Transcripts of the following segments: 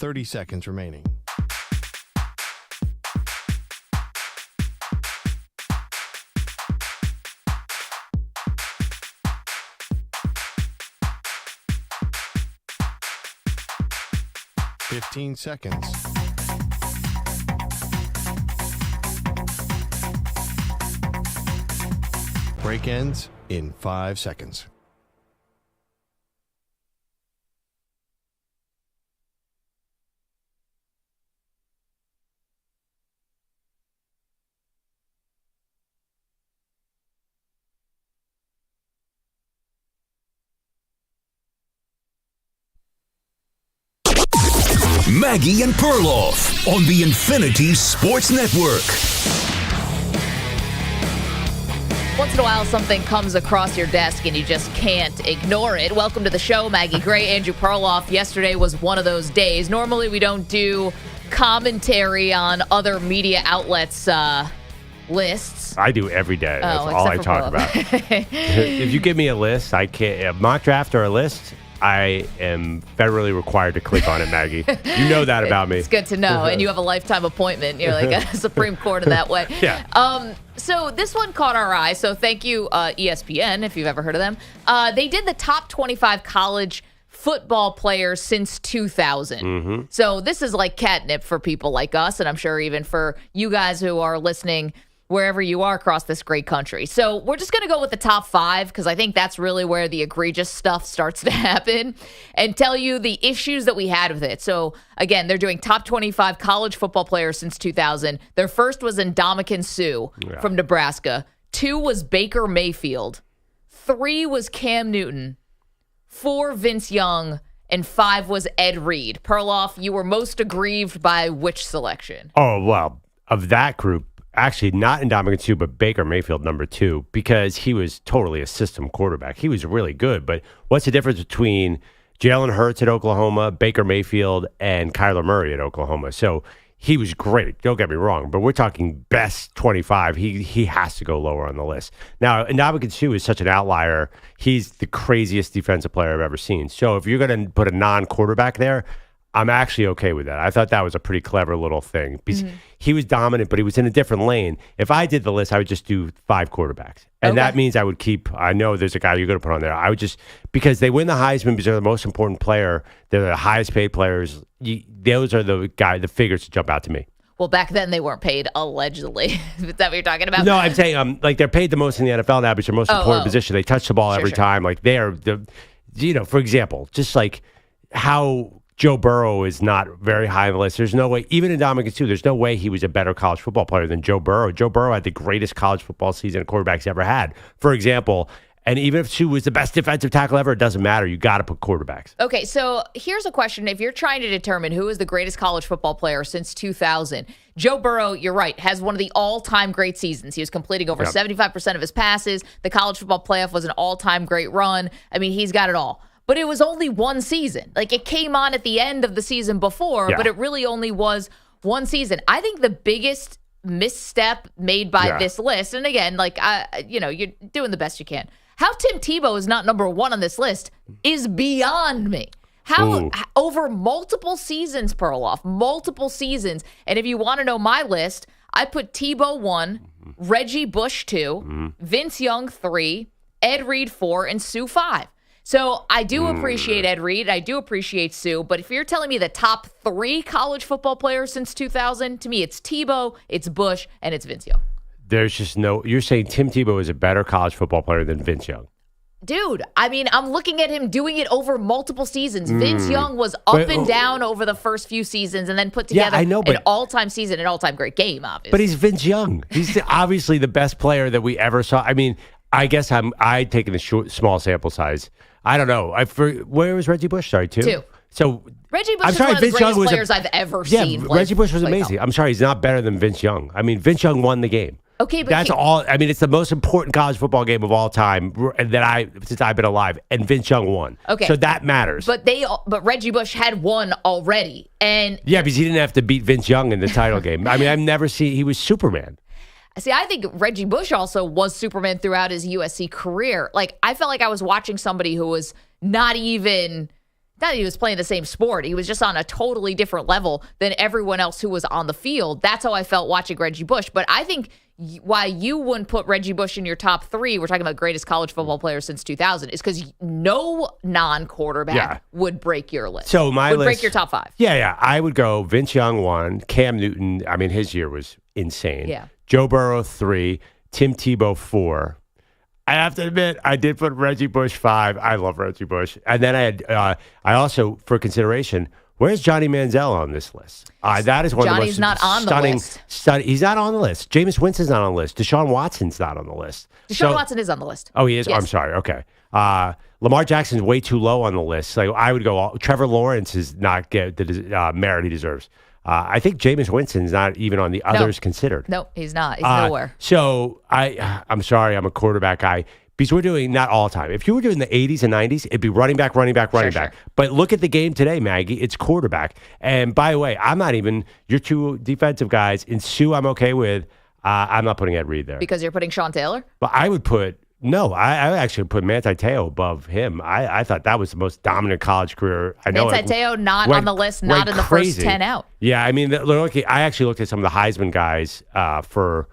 30 seconds remaining. Fifteen seconds. Break ends in 5 seconds. Maggie and Perloff on the Infinity Sports Network. Once in a while, something comes across your desk and you just can't ignore it. Welcome to the show, Maggie Gray, Andrew Perloff. Yesterday was one of those days. Normally, we don't do commentary on other media outlets' lists. I do every day. That's all I talk about. If you give me a list, I can't. A mock draft or a list, I am federally required to click on it, Maggie. You know that about me. It's good to know. And you have a lifetime appointment. You're like a Supreme Court in that way. Yeah. So this one caught our eye. So thank you, ESPN, if you've ever heard of them. They did the top 25 college football players since 2000. Mm-hmm. So this is like catnip for people like us, and I'm sure even for you guys who are listening wherever you are across this great country. So we're just going to go with the top 5 because I think that's really where the egregious stuff starts to happen and tell you the issues that we had with it. So again, they're doing top 25 college football players since 2000. Their first was Ndamukong Suh from Nebraska. 2 was Baker Mayfield. 3 was Cam Newton. 4, Vince Young. And 5 was Ed Reed. Perloff, you were most aggrieved by which selection? Oh, well, of that group, actually, not Ndamukong Suh, but Baker Mayfield, number 2, because he was totally a system quarterback. He was really good, but what's the difference between Jalen Hurts at Oklahoma, Baker Mayfield, and Kyler Murray at Oklahoma? So he was great. Don't get me wrong, but we're talking best 25. He has to go lower on the list. Now, Ndamukong Suh is such an outlier. He's the craziest defensive player I've ever seen. So if you're going to put a non-quarterback there, I'm actually okay with that. I thought that was a pretty clever little thing because he was dominant, but he was in a different lane. If I did the list, I would just do 5 quarterbacks. And that means I would keep, I know there's a guy you're going to put on there. I would just, because they win the Heisman because they're the most important player, they're the highest paid players. Those are the figures to jump out to me. Well, back then they weren't paid, allegedly. Is that what you're talking about? No, I'm saying like they're paid the most in the NFL now because they're most important position. They touch the ball every time. Like they are, for example, just like how Joe Burrow is not very high on the list. There's no way, even Ndamukong Suh, there's no way he was a better college football player than Joe Burrow. Joe Burrow had the greatest college football season a quarterback's ever had, for example. And even if Suh was the best defensive tackle ever, it doesn't matter. You got to put quarterbacks. Okay, so here's a question. If you're trying to determine who is the greatest college football player since 2000, Joe Burrow, you're right, has one of the all-time great seasons. He was completing over 75% of his passes. The college football playoff was an all-time great run. I mean, he's got it all. But it was only one season. Like, it came on at the end of the season before, but it really only was one season. I think the biggest misstep made by this list, and again, like, you're doing the best you can. How Tim Tebow is not number 1 on this list is beyond me. How over multiple seasons, Perloff, multiple seasons. And if you want to know my list, I put Tebow 1, Reggie Bush 2, Vince Young 3, Ed Reed 4, and Suh 5. So I do appreciate Ed Reed. I do appreciate Suh. But if you're telling me the top 3 college football players since 2000, to me it's Tebow, it's Bush, and it's Vince Young. There's just no, you're saying Tim Tebow is a better college football player than Vince Young. Dude, I mean, I'm looking at him doing it over multiple seasons. Vince Young was up and down over the first few seasons and then put together an all-time season, an all-time great game, obviously. But he's Vince Young. He's obviously the best player that we ever saw. I mean, I guess I taking the small sample size. I don't know. Where was Reggie Bush? Sorry, 2? So Reggie Bush is one of the greatest players I've ever seen. Reggie Bush was amazing. I'm sorry, he's not better than Vince Young. I mean, Vince Young won the game. Okay, but that's all. I mean, it's the most important college football game of all time since I've been alive, and Vince Young won. Okay, so that matters. But Reggie Bush had won already, and because he didn't have to beat Vince Young in the title game. I mean, I've never seen he was Superman. See, I think Reggie Bush also was Superman throughout his USC career. Like, I felt like I was watching somebody who was not even not that he was playing the same sport. He was just on a totally different level than everyone else who was on the field. That's how I felt watching Reggie Bush. But I think why you wouldn't put Reggie Bush in your top 3, we're talking about greatest college football player since 2000, is because no non-quarterback would break your list. So my would list, break your top 5. Yeah. I would go Vince Young 1, Cam Newton. I mean, his year was insane. Yeah. Joe Burrow 3, Tim Tebow 4. I have to admit, I did put Reggie Bush 5. I love Reggie Bush. And then I had, I also, for consideration, where's Johnny Manziel on this list? That is one Johnny's of the most not on stunning. the list. He's not on the list. Jameis Winston's not on the list. Deshaun Watson's not on the list. Deshaun Watson is on the list. Oh, he is? Yes. I'm sorry. Okay. Lamar Jackson's way too low on the list. So I would go, Trevor Lawrence is not get the merit he deserves. I think Jameis Winston's not even on the others considered. No, he's not. He's nowhere. So I'm sorry, I'm a quarterback guy. Because we're doing not all time. If you were doing the 80s and 90s, it'd be running back. Sure. But look at the game today, Maggie. It's quarterback. And by the way, I'm not even your 2 defensive guys. In Sue, I'm okay with. I'm not putting Ed Reed there. Because you're putting Sean Taylor? But I would put, I would actually put Manti Te'o above him. I thought that was the most dominant college career. I know. Manti Te'o not on the list, not in the first 10 out. Yeah, I mean, I actually looked at some of the Heisman guys for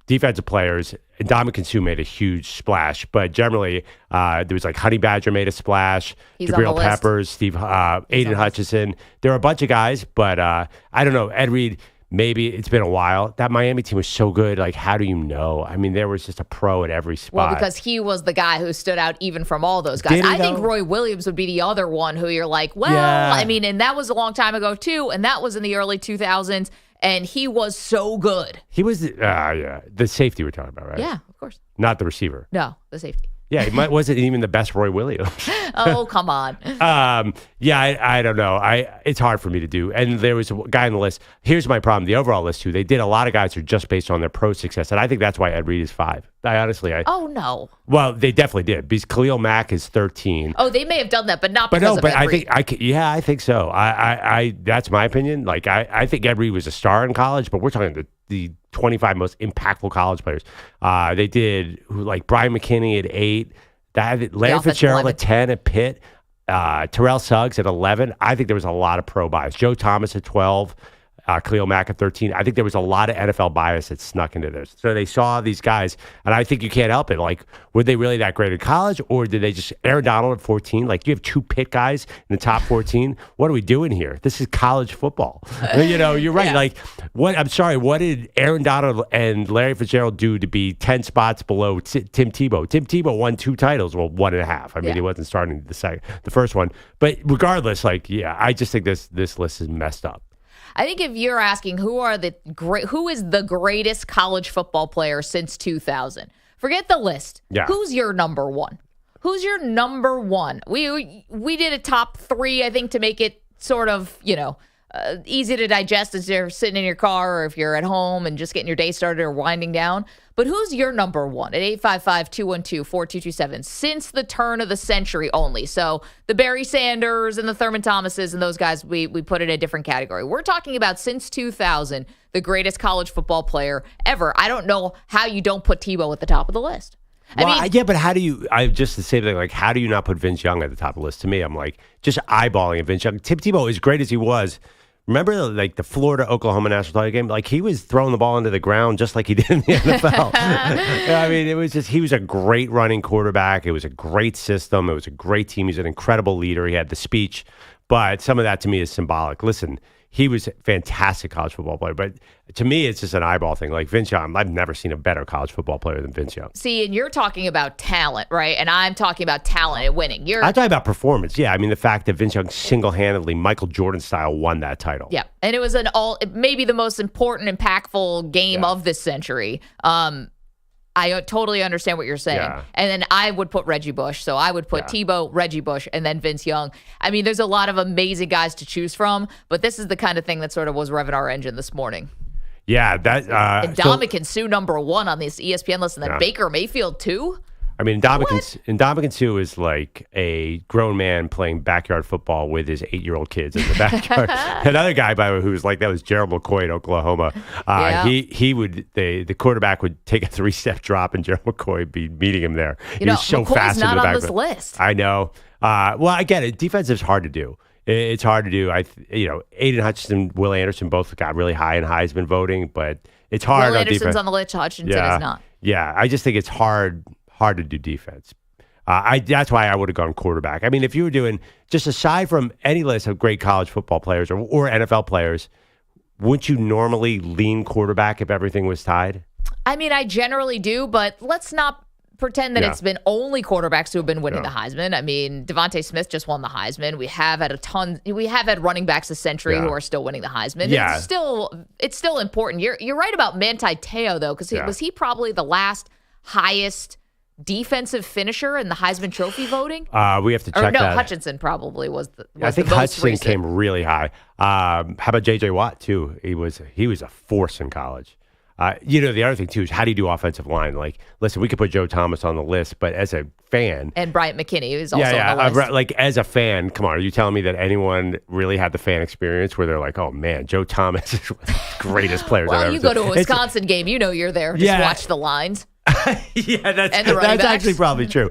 defensive players. Ndamukong Suh made a huge splash, but generally there was like Honey Badger made a splash, Jabril Peppers, Aiden Hutchinson. There were a bunch of guys, but I don't know. Ed Reed, maybe it's been a while. That Miami team was so good. Like, how do you know? I mean, there was just a pro at every spot. Well, because he was the guy who stood out even from all those guys. I think Roy Williams would be the other one who you're like, I mean, and that was a long time ago too, and that was in the early 2000s. And he was so good. He was, the safety we're talking about, right? Yeah, of course. Not the receiver. No, the safety. Yeah, he wasn't even the best Roy Williams. Oh, come on. I don't know. It's hard for me to do. And there was a guy on the list. Here's my problem. The overall list, too. They did a lot of guys who are just based on their pro success. And I think that's why Ed Reed is 5. Oh, no. Well, they definitely did. Because Khalil Mack is 13. Oh, they may have done that, but not because of Ed Reed. I think so. That's my opinion. Like, I think Ed Reed was a star in college, but we're talking the 25 most impactful college players. They did, like, Brian McKinney at 8. Larry Fitzgerald at 10 at Pitt. Terrell Suggs at 11. I think there was a lot of pro bias. Joe Thomas at 12. Khalil Mack at 13. I think there was a lot of NFL bias that snuck into this. So they saw these guys, and I think you can't help it. Like, were they really that great in college, or did they just Aaron Donald at 14? Like, you have 2 Pitt guys in the top 14. What are we doing here? This is college football. You're right. Yeah. Like, what did Aaron Donald and Larry Fitzgerald do to be 10 spots below Tim Tebow? Tim Tebow won 2 titles, well, 1.5. I mean, he wasn't starting the first one. But regardless, I just think this list is messed up. I think if you're asking who is the greatest college football player since 2000, forget the list. Yeah. Who's your number one? Who's your number one? We did a top 3, I think, to make it sort of, easy to digest as you're sitting in your car or if you're at home and just getting your day started or winding down. But who's your number one at 855-212-4227 since the turn of the century only? So the Barry Sanders and the Thurman Thomases and those guys, we put in a different category. We're talking about since 2000, the greatest college football player ever. I don't know how you don't put Tebow at the top of the list. But how do you? I just the same thing. Like, how do you not put Vince Young at the top of the list? To me, I'm like just eyeballing Vince Young. Tim Tebow, as great as he was. Remember, like the Florida-Oklahoma national title game? Like, he was throwing the ball into the ground just like he did in the NFL. I mean, it was just he was a great running quarterback. It was a great system. It was a great team. He's an incredible leader. He had the speech, but some of that to me is symbolic. Listen. He was a fantastic college football player, but to me, it's just an eyeball thing. Like Vince Young, I've never seen a better college football player than Vince Young. See, and you're talking about talent, right? And I'm talking about talent and winning. I'm talking about performance. Yeah, I mean the fact that Vince Young single-handedly, Michael Jordan style, won that title. Yeah, and it was maybe the most important, impactful game of this century. I totally understand what you're saying. Yeah. And then I would put Reggie Bush. So I would put Tebow, Reggie Bush, and then Vince Young. I mean, there's a lot of amazing guys to choose from, but this is the kind of thing that sort of was revving our engine this morning. Yeah. And Ndamukong Suh number 1 on this ESPN list, and then Baker Mayfield 2. I mean, Ndamukong Suh is like a grown man playing backyard football with his 8-year-old kids in the backyard. Another guy, by the way, who was like that was Gerald McCoy in Oklahoma. He would the quarterback would take a 3-step drop, and Gerald McCoy would be meeting him there. He was so McCoy's fast not in the on background. this list. I know. Well, I get it. Defense is hard to do. It's hard to do. Aiden Hutchinson, Will Anderson both got really high in Heisman voting, but it's hard. Will on Anderson's defense. on the list. Hutchinson is not. Yeah, I just think it's hard to do defense. That's why I would have gone quarterback. I mean, if you were doing just aside from any list of great college football players or NFL players, wouldn't you normally lean quarterback if everything was tied? I mean, I generally do, but let's not pretend that it's been only quarterbacks who have been winning the Heisman. I mean, Devontae Smith just won the Heisman. We have had running backs this century who are still winning the Heisman. Yeah. It's still important. You're right about Manti Te'o though, because was he probably the last highest defensive finisher in the Heisman Trophy voting? We have to check that. Hutchinson probably was I think the most Hutchinson recent. came really high. How about J.J. Watt too? He was a force in college. The other thing too is how do you do offensive line? Like, listen, we could put Joe Thomas on the list, but as a fan, and Bryant McKinney is also on the list. Like as a fan, come on, are you telling me that anyone really had the fan experience where they're like, oh man, Joe Thomas is one of the greatest players I've ever you seen. go to a Wisconsin game, you're there. Just watch the lines. Yeah, that's backs. actually probably true.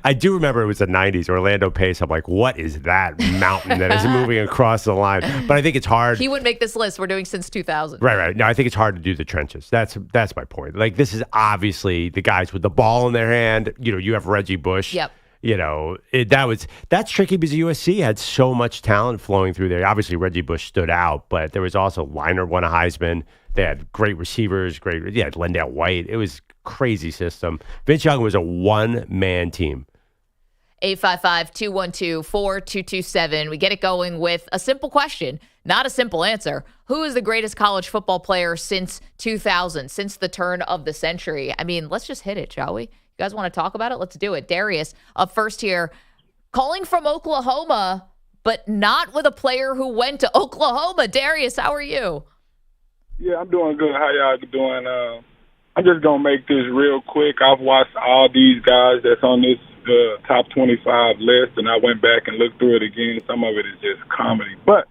I do remember it was the 90s, Orlando Pace. I'm like, what is that mountain that is moving across the line? But I think it's hard. He wouldn't make this list. We're doing since 2000. Right. No, I think it's hard to do the trenches. That's my point. Like, this is obviously the guys with the ball in their hand. You have Reggie Bush. Yep. That's tricky because USC had so much talent flowing through there. Obviously, Reggie Bush stood out, but there was also Leonard won a Heisman. They had great receivers, Lendale White. It was crazy system. Vince Young was a one-man team. 855-212-4227. We get it going with a simple question, not a simple answer. Who is the greatest college football player since 2000, since the turn of the century? I mean, let's just hit it, shall we? You guys want to talk about it? Let's do it. Darius, up first here, calling from Oklahoma, but not with a player who went to Oklahoma. Darius, how are you? Yeah, I'm doing good. How y'all doing? I'm just going to make this real quick. I've watched all these guys that's on this top 25 list, and I went back and looked through it again. Some of it is just comedy. But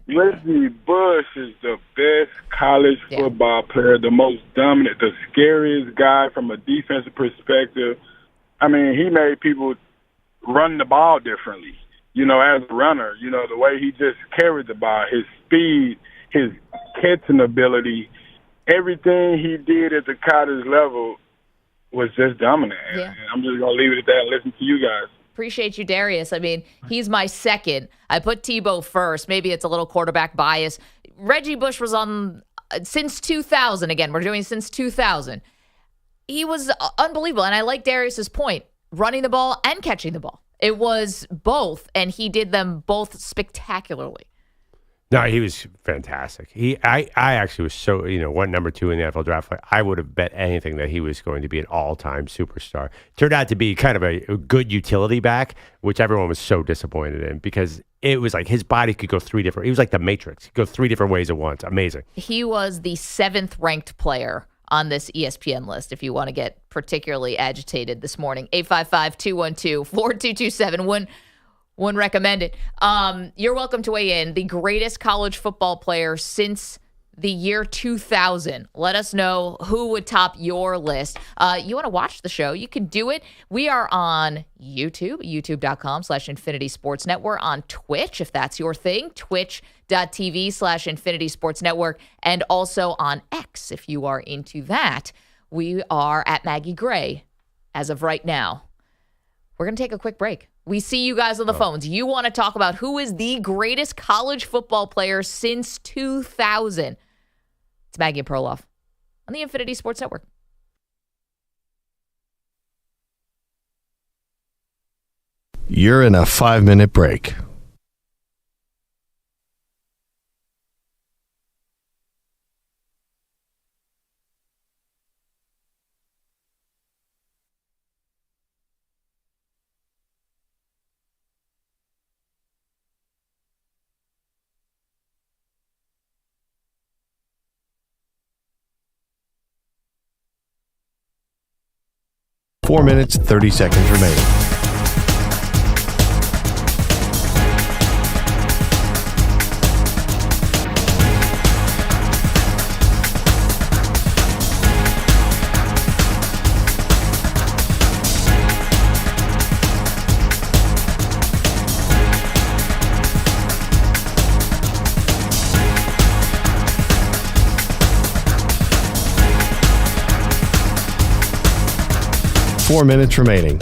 Reggie Bush is the best college football player, the most dominant, the scariest guy from a defensive perspective. I mean, he made people run the ball differently, as a runner. The way he just carried the ball, his speed, his catching ability, everything he did at the college level was just dominant. Yeah. And I'm just going to leave it at that and listen to you guys. Appreciate you, Darius. I mean, he's my second. I put Tebow first. Maybe it's a little quarterback bias. Reggie Bush was on since 2000. Again, we're doing since 2000. He was unbelievable. And I like Darius's point, running the ball and catching the ball. It was both, and he did them both spectacularly. No, he was fantastic. I actually was so, went number 2 in the NFL draft. I would have bet anything that he was going to be an all-time superstar. Turned out to be kind of a good utility back, which everyone was so disappointed in because it was like his body could go 3 different. He was like the Matrix. He could go 3 different ways at once. Amazing. He was the 7th ranked player on this ESPN list, if you want to get particularly agitated this morning. 855-212-4227. One recommended. You're welcome to weigh in. The greatest college football player since the year 2000. Let us know who would top your list. You want to watch the show? You can do it. We are on YouTube, youtube.com/Infinity Sports Network. On Twitch, if that's your thing, twitch.tv/Infinity Sports Network. And also on X, if you are into that. We are at Maggie Gray as of right now. We're going to take a quick break. We see you guys on the phones. You want to talk about who is the greatest college football player since 2000. It's Maggie Perloff on the Infinity Sports Network. You're in a 5-minute break. 4 minutes, 30 seconds remaining. Four minutes remaining.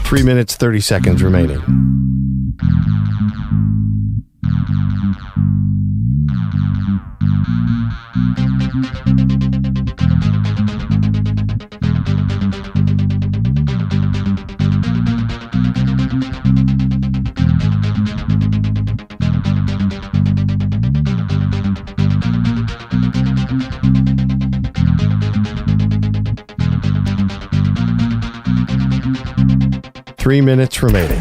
Three minutes, 30 seconds remaining. Three minutes remaining.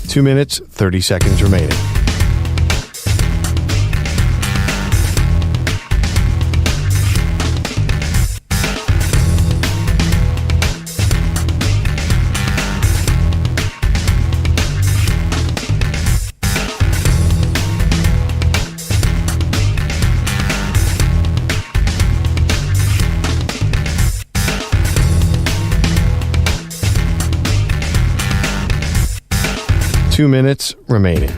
Two minutes, 30 seconds remaining. Two minutes remaining.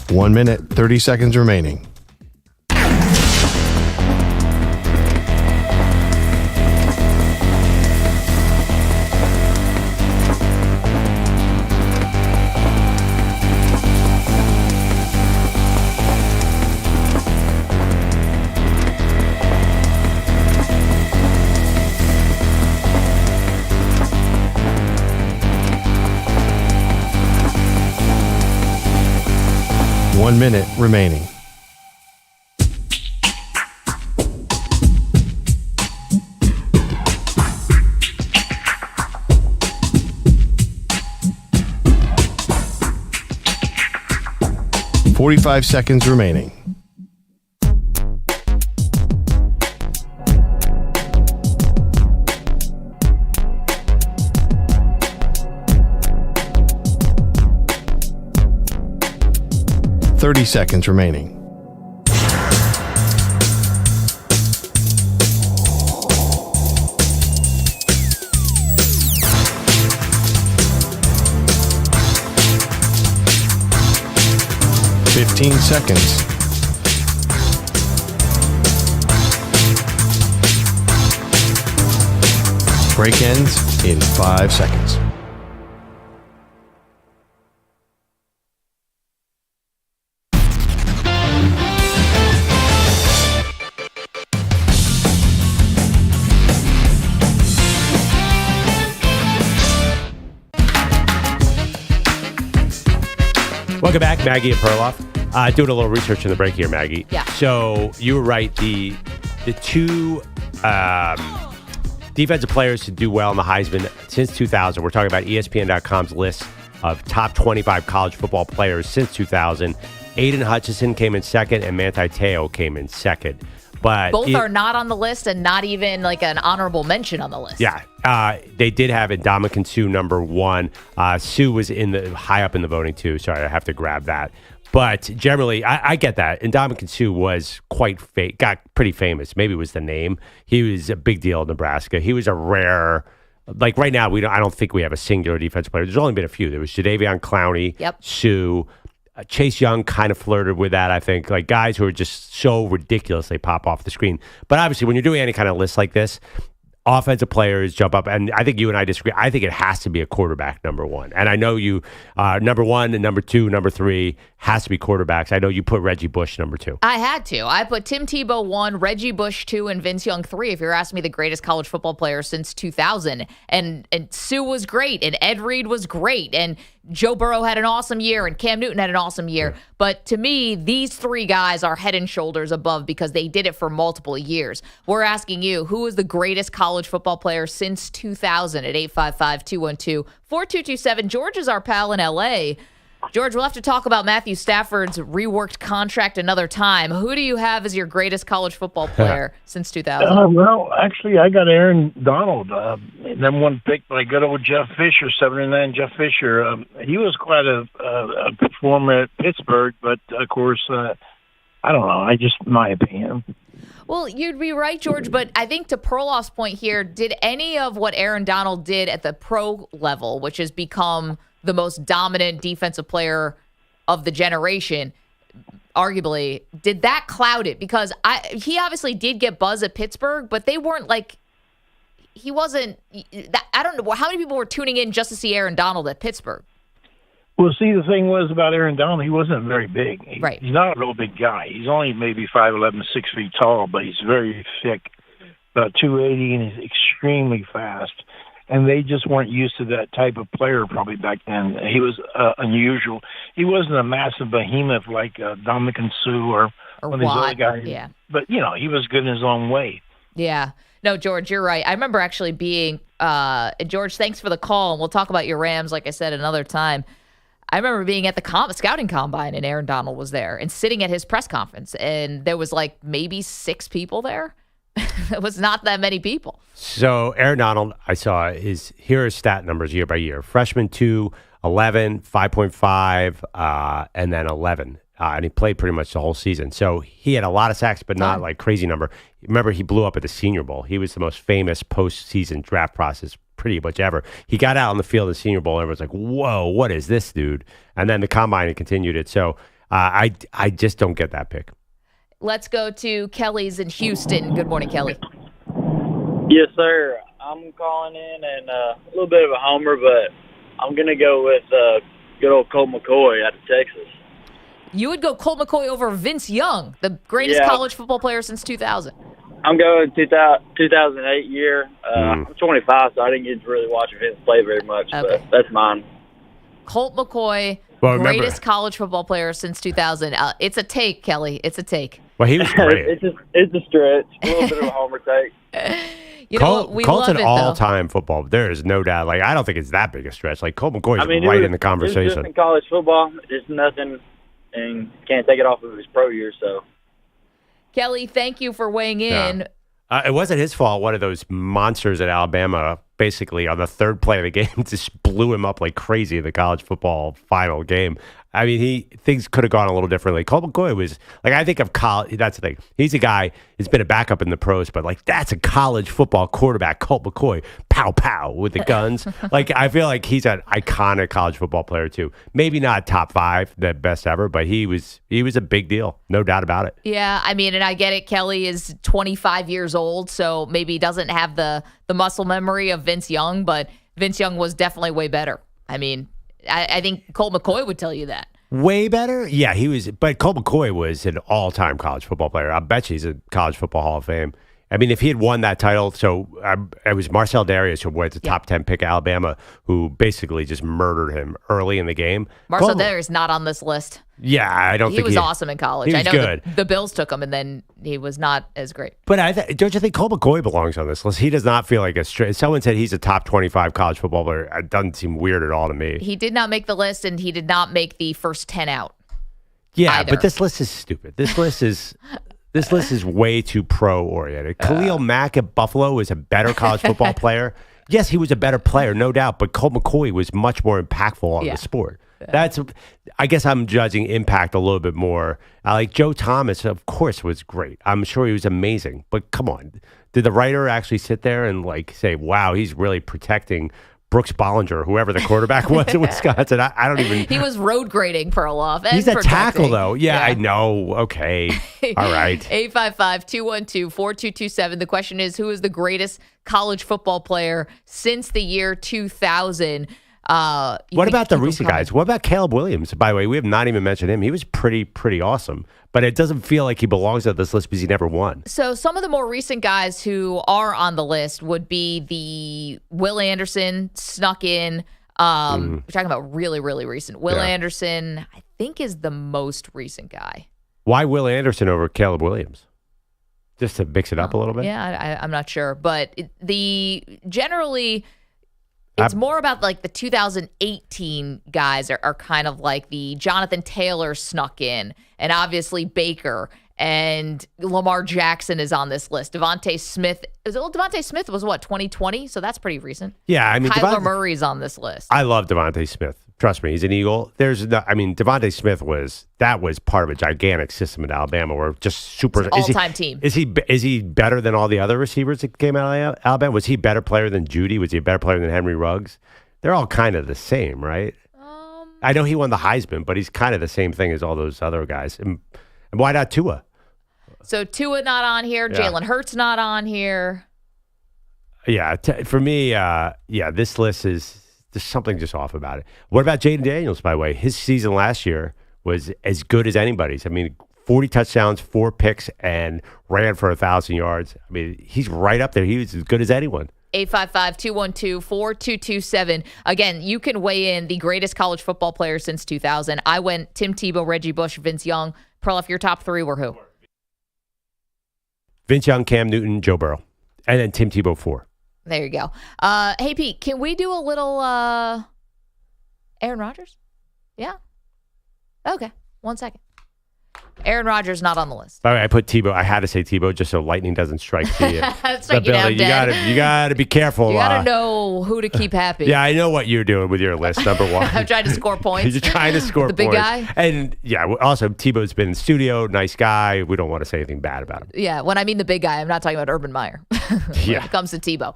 One minute, 30 seconds remaining. One minute remaining. Forty-five seconds remaining. Thirty seconds remaining. Fifteen seconds. Break ends in 5 seconds. Welcome back, Maggie and Perloff. Doing a little research in the break here, Maggie. Yeah. So you were right. The two defensive players to do well in the Heisman since 2000. We're talking about ESPN.com's list of top 25 college football players since 2000. Aiden Hutchinson came in second, and Manti Te'o came in second. But both are not on the list and not even like an honorable mention on the list. Yeah. They did have Ndamukong Suh number 1. Sue was high up in the voting too. Sorry, I have to grab that. But generally, I get that. Ndamukong Suh was got pretty famous. Maybe it was the name. He was a big deal in Nebraska. He was a rare, like right now, I don't think we have a singular defensive player. There's only been a few. There was Jadeveon Clowney, Sue. Chase Young kind of flirted with that, I think. Like guys who are just so ridiculous, they pop off the screen. But obviously, when you're doing any kind of list like this, offensive players jump up. And I think you and I disagree. I think it has to be a quarterback, number 1. And I know you, number 1 and number 2, number 3 has to be quarterbacks. I know you put Reggie Bush number 2. I had to. I put Tim Tebow 1, Reggie Bush 2, and Vince Young 3, if you're asking me the greatest college football player since 2000. And Sue was great, and Ed Reed was great, and Joe Burrow had an awesome year, and Cam Newton had an awesome year. Yeah. But to me, these 3 guys are head and shoulders above because they did it for multiple years. We're asking you, who is the greatest college football player since 2000 at 855-212-4227. George is our pal in L.A. George, we'll have to talk about Matthew Stafford's reworked contract another time. Who do you have as your greatest college football player since 2000? Well, actually, I got Aaron Donald, number 1 pick by good old Jeff Fisher, 79 Jeff Fisher. He was quite a performer at Pittsburgh, but, of course, I don't know. My opinion. Well, you'd be right, George, but I think to Perloff's point here, did any of what Aaron Donald did at the pro level, which has become the most dominant defensive player of the generation, arguably, did that cloud it? Because he obviously did get buzz at Pittsburgh, but they weren't like, he wasn't, I don't know, how many people were tuning in just to see Aaron Donald at Pittsburgh? Well, see, the thing was about Aaron Donald, he wasn't very big. Right. He's not a real big guy. He's only maybe 5'11", 6 feet tall, but he's very thick, about 280, and he's extremely fast. And they just weren't used to that type of player probably back then. He was unusual. He wasn't a massive behemoth like Ndamukong Suh or one of these other guys. Yeah. But, he was good in his own way. Yeah. No, George, you're right. I remember actually being George, thanks for the call, and we'll talk about your Rams, like I said, another time. I remember being at the scouting combine, and Aaron Donald was there, and sitting at his press conference, and there was like maybe 6 people there. It was not that many people. So Aaron Donald, I saw here are his stat numbers year by year. Freshman 2, 11, 5.5, and then 11. And he played pretty much the whole season. So he had a lot of sacks, but not like crazy number. Remember, he blew up at the Senior Bowl. He was the most famous postseason draft process pretty much ever. He got out on the field of the Senior Bowl, and everyone's like, whoa, what is this dude? And then the combine, he continued it. So I just don't get that pick. Let's go to Kelly's in Houston. Good morning, Kelly. Yes, sir. I'm calling in and a little bit of a homer, but I'm going to go with good old Colt McCoy out of Texas. You would go Colt McCoy over Vince Young, the greatest college football player since 2000. I'm going 2008 year. I'm 25, so I didn't get to really watch Vince play very much, but that's mine. Colt McCoy, greatest college football player since 2000. It's a take, Kelly. It's a take. Well, he was great. it's a stretch. A little bit of a homer take. Colt's an all-time football. There is no doubt. Like, I don't think it's that big a stretch. Like, Colt McCoy's right in the conversation. It was just in college football. It's nothing, and can't take it off of his pro year, so. Kelly, thank you for weighing in. It wasn't his fault. One of those monsters at Alabama, basically on the 3rd play of the game, just blew him up like crazy in the college football final game. I mean, things could have gone a little differently. Colt McCoy was, like, I think of college. That's the thing. He's a guy who's been a backup in the pros, but, like, that's a college football quarterback, Colt McCoy, pow, pow, with the guns. Like, I feel like he's an iconic college football player, too. Maybe not top 5, the best ever, but he was a big deal. No doubt about it. Yeah, I mean, and I get it. Kelly is 25 years old, so maybe he doesn't have the muscle memory of Vince Young, but Vince Young was definitely way better. I mean, I think Colt McCoy would tell you that. Way better? Yeah, he was. But Colt McCoy was an all-time college football player. I bet you he's a college football Hall of Fame. I mean, if he had won that title, so it was Marcel Darius who was the top 10 pick at Alabama, who basically just murdered him early in the game. Marcel Darius not on this list. Yeah, I don't think he was awesome in college. I know good. The Bills took him, and then he was not as great. But don't you think Colt McCoy belongs on this list? He does not feel like someone said he's a top 25 college football player. It doesn't seem weird at all to me. He did not make the list, and he did not make the first 10 out. Yeah, either. but this list is stupid. This list is way too pro-oriented. Khalil Mack at Buffalo was a better college football player. Yes, he was a better player, no doubt, but Colt McCoy was much more impactful on the sport. I guess I'm judging impact a little bit more. Like Joe Thomas, of course, was great. I'm sure he was amazing. But come on, did the writer actually sit there and like say, "Wow, he's really protecting Brooks Bollinger, whoever the quarterback was in Wisconsin"? I don't even. He was road grading Perloff. And he's a protecting. tackle, though. Yeah, I know. Okay, all right. 855-212-4227. The question is, who is the greatest college football player since the year 2000? What about the recent guys? What about Caleb Williams? By the way, we have not even mentioned him. He was pretty awesome, but it doesn't feel like he belongs on this list because he never won. So some of the more recent guys who are on the list would be the Will Anderson snuck in. We're talking about really, really recent. Will Anderson, I think, is the most recent guy. Why Will Anderson over Caleb Williams? Just to mix it up a little bit? Yeah, I'm not sure. But generally, it's more about like the 2018 guys are kind of like the Jonathan Taylor snuck in, and obviously Baker and Lamar Jackson is on this list. Devontae Smith was 2020, so that's pretty recent. Yeah, I mean Kyler Murray's on this list. I love Devontae Smith. Trust me, he's an Eagle. Devontae Smith was part of a gigantic system in Alabama where just super all-time team. Is he better than all the other receivers that came out of Alabama? Was he a better player than Judy? Was he a better player than Henry Ruggs? They're all kind of the same, right? I know he won the Heisman, but he's kind of the same thing as all those other guys. And why not Tua? So Tua not on here. Yeah. Jalen Hurts not on here. Yeah, for me, this list is. There's something just off about it. What about Jaden Daniels, by the way? His season last year was as good as anybody's. I mean, 40 touchdowns, 4 picks, and ran for 1,000 yards. I mean, he's right up there. He was as good as anyone. 855-212-4227. Again, you can weigh in the greatest college football player since 2000. I went Tim Tebow, Reggie Bush, Vince Young. Perloff, your top three were who? Vince Young, Cam Newton, Joe Burrow. And then Tim Tebow 4. There you go. Hey, Pete, can we do a little Aaron Rodgers? Yeah? Okay. 1 second. Aaron Rodgers not on the list. All right, I put Tebow. I had to say Tebow just so lightning doesn't strike the building. You gotta be careful. You gotta know who to keep happy. Yeah, I know what you're doing with your list. Number one, I'm trying to score points. You're trying to score the big points. guy. And yeah, also Tebow's been in the studio. Nice guy. We don't want to say anything bad about him. Yeah, when I mean the big guy, I'm not talking about Urban Meyer. When it comes to Tebow,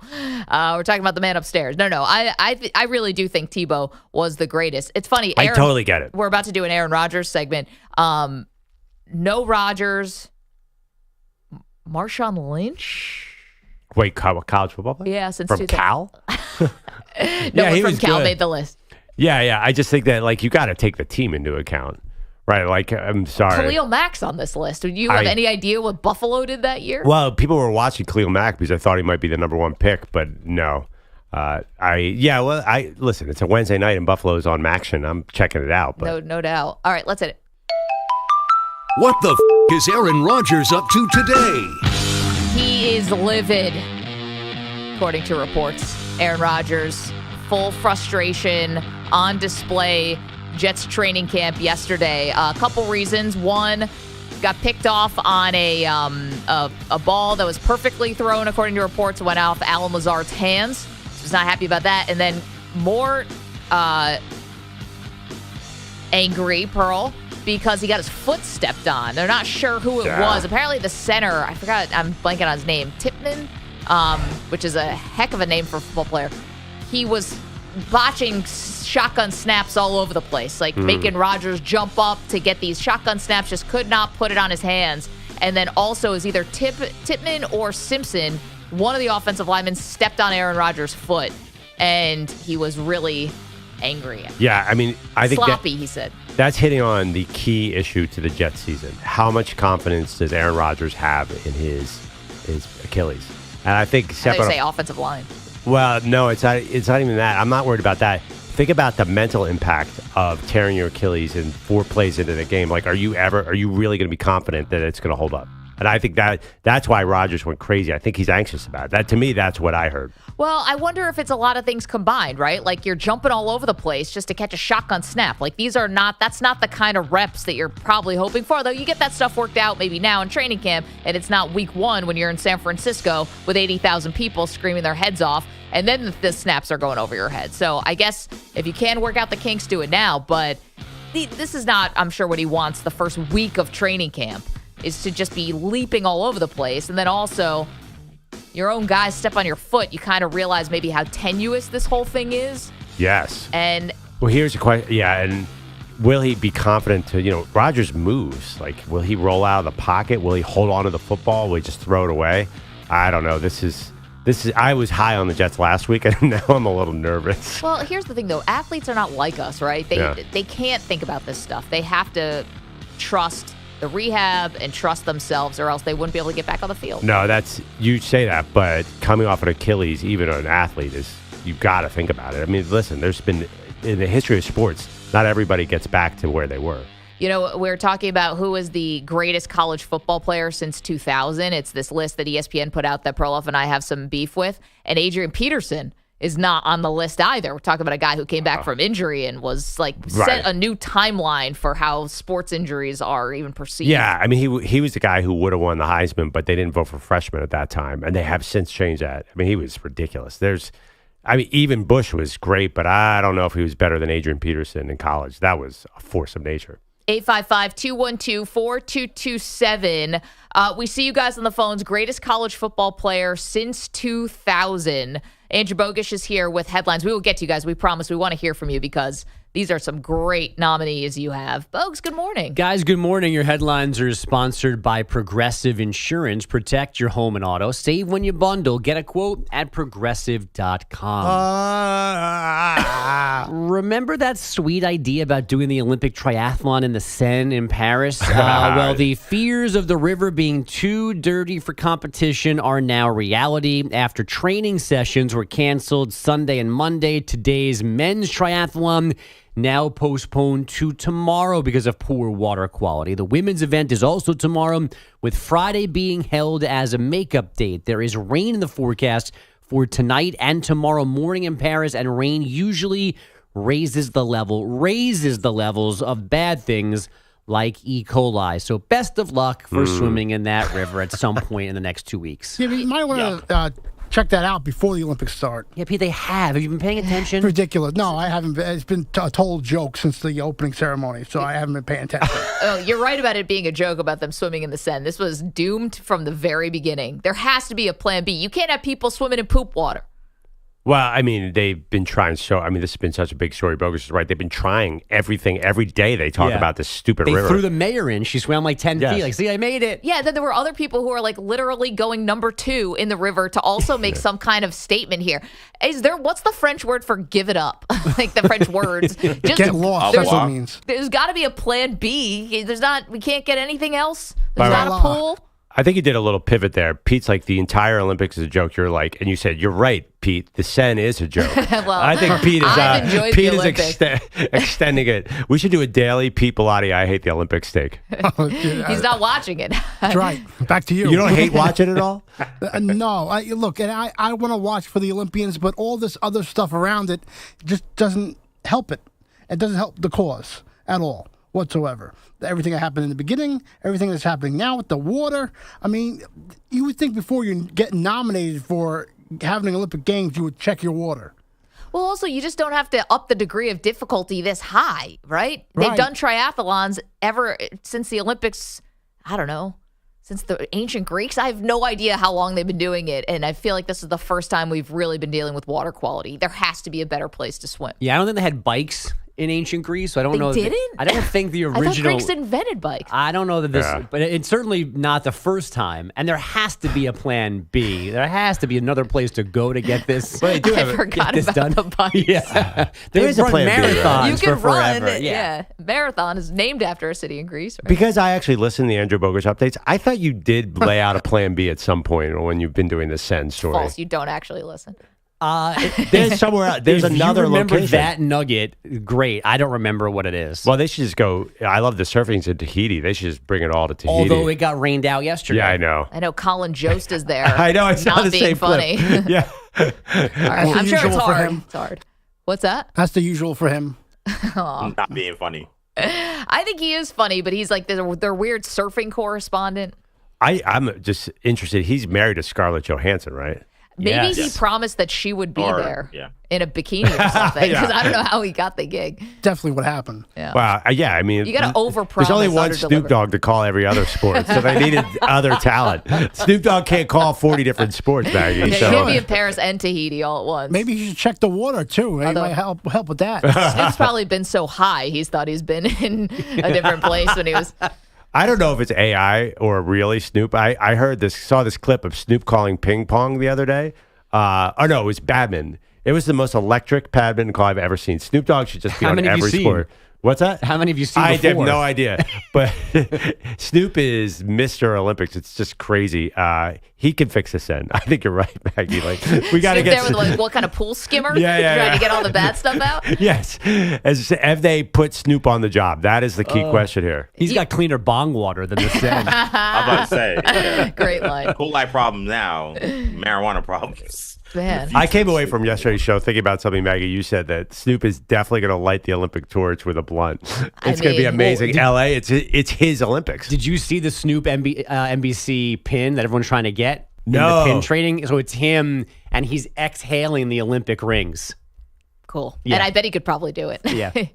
we're talking about the man upstairs. No, I really do think Tebow was the greatest. It's funny. I totally get it. We're about to do an Aaron Rodgers segment. No Rodgers. Marshawn Lynch. Wait, college football player? Yeah, since from Cal. No one from Cal made the list. Yeah. I just think that you got to take the team into account, right? Like, I'm sorry. Khalil Mack's on this list. Do you have any idea what Buffalo did that year? Well, people were watching Khalil Mack because I thought he might be the number one pick, but no. Listen, it's a Wednesday night and Buffalo's on Maction. I'm checking it out. But. No doubt. All right, let's hit it. What the is Aaron Rodgers up to today? He is livid, according to reports. Aaron Rodgers, full frustration on display. Jets training camp yesterday. A couple reasons. One, got picked off on a ball that was perfectly thrown, according to reports, went off Alan Lazard's hands. So he's not happy about that. And then more angry, Pearl, because he got his foot stepped on. They're not sure who it was. Apparently the center, I forgot, I'm blanking on his name, Tipman, which is a heck of a name for a football player. He was botching shotgun snaps all over the place, making Rodgers jump up to get these shotgun snaps, just could not put it on his hands. And then also is either Tipman or Simpson, one of the offensive linemen, stepped on Aaron Rodgers' foot, and he was really angry. Yeah, I mean, I think sloppy, he said. That's hitting on the key issue to the Jets season. How much confidence does Aaron Rodgers have in his Achilles? And I think say offensive line. Well, no, it's not even that. I'm not worried about that. Think about the mental impact of tearing your Achilles in 4 plays into the game. Like, are you really going to be confident that it's going to hold up? And I think that's why Rodgers went crazy. I think he's anxious about it. That, to me, that's what I heard. Well, I wonder if it's a lot of things combined, right? Like you're jumping all over the place just to catch a shotgun snap. Like that's not the kind of reps that you're probably hoping for. Though you get that stuff worked out maybe now in training camp, and it's not week 1 when you're in San Francisco with 80,000 people screaming their heads off, and then the snaps are going over your head. So I guess if you can work out the kinks, do it now. But this is not, I'm sure, what he wants the first week of training camp, is to just be leaping all over the place. And then also, your own guys step on your foot, you kind of realize maybe how tenuous this whole thing is. Yes. And well, here's the question. Yeah, and will he be confident to, Rodgers moves. Like, will he roll out of the pocket? Will he hold on to the football? Will he just throw it away? I don't know. This is. I was high on the Jets last week, and now I'm a little nervous. Well, here's the thing, though. Athletes are not like us, right? They can't think about this stuff. They have to trust the rehab and trust themselves, or else they wouldn't be able to get back on the field. No, you say that, but coming off an Achilles, even an athlete, you've got to think about it. I mean, listen, there's been, in the history of sports, not everybody gets back to where they were. We're talking about who is the greatest college football player since 2000. It's this list that ESPN put out that Perloff and I have some beef with. And Adrian Peterson is not on the list either. We're talking about a guy who came back from injury and was set a new timeline for how sports injuries are even perceived. Yeah, I mean, he was the guy who would have won the Heisman, but they didn't vote for freshmen at that time. And they have since changed that. I mean, he was ridiculous. Even Bush was great, but I don't know if he was better than Adrian Peterson in college. That was a force of nature. 855-212-4227. We see you guys on the phones. Greatest college football player since 2000. Andrew Bogish is here with headlines. We will get to you guys. We promise. We want to hear from you because these are some great nominees you have. Bogues, good morning. Guys, good morning. Your headlines are sponsored by Progressive Insurance. Protect your home and auto. Save when you bundle. Get a quote at progressive.com. Remember that sweet idea about doing the Olympic triathlon in the Seine in Paris? Well, the fears of the river being too dirty for competition are now reality. After training sessions were canceled Sunday and Monday, today's men's triathlon now postponed to tomorrow because of poor water quality. The women's event is also tomorrow, with Friday being held as a makeup date. There is rain in the forecast for tonight and tomorrow morning in Paris, and rain usually raises the levels of bad things like E. coli. So best of luck for swimming in that river at some point in the next 2 weeks. Yeah, you might want to check that out before the Olympics start. Yeah, Pete, they have. Have you been paying attention? Ridiculous. No, I haven't. It's been a total joke since the opening ceremony, so I haven't been paying attention. Oh, you're right about it being a joke about them swimming in the Seine. This was doomed from the very beginning. There has to be a plan B. You can't have people swimming in poop water. Well, I mean, they've been trying this has been such a big story. Bogus is right. They've been trying everything. Every day they talk about this stupid river. They threw the mayor in. She swam like 10 feet. Like, see, I made it. Yeah, then there were other people who are like literally going number 2 in the river to also make some kind of statement here. What's the French word for give it up? Like the French words. Just get lost. That's what it means. There's got to be a plan B. We can't get anything else. There's not a pool. I think you did a little pivot there. Pete's like, the entire Olympics is a joke. You're like, and you said, you're right, Pete. The Seine is a joke. Well, I think Pete is extending it. We should do a daily Pete Bellotti, I hate the Olympic steak. He's not watching it. That's right. Back to you. You don't hate watching it at all? No. I want to watch for the Olympians, but all this other stuff around it just doesn't help it. It doesn't help the cause at all. Whatsoever. Everything that happened in the beginning, everything that's happening now with the water. I mean, you would think before you get nominated for having an Olympic Games, you would check your water. Well, also, you just don't have to up the degree of difficulty this high, right? They've done triathlons ever since the Olympics, I don't know, since the ancient Greeks. I have no idea how long they've been doing it, and I feel like this is the first time we've really been dealing with water quality. There has to be a better place to swim. Yeah, I don't think they had bikes in ancient Greece, so I don't know. They didn't? I don't think the original. I thought Greeks invented bikes. I don't know that this, but it's certainly not the first time. And there has to be a plan B. There has to be another place to go to get this. I forgot about done. the bikes. Yeah, there is a plan marathons B. You can for forever. run. Yeah, marathon is named after a city in Greece. Right? Because I actually listened to the Andrew Bogus updates, I thought you did lay out a plan B at some point when you've been doing this Seine story. False. You don't actually listen. There's somewhere else. There's if another you remember location. that nugget, great. I don't remember what it is. Well, they should just go. I love the surfing's in Tahiti. They should just bring it all to Tahiti. Although it got rained out yesterday. Yeah, I know. I know Colin Jost is there. I know. I saw not the being same funny. clip. Yeah. All right. I'm sure it's usual for hard. him. It's hard. What's that? That's the usual for him. Not being funny. I think he is funny, but he's like their weird surfing correspondent. I'm just interested. He's married to Scarlett Johansson, right? Maybe he promised that she would be there yeah. in a bikini or something, because Yeah. I don't know how he got the gig. Definitely what happened. Yeah. Well, yeah, I mean, You got to overpromise. there's only one underdeliver. Snoop Dogg to call every other sport, so they needed other talent. Snoop Dogg can't call 40 different sports, Maggie. Yeah, you so. can't be in Paris and Tahiti all at once. Maybe you should check the water too. It might help with that. Snoop's probably been so high, he's thought he's been in a different place when he was. I don't know if it's AI or really Snoop. I saw this clip of Snoop calling ping pong the other day. No, it was badminton. It was the most electric badminton call I've ever seen. Snoop Dogg should just be How on many have you every seen? sport. What's that? How many have you seen I before? have no idea. But Snoop is Mr. Olympics. It's just crazy. He can fix this end. I think you're right, Maggie. Like we got to Snoop get there with like, what kind of pool skimmer? Yeah, Trying to get all the bad stuff out? Yes. Have they put Snoop on the job? That is the key question here. He's got cleaner bong water than the Sen. I'm about to say. Yeah. Great line. Cool life problems now. Marijuana problems. Man. I came away from yesterday's show thinking about something, Maggie. You said that Snoop is definitely going to light the Olympic torch with a blunt. It's going to be amazing. LA, it's his Olympics. Did you see the Snoop NBC pin that everyone's trying to get? No. In the pin trading? So it's him, and he's exhaling the Olympic rings. Cool. Yeah. And I bet he could probably do it. Yeah. You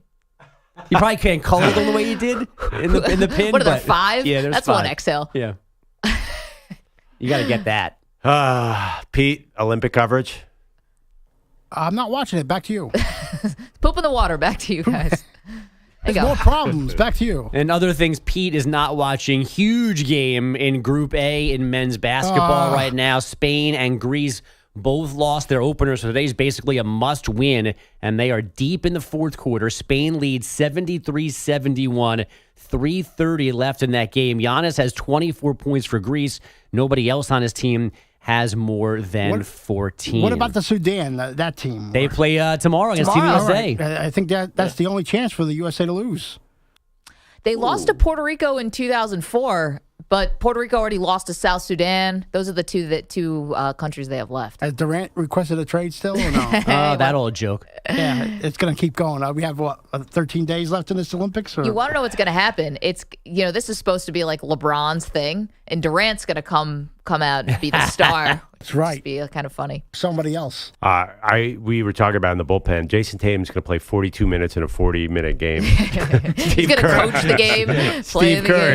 probably can't color them the way you did in the pin. What are there, but- 5? Yeah, there's That's 5. one exhale. Yeah. You got to get that. Pete, Olympic coverage. I'm not watching it. Back to you. Poop in the water. Back to you guys. There's more problems. Back to you. And other things, Pete is not watching. Huge game in Group A in men's basketball right now. Spain and Greece both lost their openers, so today's basically a must-win, and they are deep in the fourth quarter. Spain leads 73-71, 3:30 left in that game. Giannis has 24 points for Greece. Nobody else on his team has more than 14. What about the Sudan, that team? They play tomorrow against Team All USA. right. I think that's the only chance for the USA to lose. They lost to Puerto Rico in 2004, but Puerto Rico already lost to South Sudan. Those are the two countries they have left. Has Durant requested a trade still or no? Oh, that old joke. Yeah, it's going to keep going. We have, 13 days left in this Olympics? Or? You want to know what's going to happen? It's this is supposed to be like LeBron's thing, and Durant's going to come out and be the star. That's right. Be kind of funny. Somebody else. We were talking about in the bullpen. Jason Tatum's going to play 42 minutes in a 40-minute game. He's going to coach the game. Steve Kerr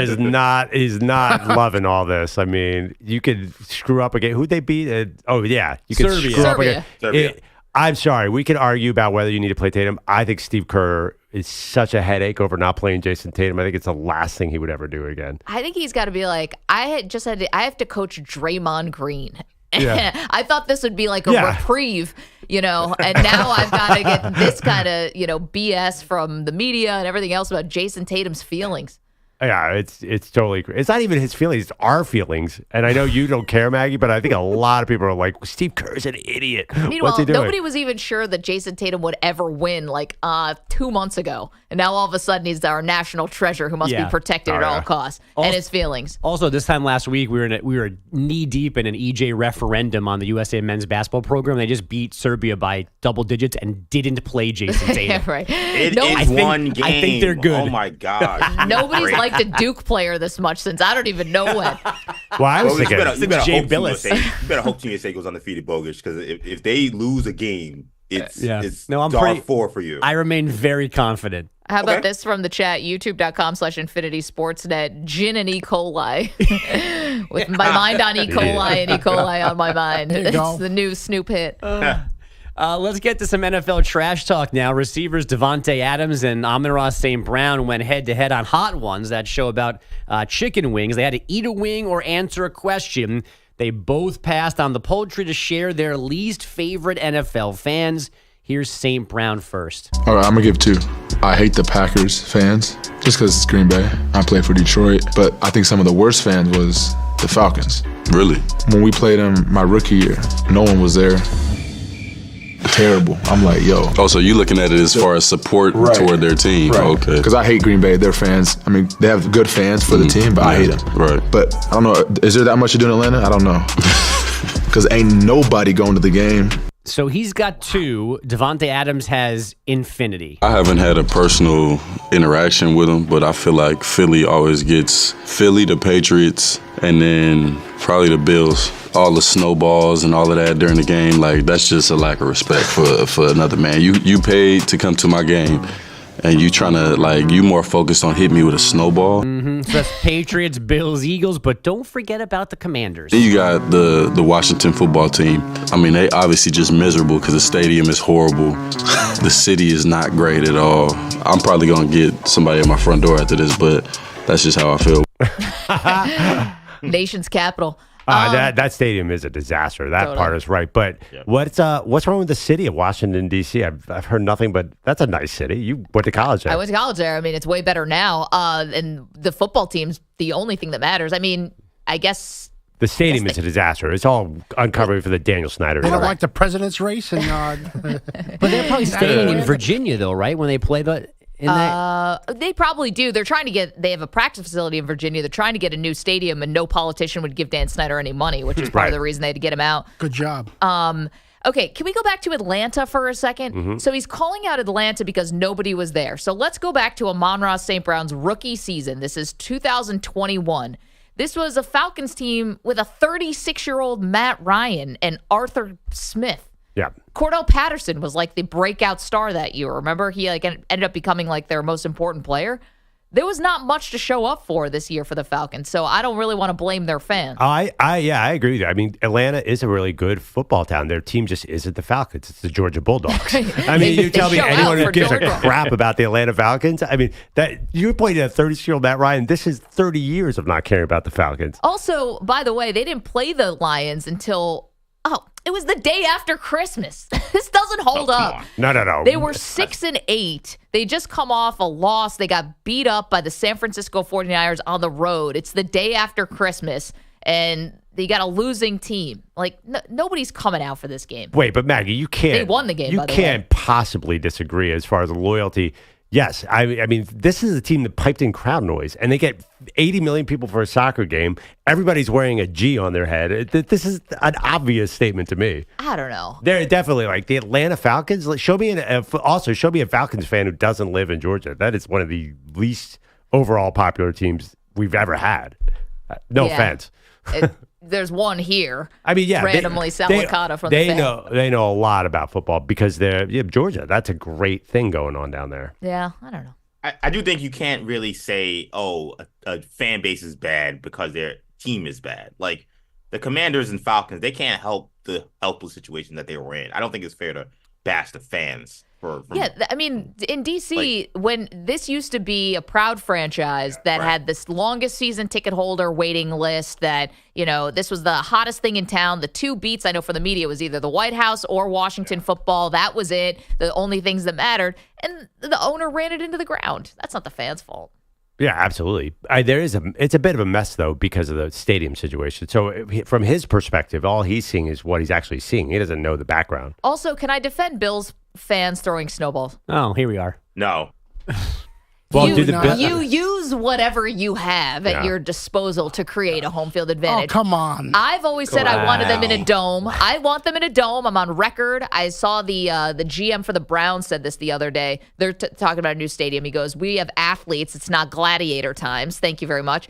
is not loving all this. I mean, you could screw up a game. Who'd they beat? You could screw up a game. Serbia. I'm sorry. We could argue about whether you need to play Tatum. I think Steve Kerr is such a headache over not playing Jason Tatum. I think it's the last thing he would ever do again. I think he's got to be like, I have to coach Draymond Green. Yeah. I thought this would be like a reprieve, and now I've got to get this kind of, BS from the media and everything else about Jason Tatum's feelings. Yeah, it's totally. It's not even his feelings; it's our feelings. And I know you don't care, Maggie, but I think a lot of people are like, "Steve Kerr's an idiot. Meanwhile, What's he doing?" nobody was even sure that Jason Tatum would ever win 2 months ago, and now all of a sudden he's our national treasure who must be protected at all costs. And his feelings. Also, this time last week, we were knee deep in an EJ referendum on the USA men's basketball program. They just beat Serbia by double digits and didn't play Jason Tatum. Right. It's one game. I think they're good. Oh my god. Nobody's liked a Duke player this much since I don't even know when. Well, I was thinking, you better Jay hope Billis. you better hope Team USA goes undefeated, bogus, because if they lose a game, it's I'm dark 4 for you. I remain very confident. How about this from the chat? YouTube.com/InfinitySportsNet. Gin and E. coli. With my mind on E. coli and E. coli on my mind. It's the new Snoop hit. Let's get to some NFL trash talk now. Receivers Devontae Adams and Amon-Ra St. Brown went head-to-head on Hot Ones, that show about chicken wings. They had to eat a wing or answer a question. They both passed on the poultry to share their least favorite NFL fans. Here's St. Brown first. All right, I'm going to give 2. I hate the Packers fans just because it's Green Bay. I play for Detroit. But I think some of the worst fans was the Falcons. Really? When we played them my rookie year, no one was there. terrible. I'm like, yo. Oh, so you looking at it as far as support toward their team? Right. Okay. Because I hate Green Bay. Their fans, I mean, they have good fans for the team, but I hate them. Right. But I don't know, is there that much to do in Atlanta? I don't know. Because ain't nobody going to the game. So he's got 2. Devontae Adams has infinity. I haven't had a personal interaction with him, but I feel like Philly always gets Philly, the Patriots, and then probably the Bills. All the snowballs and all of that during the game, like that's just a lack of respect for another man. You paid to come to my game, and you trying to you more focused on hitting me with a snowball. So that's Patriots, Bills, Eagles, but don't forget about the Commanders. Then you got the Washington football team. I mean, they obviously just miserable because the stadium is horrible. The city is not great at all. I'm probably gonna get somebody at my front door after this, but that's just how I feel. Nation's capital. That stadium is a disaster. That part is right. But what's wrong with the city of Washington, D.C.? I've heard nothing, but that's a nice city. You went to college there. I went to college there. I mean, it's way better now. And the football team's the only thing that matters. I mean, I guess the stadium is a disaster. It's all uncovered for the Daniel Snyder. They don't like the president's race. And, but they're probably staying in Virginia, though, right? When they play they probably do. They have a practice facility in Virginia. They're trying to get a new stadium, and no politician would give Dan Snyder any money, which is part of the reason they had to get him out. Good job. Okay, can we go back to Atlanta for a second? So he's calling out Atlanta because nobody was there. So let's go back to Amon-Ra St. Brown's rookie season. This is 2021. This was a Falcons team with a 36-year-old Matt Ryan and Arthur Smith. Yeah. Cordell Patterson was like the breakout star that year. Remember, he ended up becoming like their most important player. There was not much to show up for this year for the Falcons, so I don't really want to blame their fans. I agree with you. I mean, Atlanta is a really good football town. Their team just isn't the Falcons. It's the Georgia Bulldogs. I mean, you tell me anyone who gives a crap about the Atlanta Falcons. I mean, that you pointed at 30-year-old Matt Ryan. This is 30 years of not caring about the Falcons. Also, by the way, they didn't play the Lions until it was the day after Christmas. This doesn't hold up. No. They were 6-8. They just come off a loss. They got beat up by the San Francisco 49ers on the road. It's the day after Christmas, and they got a losing team. Like, nobody's coming out for this game. Wait, but Maggie, you can't. They won the game, by the way. You can't possibly disagree as far as loyalty. Yes, I mean, this is a team that piped in crowd noise, and they get 80 million people for a soccer game. Everybody's wearing a G on their head. This is an obvious statement to me. I don't know. They're definitely like the Atlanta Falcons. Show me a Falcons fan who doesn't live in Georgia. That is one of the least overall popular teams we've ever had. No offense. There's one here. I mean, yeah, randomly Salicata from the fan. They know a lot about football because they're Georgia. That's a great thing going on down there. Yeah, I don't know. I do think you can't really say, a fan base is bad because their team is bad. Like the Commanders and Falcons, they can't help the helpless situation that they were in. I don't think it's fair to bash the fans. I mean, in D.C., when this used to be a proud franchise that had this longest season ticket holder waiting list, that, this was the hottest thing in town. The two beats, I know for the media, was either the White House or Washington football. That was it. The only things that mattered. And the owner ran it into the ground. That's not the fans' fault. Yeah, absolutely. It's a bit of a mess, though, because of the stadium situation. So from his perspective, all he's seeing is what he's actually seeing. He doesn't know the background. Also, can I defend Bills fans throwing snowballs? Oh, here we are. No. Well, you use whatever you have at your disposal to create a home field advantage. Oh, come on. I've always said I wanted them in a dome. I want them in a dome. I'm on record. I saw the GM for the Browns said this the other day. They're talking about a new stadium. He goes, we have athletes. It's not gladiator times. Thank you very much.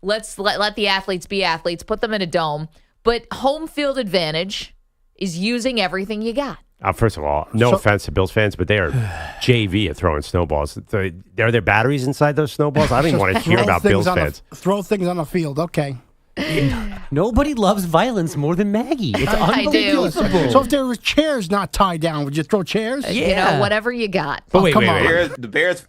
Let's let the athletes be athletes. Put them in a dome. But home field advantage is using everything you got. First of all, no offense to Bills fans, but they are JV at throwing snowballs. Are there batteries inside those snowballs? I don't even want to hear about Bills fans. Throw things on the field. Okay. Nobody loves violence more than Maggie. It's unbelievable. So if there were chairs not tied down, would you throw chairs? Whatever you got. But wait. The Bears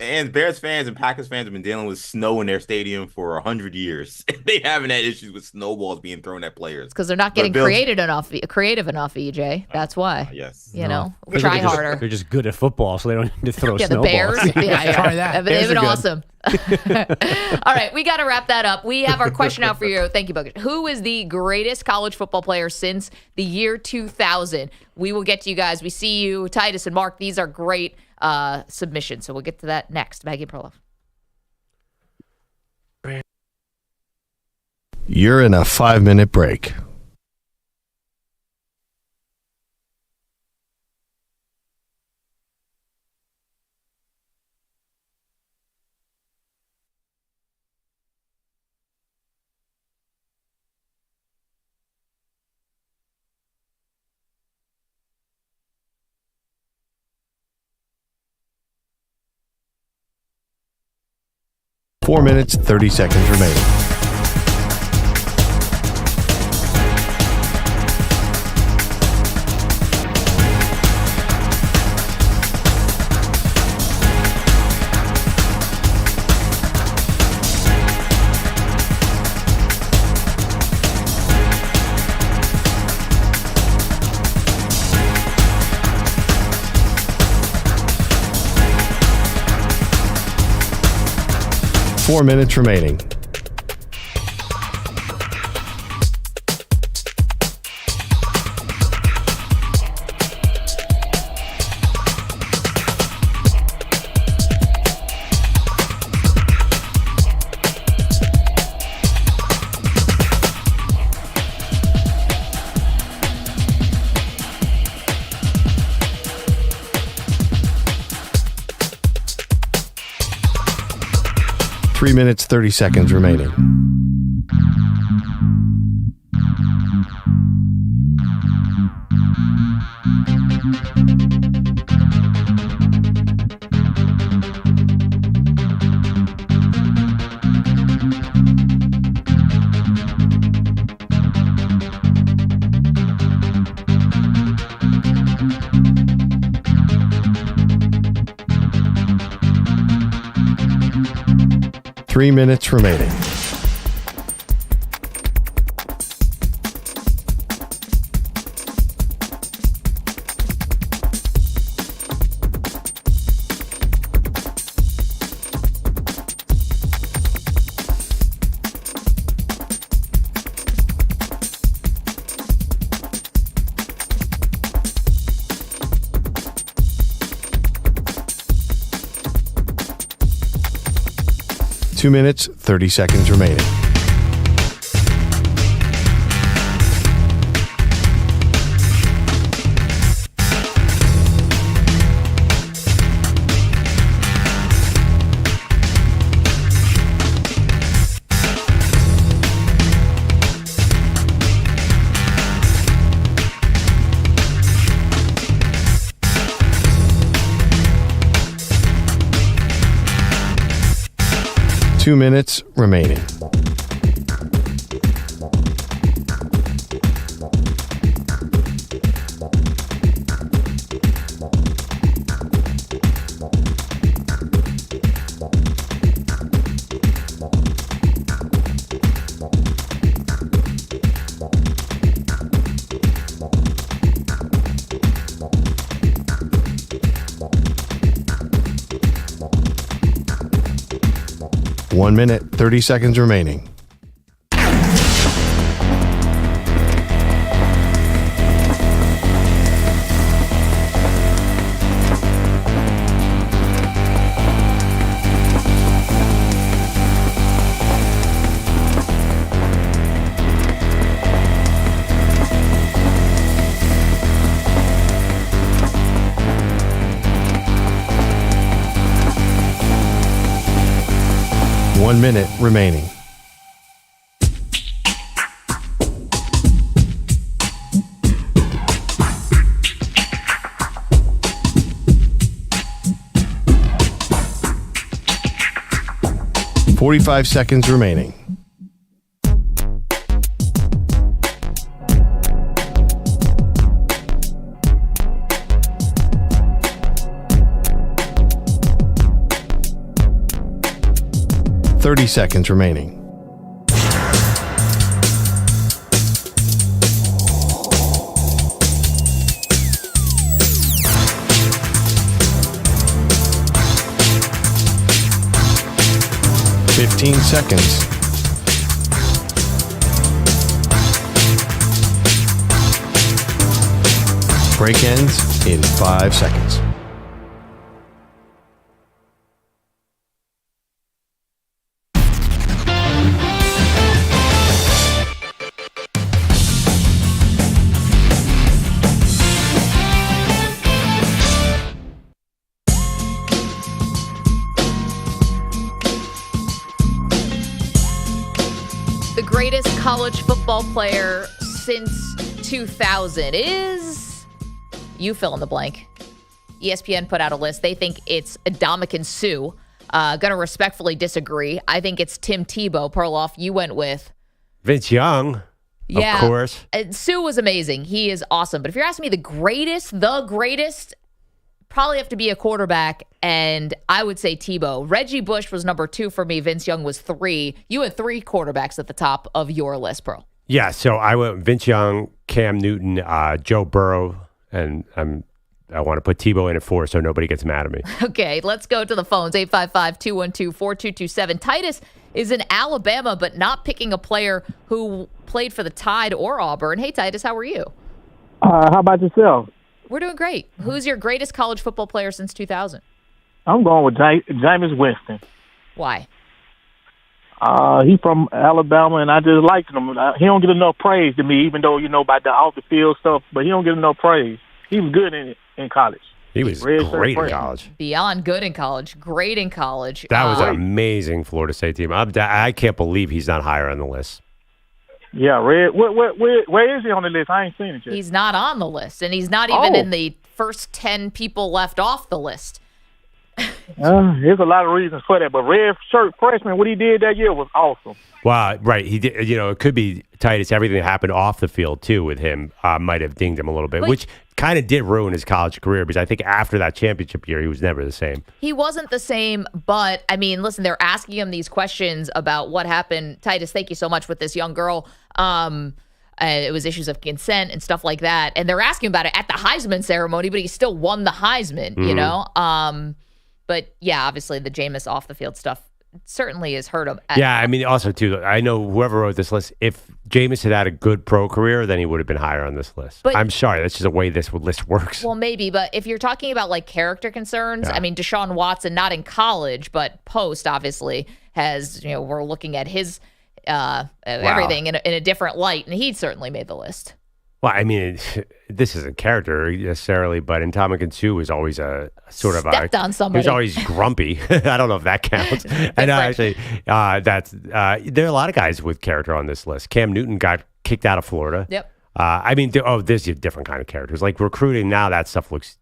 fans and Packers fans have been dealing with snow in their stadium for 100 years. They haven't had issues with snowballs being thrown at players. Because they're not getting creative enough, EJ. That's why. Yes. Try harder. They're just good at football, so they don't need to throw snowballs. The Bears. Try that. They've been awesome. All right, we got to wrap that up. We have our question out for you. Thank you, Bogus. Who is the greatest college football player since the year 2000? We will get to you guys. We see you, Titus and Mark. These are great submissions, so we'll get to that next. Maggie Perloff. You're in a 5-minute break. Four minutes, 30 seconds remaining. Four minutes remaining. Three minutes, 30 seconds remaining. Three minutes remaining. Two minutes, 30 seconds remaining. Two minutes remaining. One minute, 30 seconds remaining. One minute remaining. Forty-five seconds remaining. Thirty seconds remaining. seconds. Break ends in 5 seconds. The greatest college football player since 2000 is, you fill in the blank. ESPN put out a list. They think it's Ndamukong Suh. Gonna respectfully disagree. I think it's Tim Tebow. Perloff, you went with Vince Young. Yeah, of course. Suh was amazing. He is awesome. But if you're asking me the greatest, probably have to be a quarterback, and I would say Tebow. Reggie Bush was number 2 for me. Vince Young was 3. You had 3 quarterbacks at the top of your list, Pearl. Yeah, so I went Vince Young, Cam Newton, Joe Burrow, and I want to put Tebow in at 4 so nobody gets mad at me. Okay, let's go to the phones. 855-212-4227. Titus is in Alabama, but not picking a player who played for the Tide or Auburn. Hey, Titus, how are you? How about yourself? We're doing great. Who's your greatest college football player since 2000? I'm going with Jameis Winston. Why? He's from Alabama, and I just liked him. He don't get enough praise to me, even though, about the off-the-field stuff, but he don't get enough praise. He was good in college. He was great in college. Beyond good in college. Great in college. That was an amazing Florida State team. I can't believe he's not higher on the list. Yeah, Red. Where is he on the list? I ain't seen it yet. He's not on the list, and he's not even in the first 10 people left off the list. There's a lot of reasons for that, but red shirt freshman, what he did that year was awesome. Wow, right. He did. It could be Titus. Everything that happened off the field too with him might have dinged him a little bit, which kind of did ruin his college career because I think after that championship year, he was never the same. He wasn't the same, but I mean, listen, they're asking him these questions about what happened. Titus, thank you so much with this young girl. It was issues of consent and stuff like that, and they're asking about it at the Heisman ceremony, but he still won the Heisman. You know. But yeah, obviously the Jameis off the field stuff certainly has hurt him. Yeah, I mean, also too, I know whoever wrote this list, if Jameis had a good pro career, then he would have been higher on this list. But I'm sorry, that's just the way this list works. Well, maybe, but if you're talking about like character concerns, I mean, Deshaun Watson, not in college, but post, obviously, has, we're looking at his everything in a different light, and he certainly made the list. Well, I mean, this isn't character necessarily, but Ndamukong Suh was always a sort of stepped on somebody. He was always grumpy. I don't know if that counts. And actually, there are a lot of guys with character on this list. Cam Newton got kicked out of Florida. Yep. I mean, there's a different kind of characters. Like recruiting now, that stuff looks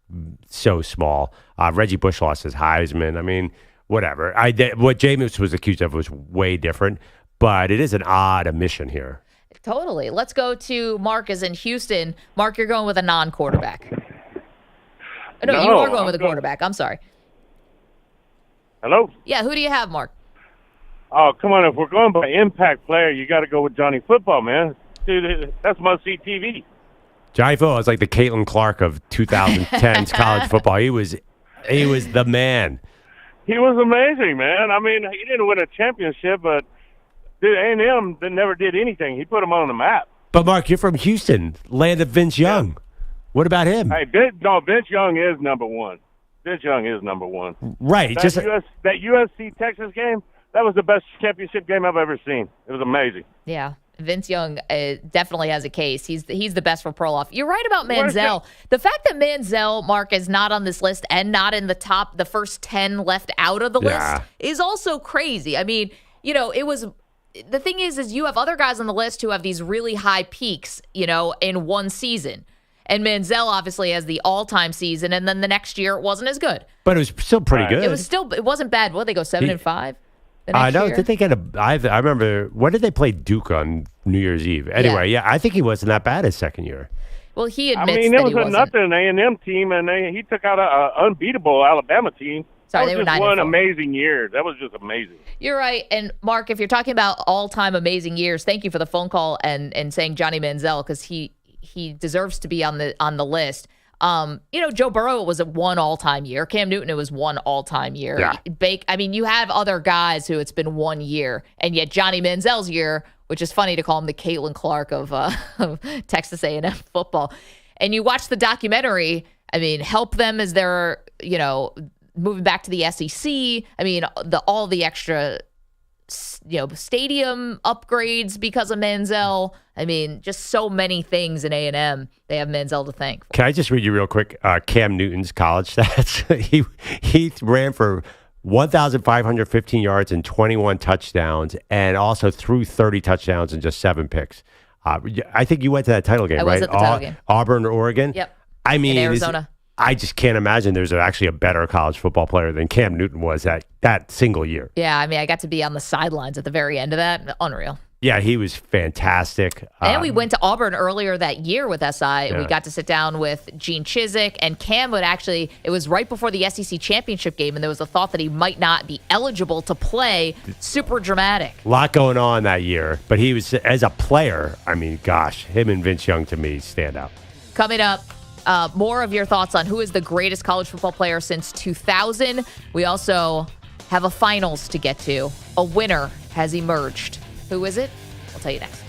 so small. Reggie Bush lost his Heisman. I mean, whatever. What Jameis was accused of was way different, but it is an odd omission here. Totally. Let's go to Mark is in Houston. Mark, you're going with a non-quarterback. No, you are going with a quarterback. I'm sorry. Hello? Yeah, who do you have, Mark? Oh, come on. If we're going by impact player, you got to go with Johnny Football, man. Dude, that's must-see TV. Johnny Football is like the Caitlin Clark of 2010's college football. He was the man. He was amazing, man. I mean, he didn't win a championship, but dude, A&M never did anything. He put them on the map. But, Mark, you're from Houston, land of Vince Young. Yeah. What about him? Hey, Vince Young is number one. Vince Young is number one. Right. That USC-Texas game, that was the best championship game I've ever seen. It was amazing. Yeah. Vince Young definitely has a case. He's the best for Perloff. You're right about Manziel. The fact that Manziel, Mark, is not on this list and not in the first 10 left out of the list is also crazy. I mean, it was... The thing is you have other guys on the list who have these really high peaks, in one season. And Manziel obviously has the all-time season, and then the next year it wasn't as good. But it was still pretty good. It wasn't bad. What, they go 7-5? I know. Did they get I remember, when did they play Duke on New Year's Eve? Anyway, I think he wasn't that bad his second year. Well, he admits that he wasn't. It was nothing A&M team, and he took out an unbeatable Alabama team. Sorry, that was just one amazing year. That was just amazing. You're right. And, Mark, if you're talking about all-time amazing years, thank you for the phone call and saying Johnny Manziel, because he deserves to be on the list. Joe Burrow was one all-time year. Cam Newton, it was one all-time year. Yeah. You have other guys who it's been 1 year, and yet Johnny Manziel's year, which is funny to call him the Caitlin Clark of Texas A&M football. And you watch the documentary, help them as they're, moving back to the SEC. All the extra, stadium upgrades because of Manziel. Just so many things in A&M. They have Manziel to thank. Can I just read you real quick Cam Newton's college stats? he ran for 1,515 yards and 21 touchdowns, and also threw 30 touchdowns and just 7 picks. I think you went to that title game, I right? was at the title game. Auburn, Oregon? Yep. In Arizona. I just can't imagine there's actually a better college football player than Cam Newton was that single year. Yeah, I got to be on the sidelines at the very end of that. Unreal. Yeah, he was fantastic. And we went to Auburn earlier that year with SI. Yeah. We got to sit down with Gene Chizik, and Cam it was right before the SEC championship game, and there was a thought that he might not be eligible to play. Super dramatic. A lot going on that year, but he was, as a player, him and Vince Young to me stand out. Coming up, more of your thoughts on who is the greatest college football player since 2000. We also have a finals to get to. A winner has emerged. Who is it? I'll tell you next.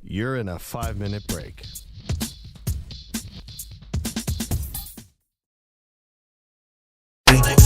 You're in a 5-minute break.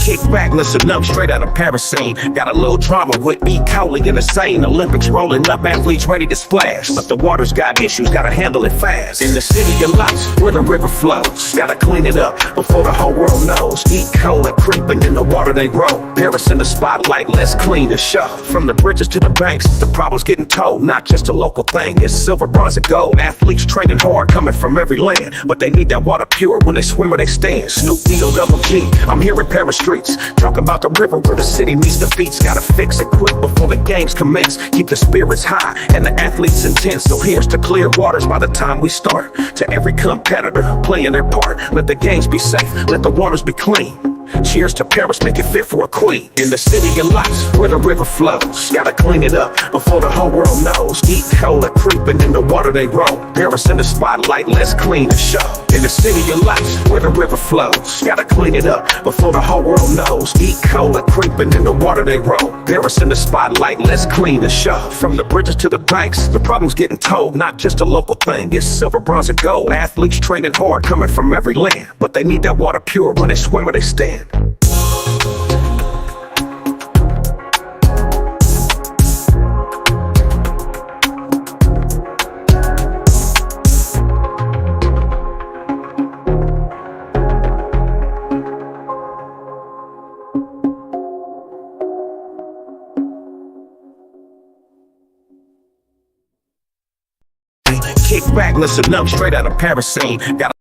Kick back, listen up, straight out of Paris. Got a little drama with E. Cowley in the same Olympics rolling up, athletes ready to splash. But the water's got issues, gotta handle it fast. In the city of lights, where the river flows, gotta clean it up before the whole world knows. E. Cowley creeping in the water they roll. Paris in the spotlight, let's clean the show. From the bridges to the banks, the problem's getting told. Not just a local thing, it's silver, bronze, and gold. Athletes training hard, coming from every land, but they need that water pure when they swim or they stand. Snoop D-O double G, I'm here in Paris streets, talk about the river where the city meets the beats. Gotta fix it quick before the games commence. Keep the spirits high and the athletes intense. So here's to clear waters by the time we start. To every competitor playing their part, let the games be safe, let the waters be clean. Cheers to Paris, make it fit for a queen. In the city of lights, where the river flows, gotta clean it up before the whole world knows. Eat cola creeping in the water they roll. Paris in the spotlight, let's clean the show. In the city of lights, where the river flows, gotta clean it up before the whole world knows. Eat cola creeping in the water they roll. Paris in the spotlight, let's clean the show. From the bridges to the banks, the problem's getting told. Not just a local thing, it's silver, bronze, and gold. Athletes training hard, coming from every land, but they need that water pure when they swim or they stand. Kick back, listen up, straight out of Paris. Got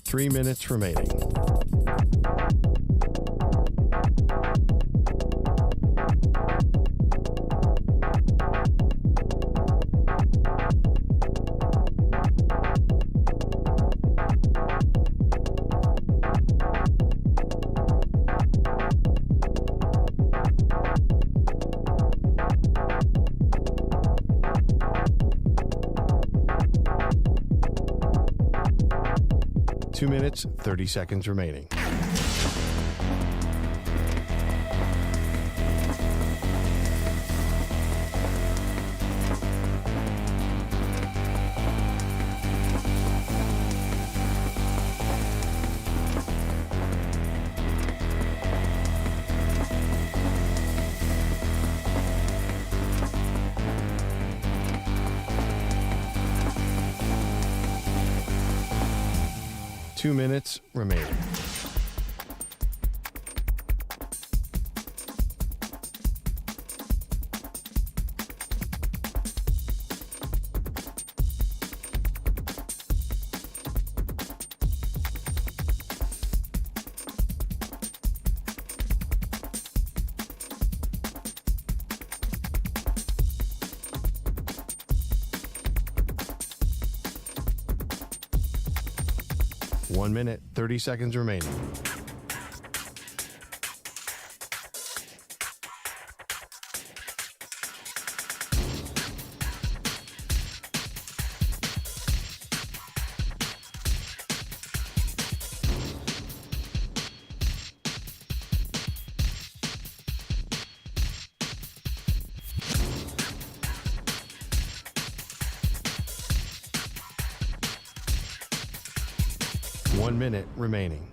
3 minutes remaining. Two minutes, 30 seconds remaining. Two minutes remaining. 1 minute, 30 seconds remaining. One minute remaining.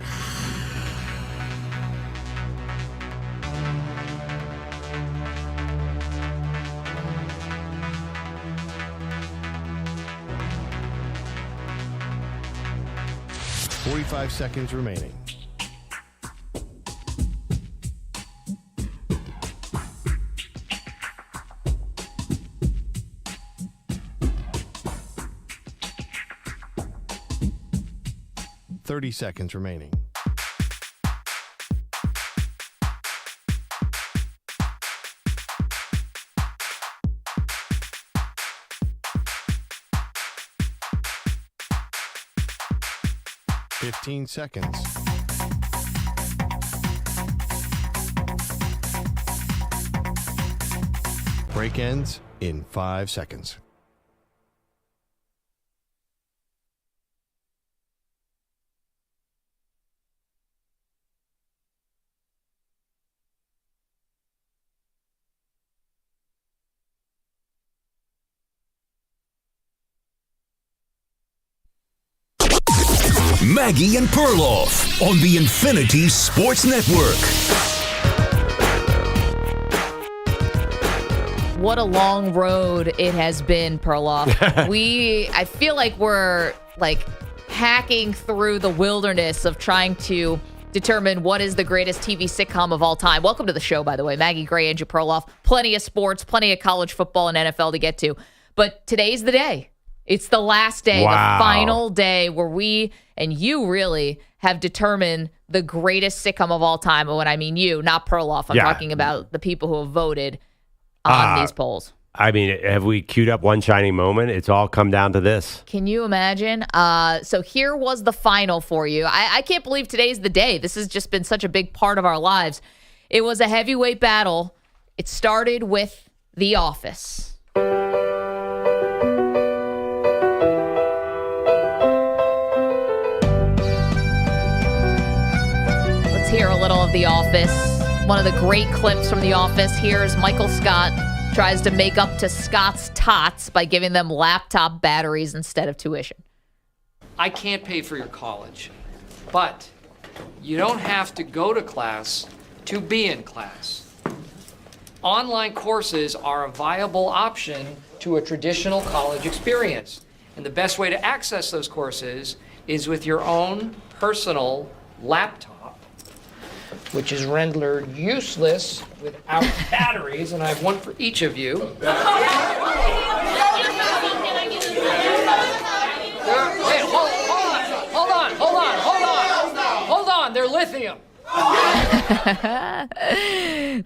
$45 seconds remaining. $30 seconds remaining. $15 seconds. Break ends in 5 seconds. Maggie and Perloff on the Infinity Sports Network. What a long road it has been, Perloff. I feel like we're hacking through the wilderness of trying to determine what is the greatest TV sitcom of all time. Welcome to the show, by the way. Maggie Gray, Andrew Perloff. Plenty of sports, plenty of college football and NFL to get to. But today's the day. It's the last day, Wow. the final day where we and you really have determined the greatest sitcom of all time. And when I mean you, not Perloff. I'm talking about the people who have voted on these polls. I mean, have we queued up one shining moment? It's all come down to this. Can you imagine? So here was the final for you. I can't believe today's the day. This has just been such a big part of our lives. It was a heavyweight battle. It started with The Office. Hear a little of The Office. One of the great clips from The Office. Here's Michael Scott tries to make up to Scott's tots by giving them laptop batteries instead of tuition. I can't pay for your college, but you don't have to go to class to be in class. Online courses are a viable option to a traditional college experience. And the best way to access those courses is with your own personal laptop, which is rendered useless without batteries, and I have one for each of you. Hey, hold on, they're lithium.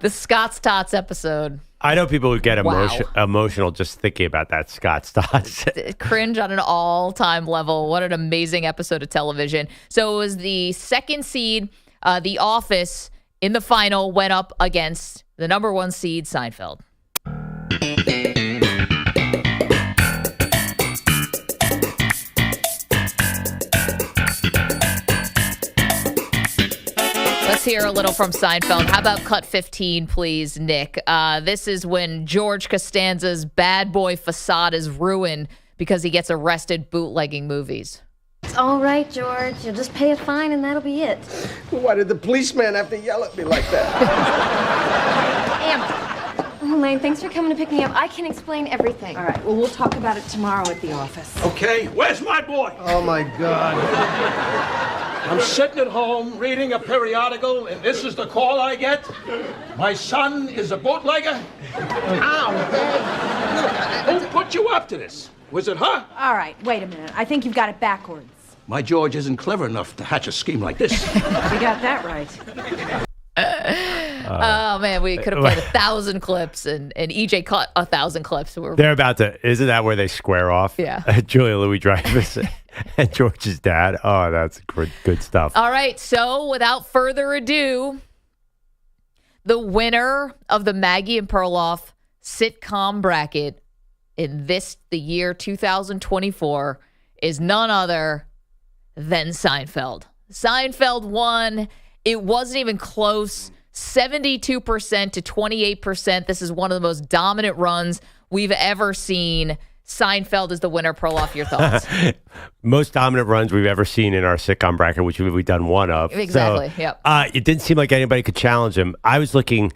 The Scott's Tots episode. I know people who get emotional just thinking about that Scott's Tots. Cringe on an all-time level. What an amazing episode of television. So it was the second seed. The Office in the final went up against the number one seed, Seinfeld. Let's hear a little from Seinfeld. How about cut 15, please, Nick? This is when George Costanza's bad boy facade is ruined because he gets arrested bootlegging movies. It's all right, George. You'll just pay a fine and that'll be it. Why did the policeman have to yell at me like that? Amber. Oh, Lane, thanks for coming to pick me up. I can explain everything. All right, well, we'll talk about it tomorrow at the office. Okay, where's my boy? Oh, my God. I'm sitting at home reading a periodical, and this is the call I get? My son is a bootlegger? Ow! Who put you up to this? Was it her? All right, wait a minute. I think you've got it backwards. My George isn't clever enough to hatch a scheme like this. You got that right. Oh, man, we could have played 1,000 clips, and EJ cut 1,000 clips. They're about to, isn't that where they square off? Yeah. Julia Louis-Dreyfus And George's dad. Oh, that's good stuff. All right, so without further ado, the winner of the Maggie and Perloff sitcom bracket in the year 2024 is none other than Seinfeld. Seinfeld won. It wasn't even close. 72% to 28%. This is one of the most dominant runs we've ever seen. Seinfeld is the winner. Perloff, your thoughts? Most dominant runs we've ever seen in our sitcom bracket, which we've done one of. Exactly, so, yep. It didn't seem like anybody could challenge him. I was looking,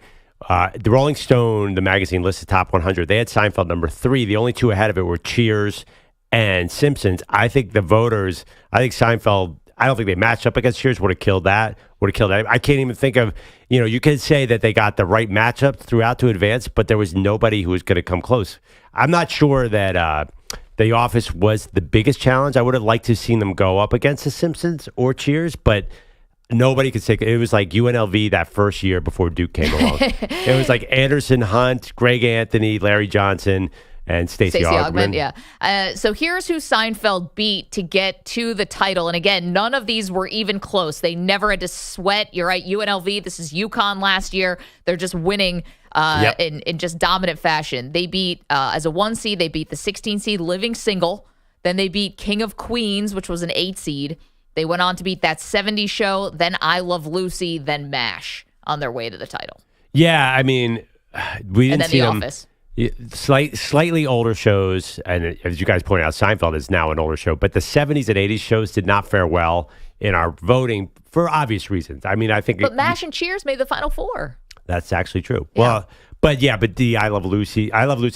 the Rolling Stone, the magazine, listed top 100. They had Seinfeld number 3. The only two ahead of it were Cheers and Simpsons. I think the voters, Seinfeld, I don't think they matched up against Cheers, would have killed that. I can't even think of, you could say that they got the right matchup throughout to advance, but there was nobody who was going to come close. I'm not sure that The Office was the biggest challenge. I would have liked to have seen them go up against The Simpsons or Cheers, but nobody could say it. Was like UNLV that first year before Duke came along. It was like Anderson Hunt, Greg Anthony, Larry Johnson, and Stacey Augman. Yeah. So here's who Seinfeld beat to get to the title. And again, none of these were even close. They never had to sweat. You're right, UNLV. This is UConn last year. They're just winning in just dominant fashion. They beat, as a 1 seed, they beat the 16 seed Living Single. Then they beat King of Queens, which was an 8 seed. They went on to beat That 70s Show, then I Love Lucy, then MASH on their way to the title. Yeah, I mean, we didn't see them. The Office. Slightly older shows, and as you guys pointed out, Seinfeld is now an older show, but the 70s and 80s shows did not fare well in our voting for obvious reasons. I mean, I think... But MASH and Cheers made the Final Four. That's actually true. Yeah. But the I Love Lucy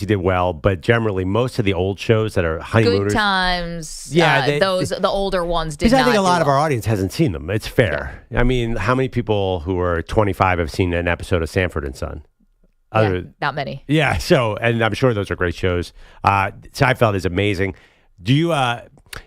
did well, but generally most of the old shows that are honeymooners... Good Times, the older ones did not. Because I think a lot of our audience hasn't seen them. It's fair. Yeah. I mean, how many people who are 25 have seen an episode of Sanford and Son? Not many. Yeah, and I'm sure those are great shows. Seinfeld is amazing. Do you?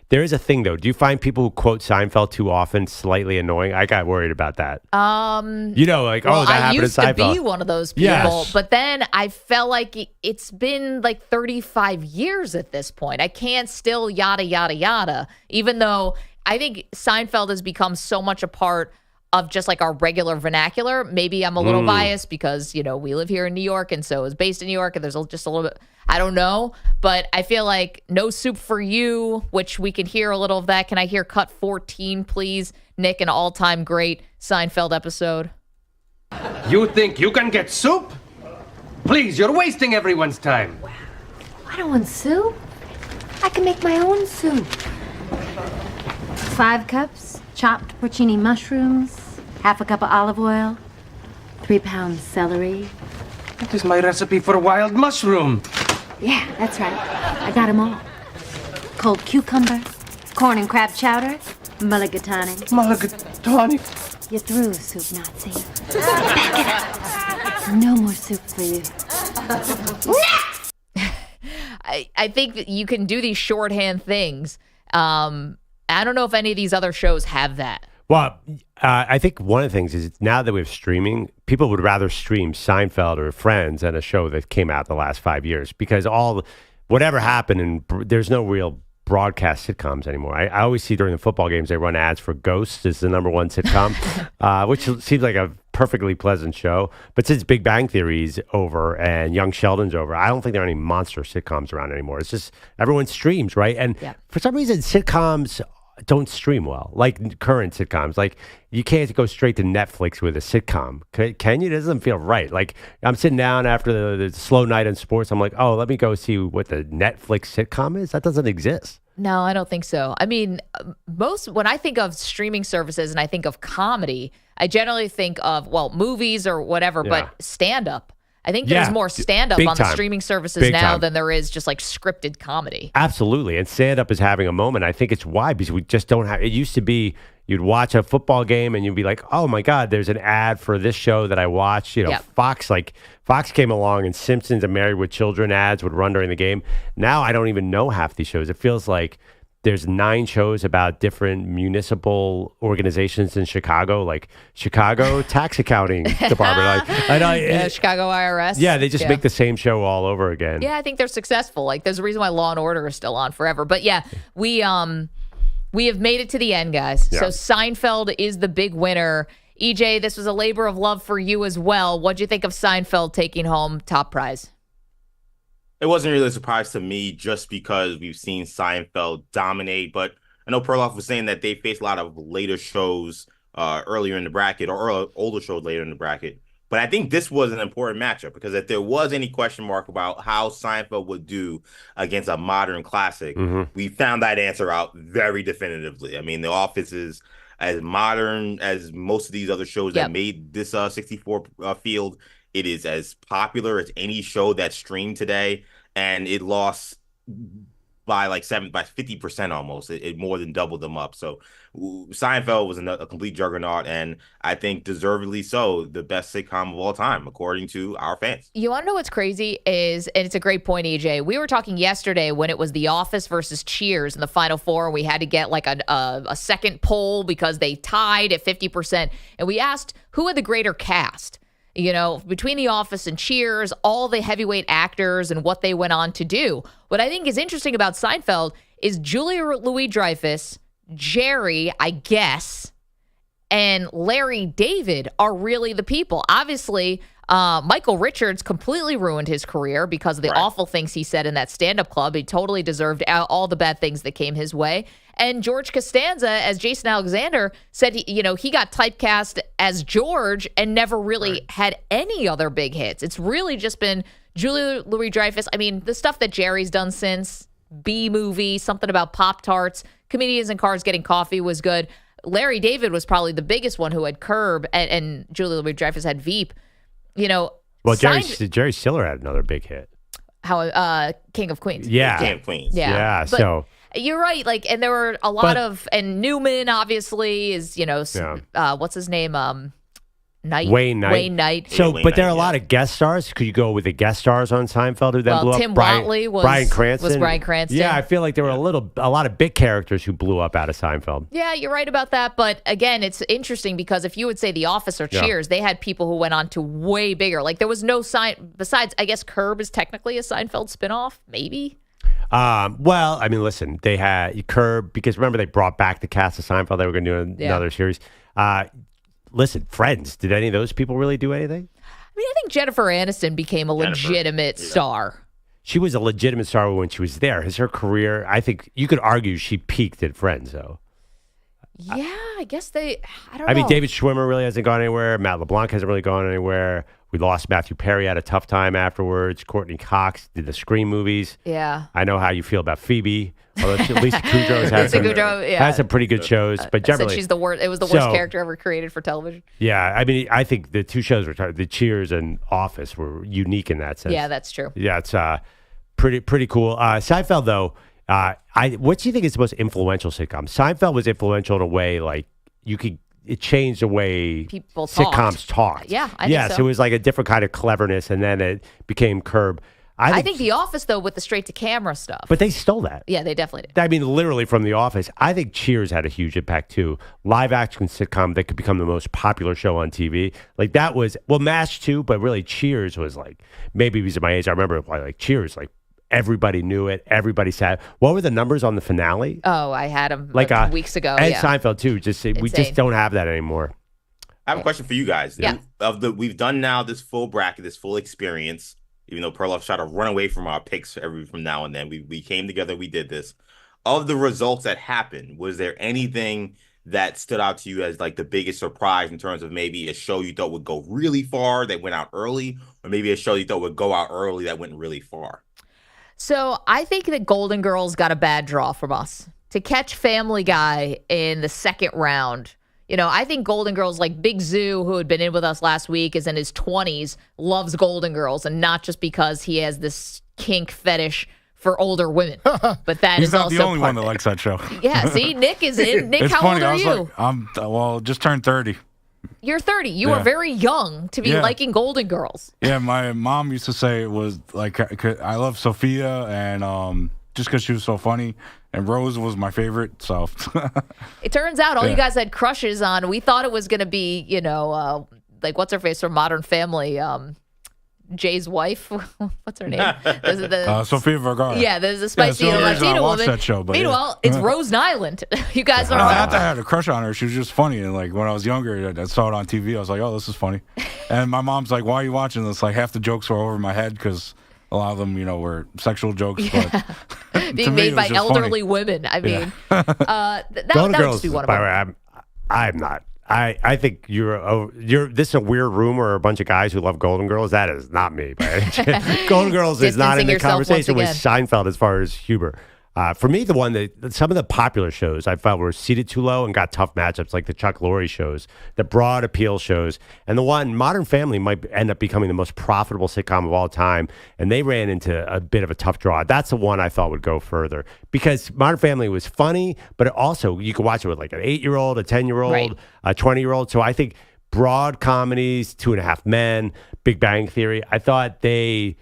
There is a thing though. Do you find people who quote Seinfeld too often slightly annoying? I got worried about that. That happened in Seinfeld. I used to be one of those people, yes. But then I felt like it's been like 35 years at this point. I can't still yada yada yada, even though I think Seinfeld has become so much a part of just like our regular vernacular. Maybe I'm a little biased because, we live here in New York and so it's based in New York and there's just a little bit, I don't know. But I feel like No Soup for You, which we can hear a little of that. Can I hear cut 14, please? Nick, an all-time great Seinfeld episode. You think you can get soup? Please, you're wasting everyone's time. I don't want soup. I can make my own soup. 5 cups chopped porcini mushrooms, half a cup of olive oil, 3 pounds celery. That is my recipe for wild mushroom. Yeah, that's right. I got them all. Cold cucumber, corn and crab chowder, mulligatawny. Mulligatawny? You're through, soup Nazi. Back it up. No more soup for you. I think that you can do these shorthand things. I don't know if any of these other shows have that. Well, I think one of the things is now that we have streaming, people would rather stream Seinfeld or Friends than a show that came out the last 5 years because whatever happened, and there's no real broadcast sitcoms anymore. I always see during the football games they run ads for Ghosts as the number 1 sitcom, which seems like a perfectly pleasant show. But since Big Bang Theory's over and Young Sheldon's over, I don't think there are any monster sitcoms around anymore. It's just everyone streams, right? And for some reason, sitcoms don't stream well, like current sitcoms. Like you can't go straight to Netflix with a sitcom. Can you? It doesn't feel right. Like I'm sitting down after the slow night in sports. I'm like, oh, let me go see what the Netflix sitcom is. That doesn't exist. No, I don't think so. I mean, when I think of streaming services and I think of comedy, I generally think of, movies or whatever, but stand-up. I think there's more stand-up on the streaming services now than there is just like scripted comedy. Absolutely. And stand-up is having a moment. I think it's why, because we just don't have, it used to be you'd watch a football game and you'd be like, oh my God, there's an ad for this show that I watched. Fox came along and Simpsons and Married with Children ads would run during the game. Now I don't even know half these shows. It feels like there's 9 shows about different municipal organizations in Chicago, like Chicago Tax Accounting Department. Chicago IRS. Yeah, they just make the same show all over again. Yeah, I think they're successful. Like, there's a reason why Law and Order is still on forever. But yeah, we We have made it to the end, guys. Yeah. So Seinfeld is the big winner. EJ, this was a labor of love for you as well. What'd you think of Seinfeld taking home top prize? It wasn't really a surprise to me just because we've seen Seinfeld dominate. But I know Perloff was saying that they faced a lot of later shows earlier in the bracket or older shows later in the bracket. But I think this was an important matchup because if there was any question mark about how Seinfeld would do against a modern classic, we found that answer out very definitively. I mean, The Office is as modern as most of these other shows that made this 64 field. It is as popular as any show that's streamed today, and it lost by 50% almost. It more than doubled them up. So Seinfeld was a complete juggernaut, and I think deservedly so, the best sitcom of all time, according to our fans. You want to know what's crazy is, and it's a great point, EJ, we were talking yesterday when it was The Office versus Cheers in the Final Four, and we had to get a second poll because they tied at 50%, and we asked who had the greater cast. You know, between The Office and Cheers, all the heavyweight actors and what they went on to do. What I think is interesting about Seinfeld is Julia Louis-Dreyfus, Jerry, I guess, and Larry David are really the people. Obviously, Michael Richards completely ruined his career because of the awful things he said in that stand-up club. He totally deserved all the bad things that came his way. And George Costanza, as Jason Alexander said, he got typecast as George and never really had any other big hits. It's really just been Julia Louis-Dreyfus. I mean, the stuff that Jerry's done since, B-movie, something about Pop-Tarts, Comedians in Cars Getting Coffee was good. Larry David was probably the biggest one who had Curb, and Julia Louis-Dreyfus had Veep. Well, Jerry Stiller had another big hit. King of Queens. Yeah. King of Queens. Yeah. But So you're right. And there were a lot of, and Newman obviously is, what's his name? Wayne Knight. So, but there are a lot of guest stars. Could you go with the guest stars on Seinfeld who then blew up? Tim Watley was Bryan Cranston. Was Bryan Cranston. Yeah, I feel like there were a lot of big characters who blew up out of Seinfeld. Yeah, you're right about that. But again, it's interesting because if you would say The Office or Cheers, they had people who went on to way bigger. Like there was no besides, I guess Curb is technically a Seinfeld spinoff, maybe. Well, I mean, listen, they had Curb because remember they brought back the cast of Seinfeld. They were going to do another series. Listen, Friends, did any of those people really do anything? I mean, I think Jennifer Aniston became a legitimate star. She was a legitimate star when she was there. Her career, I think you could argue she peaked at Friends, though. Yeah, I guess I don't know. I mean, David Schwimmer really hasn't gone anywhere. Matt LeBlanc hasn't really gone anywhere. We lost Matthew Perry, had a tough time afterwards. Courtney Cox did the Scream movies. Yeah. I know how you feel about Phoebe. Although Lisa Kudrow has some pretty good shows, but generally she's the worst. It was the worst character ever created for television. Yeah, I mean, I think the two shows the Cheers and Office were unique in that sense. Yeah, that's true. Yeah, it's pretty cool. Seinfeld, though, what do you think is the most influential sitcom? Seinfeld was influential in a way like it changed the way people sitcoms talked. Yeah, I think so. It was like a different kind of cleverness, and then it became Curb. I think The Office, though, with the straight-to-camera stuff. But they stole that. Yeah, they definitely did. I mean, literally from The Office. I think Cheers had a huge impact, too. Live-action sitcom that could become the most popular show on TV. Like, that was, well, MASH, too, but really Cheers was like, maybe because of my age, I remember like Cheers, like, everybody knew it. Everybody said, what were the numbers on the finale? Oh, I had them weeks ago. And Seinfeld, too. We just don't have that anymore. I have a question for you guys. Yeah. We've done now this full bracket, this full experience. Even though Perloff tried to run away from our picks from now and then, we came together, we did this. Of the results that happened, was there anything that stood out to you as like the biggest surprise in terms of maybe a show you thought would go really far that went out early, or maybe a show you thought would go out early that went really far? So I think that Golden Girls got a bad draw from us. To catch Family Guy in the second round, I think Golden Girls, like Big Zoo, who had been in with us last week, is in his 20s, loves Golden Girls, and not just because he has this kink fetish for older women. But that He's is not also the only part one that of it. likes that show. Yeah, see, Nick is in. Nick, it's how funny. old are you? I'm just turned 30. You're 30. You are very young to be liking Golden Girls. Yeah, my mom used to say it was like, I love Sophia, and just because she was so funny. And Rose was my favorite, so. It turns out all you guys had crushes on. We thought it was going to be, like, what's her face from Modern Family? Jay's wife. What's her name? Sofia Vergara. Yeah, there's a spicy Latina woman. That show, but meanwhile, it's Rose Nyland. You guys are. I had a crush on her. She was just funny, and like when I was younger, I saw it on TV. I was like, "Oh, this is funny." And my mom's like, "Why are you watching this?" Like half the jokes were over my head because a lot of them, were sexual jokes. Yeah. But being made by elderly women. I mean, that would just be one of by them. the way, I'm not. I think you're. This is a weird room or a bunch of guys who love Golden Girls. That is not me. Golden Girls is not in the conversation with Seinfeld as far as humor. For me, the one that some of the popular shows I felt were seated too low and got tough matchups, like the Chuck Lorre shows, the broad appeal shows, and the one Modern Family might end up becoming the most profitable sitcom of all time. And they ran into a bit of a tough draw. That's the one I thought would go further because Modern Family was funny, but it also you could watch it with like an 8-year-old, a 10-year-old, a 20-year-old. So I think broad comedies, 2.5 Men, Big Bang Theory. I thought they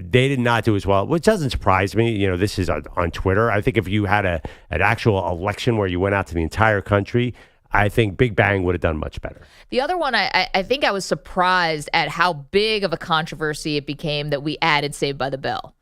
did not do as well, which doesn't surprise me. This is on Twitter. I think if you had an actual election where you went out to the entire country, I think Big Bang would have done much better. The other one, I think I was surprised at how big of a controversy it became that we added Saved by the Bell.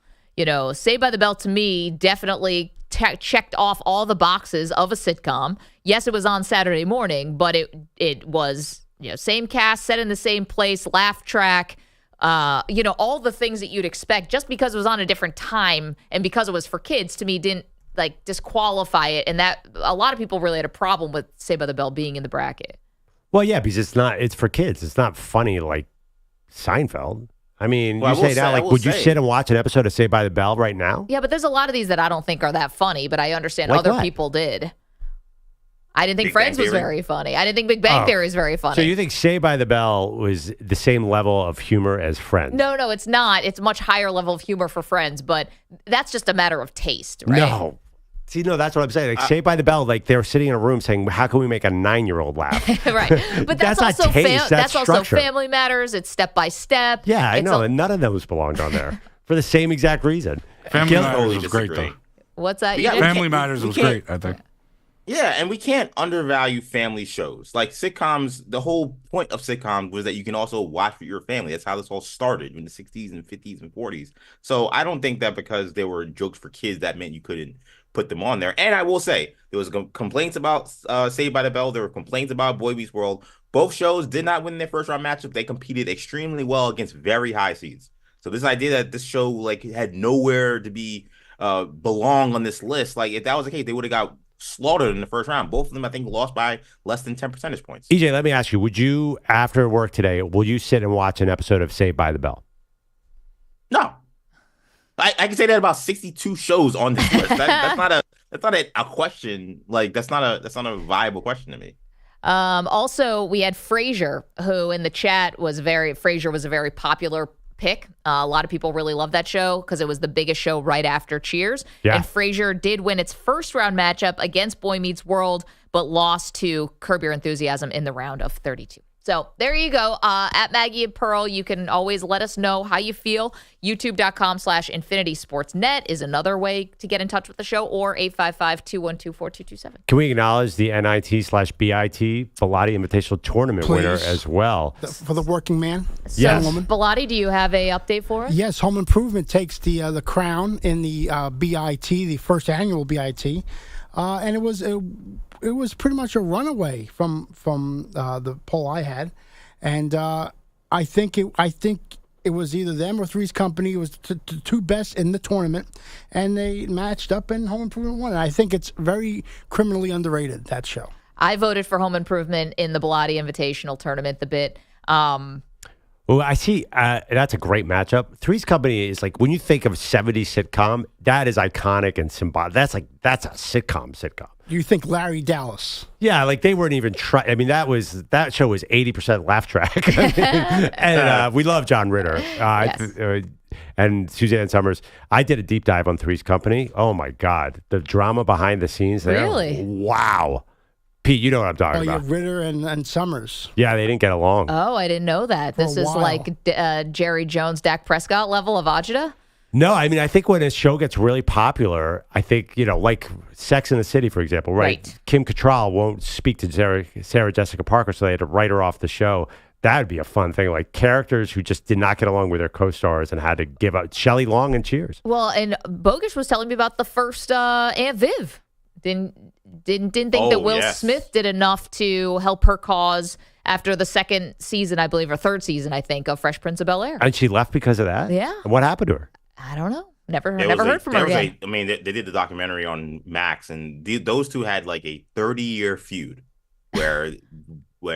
Saved by the Bell to me definitely checked off all the boxes of a sitcom. Yes, it was on Saturday morning, but it was same cast, set in the same place, laugh track. All the things that you'd expect just because it was on a different time and because it was for kids, to me, didn't disqualify it. And that a lot of people really had a problem with Saved by the Bell being in the bracket. Well, yeah, because it's for kids. It's not funny like Seinfeld. I mean, you say that, would you sit and watch an episode of Saved by the Bell right now? Yeah, but there's a lot of these that I don't think are that funny, but I understand other people did. I didn't think Friends was very funny. I didn't think Big Bang Theory was very funny. So you think Saved by the Bell was the same level of humor as Friends? No, it's not. It's a much higher level of humor for Friends, but that's just a matter of taste, right? No. See, no, that's what I'm saying. Like Saved by the Bell, like they're sitting in a room saying, "How can we make a 9-year-old laugh?" Right, but that's also not taste. That's also Family Matters. It's step by step. Yeah, I know, and none of those belonged on there for the same exact reason. Family Matters was great, though. What's that? Family Matters was great, I think. Yeah, and we can't undervalue family shows. Like sitcoms, the whole point of sitcoms was that you can also watch with your family. That's how this all started in the 60s and 50s and 40s. So I don't think that because there were jokes for kids, that meant you couldn't put them on there. And I will say, there was complaints about Saved by the Bell. There were complaints about Boy Meets World. Both shows did not win their first round matchup. They competed extremely well against very high seeds. So this idea that this show had nowhere to be belong on this list, if that was the case, they would have got slaughtered in the first round. Both of them, I think, lost by less than 10 percentage points. EJ, let me ask you, would you, after work today, will you sit and watch an episode of Saved by the Bell? No. I can say that about 62 shows on this list. That's not a question. That's not a viable question to me. Also, we had Frasier, who in the chat Frasier was a very popular pick. A lot of people really love that show because it was the biggest show right after Cheers. Yeah. And Frasier did win its first round matchup against Boy Meets World, but lost to Curb Your Enthusiasm in the round of 32. So there you go. At Maggie and Pearl, you can always let us know how you feel. YouTube.com/InfinitySportsNet is another way to get in touch with the show, or 855-212-4227. Can we acknowledge the NIT/BIT Bilotti Invitational Tournament winner as well? For the working man? Yes. Woman. Bilotti, do you have a update for us? Yes, Home Improvement takes the crown in the BIT, the first annual BIT. And it was pretty much a runaway from the poll I had, and I think it was either them or Three's Company. It was the two best in the tournament, and they matched up, and Home Improvement won. And I think it's very criminally underrated, that show. I voted for Home Improvement in the Bilotti Invitational Tournament. The bit. Well, I see. That's a great matchup. Three's Company is when you think of 70s sitcom, that is iconic and symbolic. That's a sitcom. You think Larry Dallas? Yeah, they weren't even trying. I mean, that show was 80% laugh track, and we love John Ritter and Suzanne Summers. I did a deep dive on Three's Company. Oh my God, the drama behind the scenes there. Really? Wow. Pete, you know what I'm talking about. Oh, yeah, Ritter and Summers. Yeah, they didn't get along. Oh, I didn't know that. This is Jerry Jones, Dak Prescott level of agita? No, I mean, I think when a show gets really popular, I think, like Sex and the City, for example, right? Kim Cattrall won't speak to Sarah Jessica Parker, so they had to write her off the show. That would be a fun thing. Like characters who just did not get along with their co-stars and had to give up. Shelley Long and Cheers. Well, and Bogish was telling me about the first Aunt Viv. Didn't think that Will Smith did enough to help her cause after the second season, I believe, or third season, I think, of Fresh Prince of Bel-Air. And she left because of that? Yeah. And what happened to her? I don't know. Never heard from her again. They did the documentary on Max, and those two had like a 30-year feud where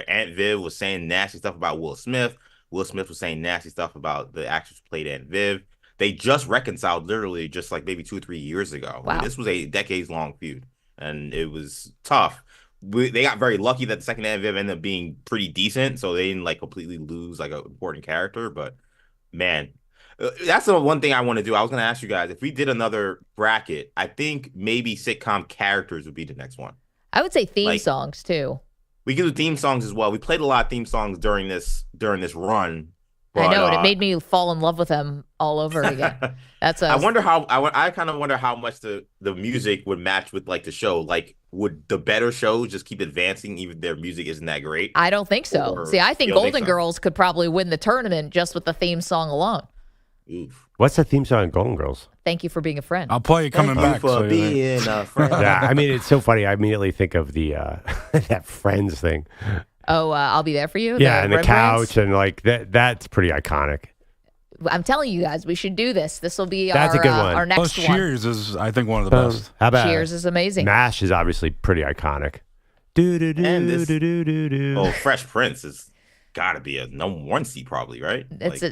Aunt Viv was saying nasty stuff about Will Smith. Will Smith was saying nasty stuff about the actress who played Aunt Viv. They just reconciled literally just like maybe 2 or 3 years ago. Wow. This was a decades-long feud, and it was tough. They got very lucky that the second Aunt Viv ended up being pretty decent, so they didn't like completely lose like an important character. But man, that's the one thing I want to do. I was going to ask you guys, if we did another bracket, I think maybe sitcom characters would be the next one. I would say theme songs too. We can do theme songs as well. We played a lot of theme songs during this run. But, I know, and it made me fall in love with them all over again. I wonder how I kind of wonder how much the music would match with like the show. Like, would the better shows just keep advancing even if their music isn't that great? I don't think so. See, I think Golden Girls could probably win the tournament just with the theme song alone. Oof. What's the theme song in Golden Girls? Thank you for being a friend. I'll play it coming back. For being a friend. Yeah, I mean, it's so funny. I immediately think of the that Friends thing. Oh, I'll be there for you? Yeah, and the couch and like that's pretty iconic. I'm telling you guys, we should do this. This will be That's a good one. our next Plus, one. Cheers is, I think, one of the best. How about Cheers is amazing. MASH is obviously pretty iconic. Oh, Fresh Prince has got to be a number one seed probably, right? It's a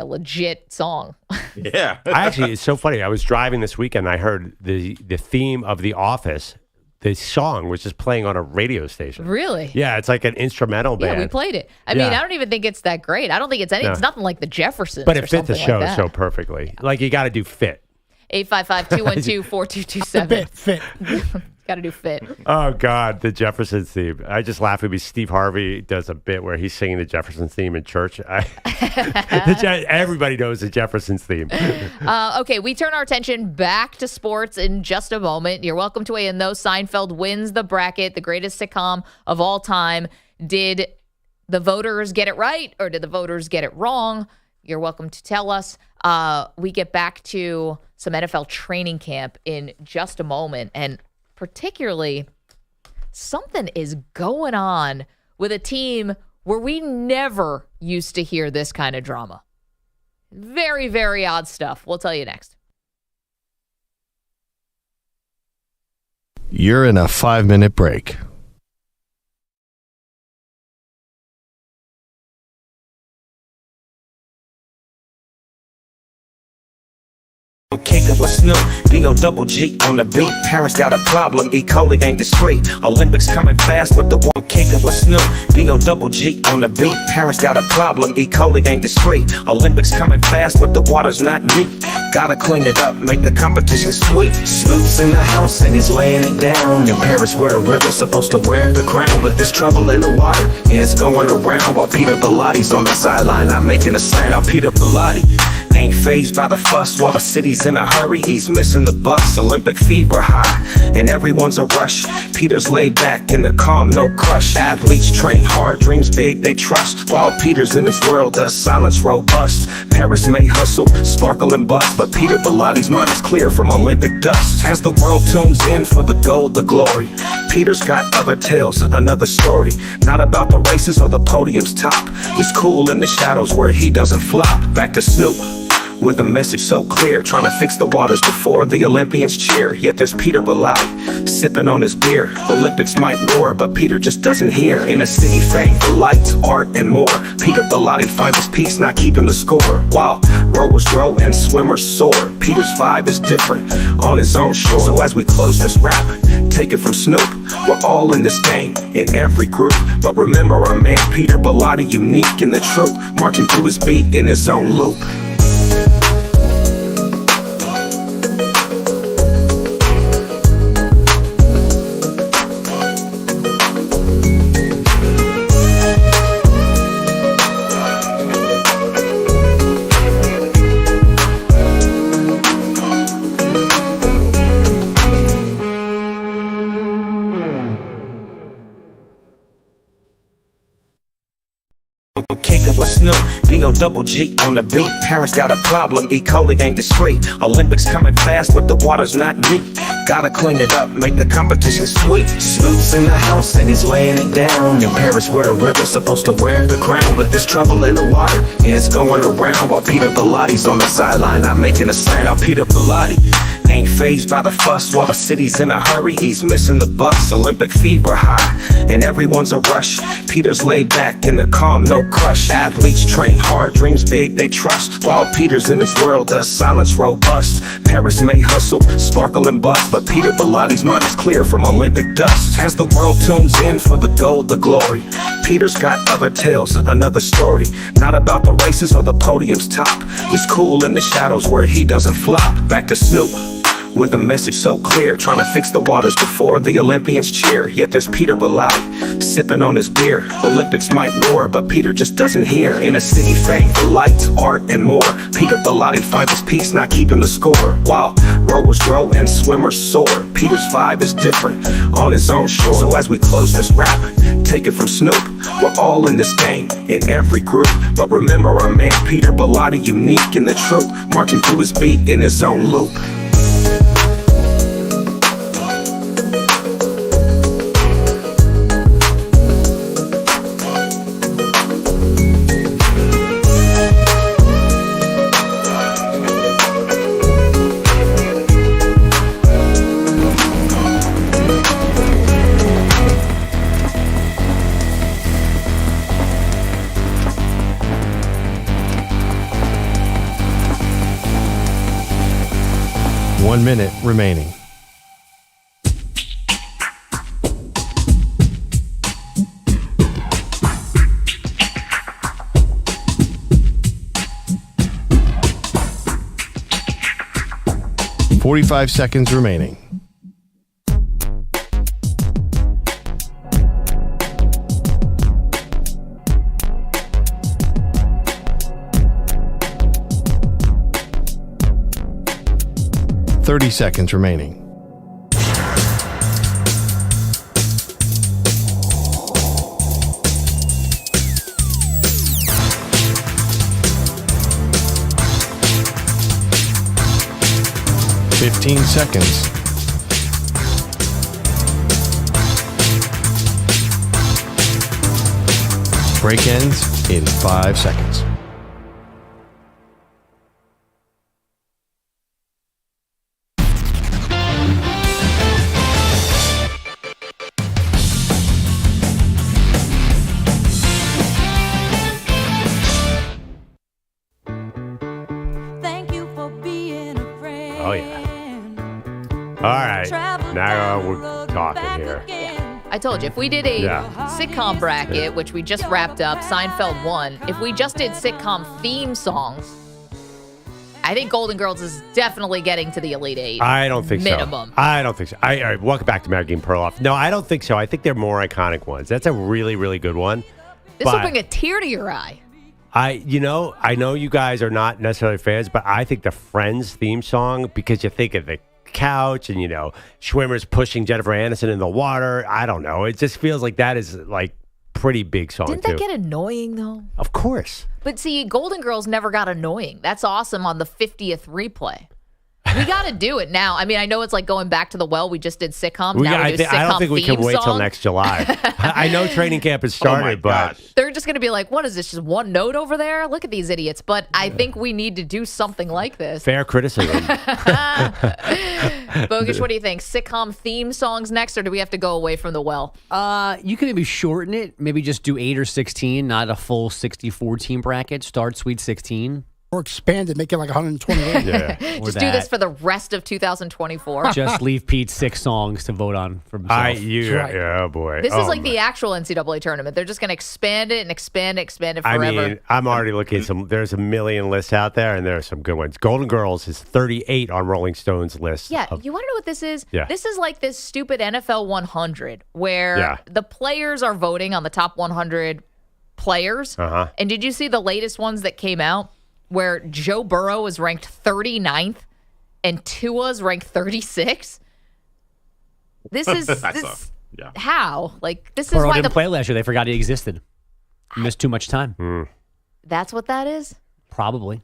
legit song. Yeah. It's so funny. I was driving this weekend. I heard the theme of The Office. The song was just playing on a radio station. Really? Yeah, it's like an instrumental band. Yeah, we played it. I mean, I don't even think it's that great. I don't think it's it's nothing like the Jeffersons. But it fit the show like so perfectly. Like you got to do fit. 855-212-4227. Fit. Got to do fit. Oh God, the Jeffersons theme. I just laugh because Steve Harvey does a bit where he's singing the Jeffersons theme in church. Everybody knows the Jeffersons theme. Okay, we turn our attention back to sports in just a moment. You're welcome to weigh in though. Seinfeld wins the bracket, the greatest sitcom of all time. Did the voters get it right or did the voters get it wrong? You're welcome to tell us. We get back to some NFL training camp in just a moment, and particularly, something is going on with a team where we never used to hear this kind of drama. Very, very odd stuff. We'll tell you next. You're in a 5-minute break. Kick up a Snub, B-O double G on the beat. Parents got a problem, E. coli ain't discreet. Olympics coming fast with the one kick of a Snub, B-O double G on the beat. Parents got a problem, E. coli ain't discreet. Olympics coming fast but the water's not deep. Gotta clean it up, make the competition sweet. Snoop's in the house and he's laying it down. Your parents were the river, supposed to wear the crown, but there's trouble in the water. Yeah, it's going around while Peter Belotti's on the sideline, not making a sound. Peter Bellotti ain't fazed by the fuss while the city's in a hurry. He's missing the bus, Olympic fever high, and everyone's a rush. Peter's laid back in the calm, no crush. Athletes train hard, dreams big, they trust. While Peter's in his world, does silence robust. Paris may hustle, sparkle and bust, but Peter Bellotti's mind is clear from Olympic dust. As the world tunes in for the gold, the glory, Peter's got other tales, another story. Not about the races or the podium's top. He's cool in the shadows where he doesn't flop. Back to Snoop with a message so clear, trying to fix the waters before the Olympians cheer. Yet there's Peter Bellotti sipping on his beer. Olympics might roar, but Peter just doesn't hear. In a city famed for lights, art, and more, Peter Bellotti finds his peace, not keeping the score. While rowers row and swimmers soar, Peter's vibe is different on his own shore. So as we close this rap, take it from Snoop, we're all in this game, in every group. But remember our man Peter Bellotti, unique in the truth, marching through his beat in his own loop. I'm kicking with Snoop, B-O double G on the beat. Parents got a problem, E. coli ain't discreet. Olympics coming fast, but the water's not deep. Gotta clean it up, make the competition sweet. Snoop's in the house and he's laying it down. In Paris where the river's supposed to wear the crown, but there's trouble in the water, and it's going around. While Peter Belotti's on the sideline, not making a sound. Peter Bellotti ain't fazed by the fuss. While the city's in a hurry, he's missing the bus. Olympic fever high, and everyone's a rush. Peter's laid back in the calm, no crush. Athletes train hard, dreams big, they trust. While Peter's in his world, does silence robust. Paris may hustle, sparkle and bust, but Peter Bellotti's mind is clear from Olympic dust. As the world tunes in for the gold, the glory, Peter's got other tales, another story. Not about the races or the podium's top. He's cool in the shadows where he doesn't flop. Back to Snoop, with a message so clear, trying to fix the waters before the Olympians cheer. Yet there's Peter Bellotti, sipping on his beer. Olympics might roar, but Peter just doesn't hear. In a city famed for lights, art, and more, Peter Bellotti finds his peace, not keeping the score. While rowers grow and swimmers soar, Peter's vibe is different on his own shore. So as we close this rap, take it from Snoop, we're all in this game, in every group. But remember our man Peter Bellotti, unique in the truth, marching through his beat in his own loop. One minute remaining. $45 seconds remaining. $30 seconds remaining. $15 seconds. Break ends in 5 seconds. Oh, yeah. All right. Now we're talking here. I told you, if we did a sitcom bracket, which we just wrapped up, Seinfeld won. If we just did sitcom theme songs, I think Golden Girls is definitely getting to the Elite Eight. I don't think minimum. so. I don't think so. All right, welcome back to Maggie Perloff. No, I don't think so. I think they're more iconic ones. That's a really, really good one. This will bring a tear to your eye. I know you guys are not necessarily fans, but I think the Friends theme song, because you think of the couch and, Schwimmer's pushing Jennifer Aniston in the water. I don't know. It just feels like that is like pretty big song. Didn't that get annoying though? Of course. But see, Golden Girls never got annoying. That's awesome on the 50th replay. We got to do it now. I mean, I know it's like going back to the well. We just did sitcoms. I don't think we can wait till next July. I know training camp has started, but they're just going to be like, what is this, just one note over there? Look at these idiots. But I think we need to do something like this. Fair criticism. Bogish, what do you think? Sitcom theme songs next, or do we have to go away from the well? You can maybe shorten it. Maybe just do 8 or 16, not a full 64 team bracket. Start Sweet 16. Or expand it, make it like 128. Just do this for the rest of 2024. Just leave Pete 6 songs to vote on for himself. Yeah, boy. This is like the actual NCAA tournament. They're just going to expand it and expand it forever. I mean, I'm already looking at there's a million lists out there, and there are some good ones. Golden Girls is 38 on Rolling Stone's list. Yeah, you want to know what this is? Yeah. This is like this stupid NFL 100 where the players are voting on the top 100 players. Uh-huh. And did you see the latest ones that came out? Where Joe Burrow is ranked 39th and Tua's ranked 36. This is how? Like, this Burrow is why didn't play last year. They forgot he existed. Missed too much time. That's what that is? Probably.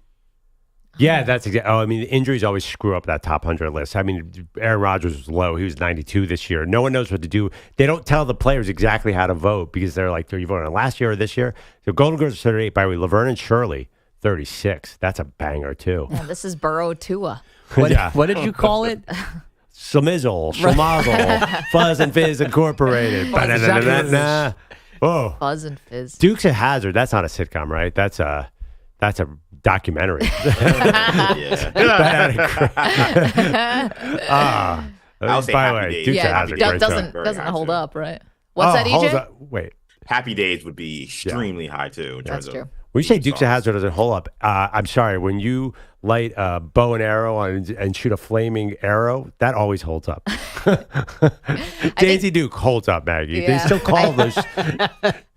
Yeah, that's exactly. Oh, I mean, the injuries always screw up that top 100 list. I mean, Aaron Rodgers was low. He was 92 this year. No one knows what to do. They don't tell the players exactly how to vote because they're like, are you voting on last year or this year? So Golden Girls are 38. By the way, Laverne and Shirley, 36. That's a banger, too. Yeah, this is Burrow Tua. What did you call it? Schmizzle, Schmazzle, Fuzz and Fizz Incorporated. Ba-da-da-da-da-da. Oh. Fuzz and Fizz. Dukes of Hazzard. That's not a sitcom, right? That's a documentary. I'll say by the Happy way, Days. Dukes of Yeah, Hazzard. doesn't hold up, right? What's that, EJ? Wait. Happy Days would be extremely high too. In terms That's true. of When you say Dukes of Hazzard doesn't hold up, I'm sorry. When you light a bow and arrow and shoot a flaming arrow, that always holds up. Daisy Duke holds up, Maggie. Yeah. They still call those.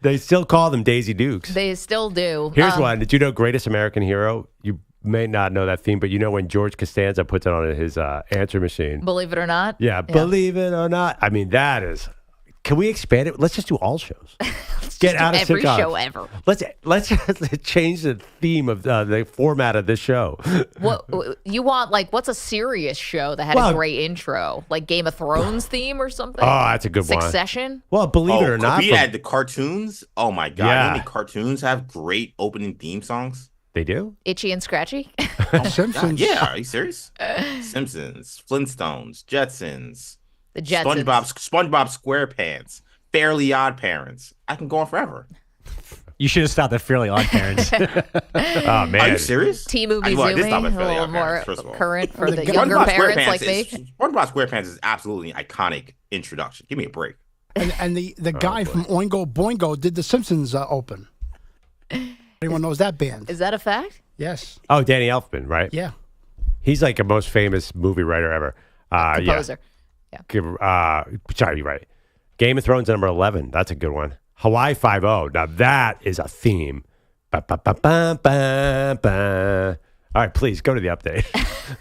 They still call them Daisy Dukes. They still do. Here's one. Did you know Greatest American Hero? You may not know that theme, but you know when George Costanza puts it on his answer machine. Believe it or not. Yeah, believe it or not. I mean, that is. Can we expand it? Let's just do all shows. Get out of every sitcoms. show ever. Let's change the theme of the format of this show. What you want? Like, what's a serious show that had a great intro, like Game of Thrones theme or something? Oh, that's a good one. Succession. Well, believe it or not, we had the cartoons. Oh my god! Yeah. How many cartoons have great opening theme songs? They do. Itchy and Scratchy. Simpsons. Yeah, are you serious? Simpsons, Flintstones, Jetsons. The Jetsons. SpongeBob SquarePants, Fairly Odd Parents. I can go on forever. You should have stopped at Fairly Odd Parents. Oh, man. Are you serious? Timu I did stop Mizumi, at a Fairly little Odd more Parents, first of all. current for the SpongeBob younger parents SquarePants like me. SpongeBob SquarePants is absolutely an iconic introduction. Give me a break. And the guy from Oingo Boingo did the Simpsons open. Anyone knows that band? Is that a fact? Yes. Oh, Danny Elfman, right? Yeah. He's like a most famous movie writer ever. Composer. Sorry, you're right. Game of Thrones number 11. That's a good one. Hawaii 5-0. Now that is a theme. Ba, ba, ba, ba, ba, ba. All right, please go to the update.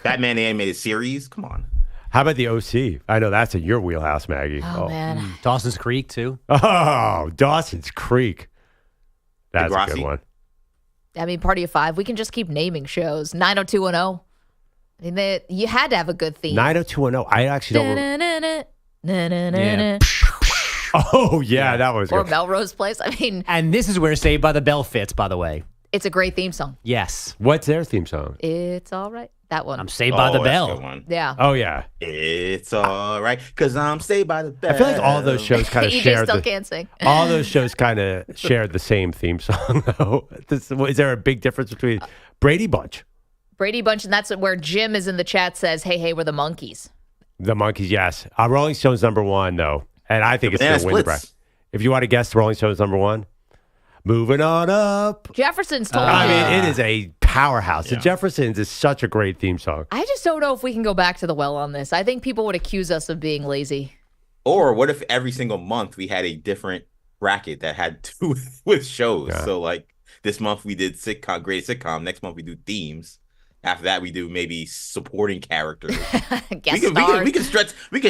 Batman the Animated Series. Come on. How about the OC? I know that's in your wheelhouse, Maggie. Oh, man. Dawson's Creek, too. Oh, Dawson's Creek. That's a good Degrassi. one. I mean, Party of Five. We can just keep naming shows. 90210. I mean, you had to have a good theme. 90210. I actually don't. Yeah. Oh, yeah, that was Or good. Melrose Place. I mean, And this is where Saved by the Bell fits, by the way. it's a great theme song. Yes. What's their theme song? It's all right. That one. I'm Saved by the that's a Bell. good one. Yeah. Oh, yeah. It's all right, because I'm Saved by the Bell. I feel like all those shows kind of EJ share still the, can't sing. all those shows kind of share the same theme song, though. Is there a big difference between Brady Bunch? Brady Bunch, and that's where Jim is in the chat says, hey, we're the Monkeys. The Monkeys, yes. Rolling Stones number one, though. And I think it's Banana going to win the Splits. bracket. If you want to guess Rolling Stones number one, moving on up. Jefferson's told I me. mean, it is a powerhouse. The Jeffersons is such a great theme song. I just don't know if we can go back to the well on this. I think people would accuse us of being lazy. Or what if every single month we had a different bracket that had to do with shows? Yeah. So like this month we did sitcom, greatest sitcom. Next month we do themes. After that we do maybe supporting characters. Guest we stars. can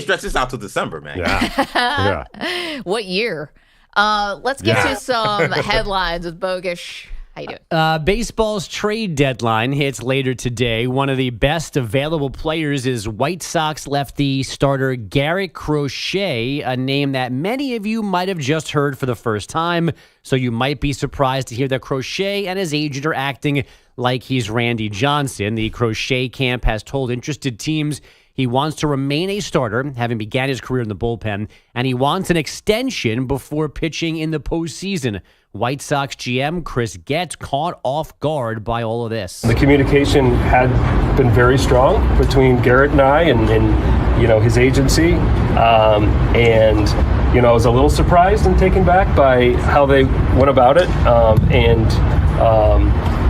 stretch this out till December, man. Yeah. What year? Let's get to some headlines with Bogish. How you doing? Baseball's trade deadline hits later today. One of the best available players is White Sox lefty starter Garrett Crochet, a name that many of you might have just heard for the first time. So you might be surprised to hear that Crochet and his agent are acting like he's Randy Johnson. The Crochet camp has told interested teams he wants to remain a starter, having began his career in the bullpen, and he wants an extension before pitching in the postseason. White Sox GM Chris Getz caught off guard by all of this. The communication had been very strong between Garrett and I and you know, his agency. And, you know, I was a little surprised and taken back by how they went about it.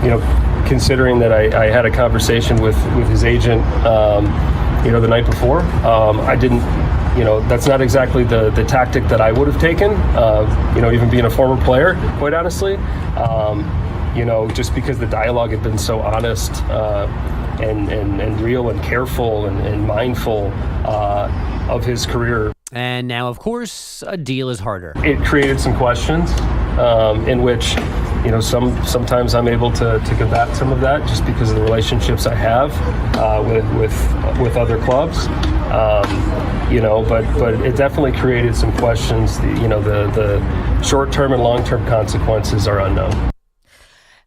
You know, considering that I had a conversation with his agent, you know, the night before, I didn't, you know, that's not exactly the tactic that I would have taken, you know, even being a former player, quite honestly, you know, just because the dialogue had been so honest and real and careful and mindful of his career. And now, of course, a deal is harder. It created some questions. in which, sometimes I'm able to combat some of that just because of the relationships I have with other clubs. But it definitely created some questions. The short-term and long-term consequences are unknown.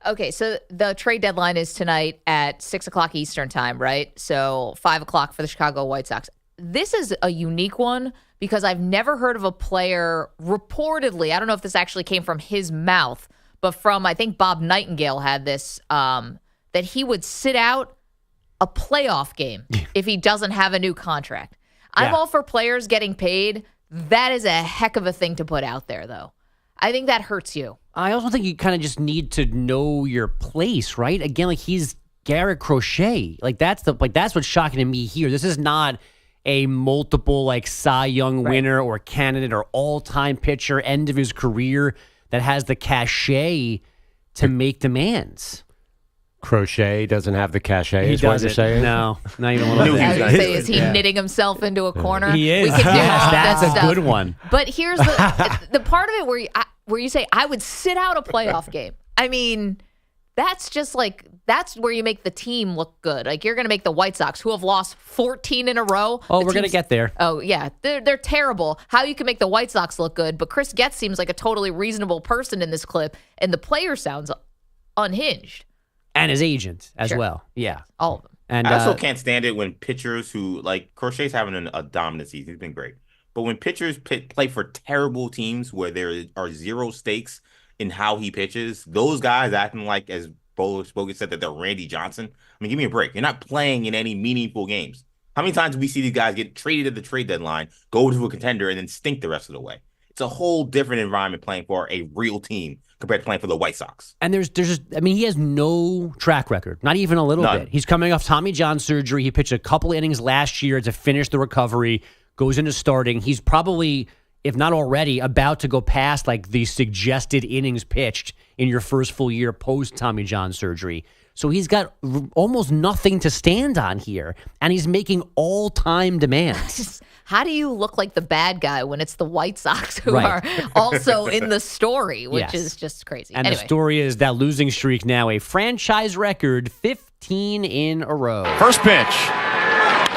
Okay, so the trade deadline is tonight at 6 o'clock Eastern time, right? So 5 o'clock for the Chicago White Sox. This is a unique one because I've never heard of a player reportedly, I don't know if this actually came from his mouth, but from, I think Bob Nightingale had this, that he would sit out a playoff game if he doesn't have a new contract. I'm all for players getting paid. That is a heck of a thing to put out there, though. I think that hurts you. I also think you kind of just need to know your place, right? Again, like he's Garrett Crochet. That's what's shocking to me here. This is not a multiple Cy Young winner or candidate or all-time pitcher, end of his career that has the cachet to make demands. Crochet doesn't have the cachet, is what you're saying? No, not even a little bit. Is he knitting himself into a corner? He is. We could do all That's that a stuff. good one. But here's the part of it where you say, I would sit out a playoff game. I mean, that's just that's where you make the team look good. You're going to make the White Sox, who have lost 14 in a row. Oh, we're going to get there. Oh, yeah. They're terrible. How you can make the White Sox look good, but Chris Getz seems like a totally reasonable person in this clip, and the player sounds unhinged. And his agent as well. Yeah. All of them. And I also can't stand it when pitchers who, Crochet's having a dominant season. He's been great. But when pitchers play for terrible teams where there are zero stakes in how he pitches, those guys acting like, as Bogan said, that they're Randy Johnson. I mean, give me a break. You're not playing in any meaningful games. How many times do we see these guys get traded at the trade deadline, go to a contender, and then stink the rest of the way? It's a whole different environment playing for a real team compared to playing for the White Sox. And there's just, he has no track record, not even a little bit. He's coming off Tommy John surgery. He pitched a couple innings last year to finish the recovery, goes into starting. He's probably, if not already, about to go past the suggested innings pitched in your first full year post Tommy John surgery. So he's got almost nothing to stand on here, and he's making all-time demands. How do you look like the bad guy when it's the White Sox who are also in the story, which is just crazy. And anyway. The story is that losing streak now a franchise record, 15 in a row. First pitch.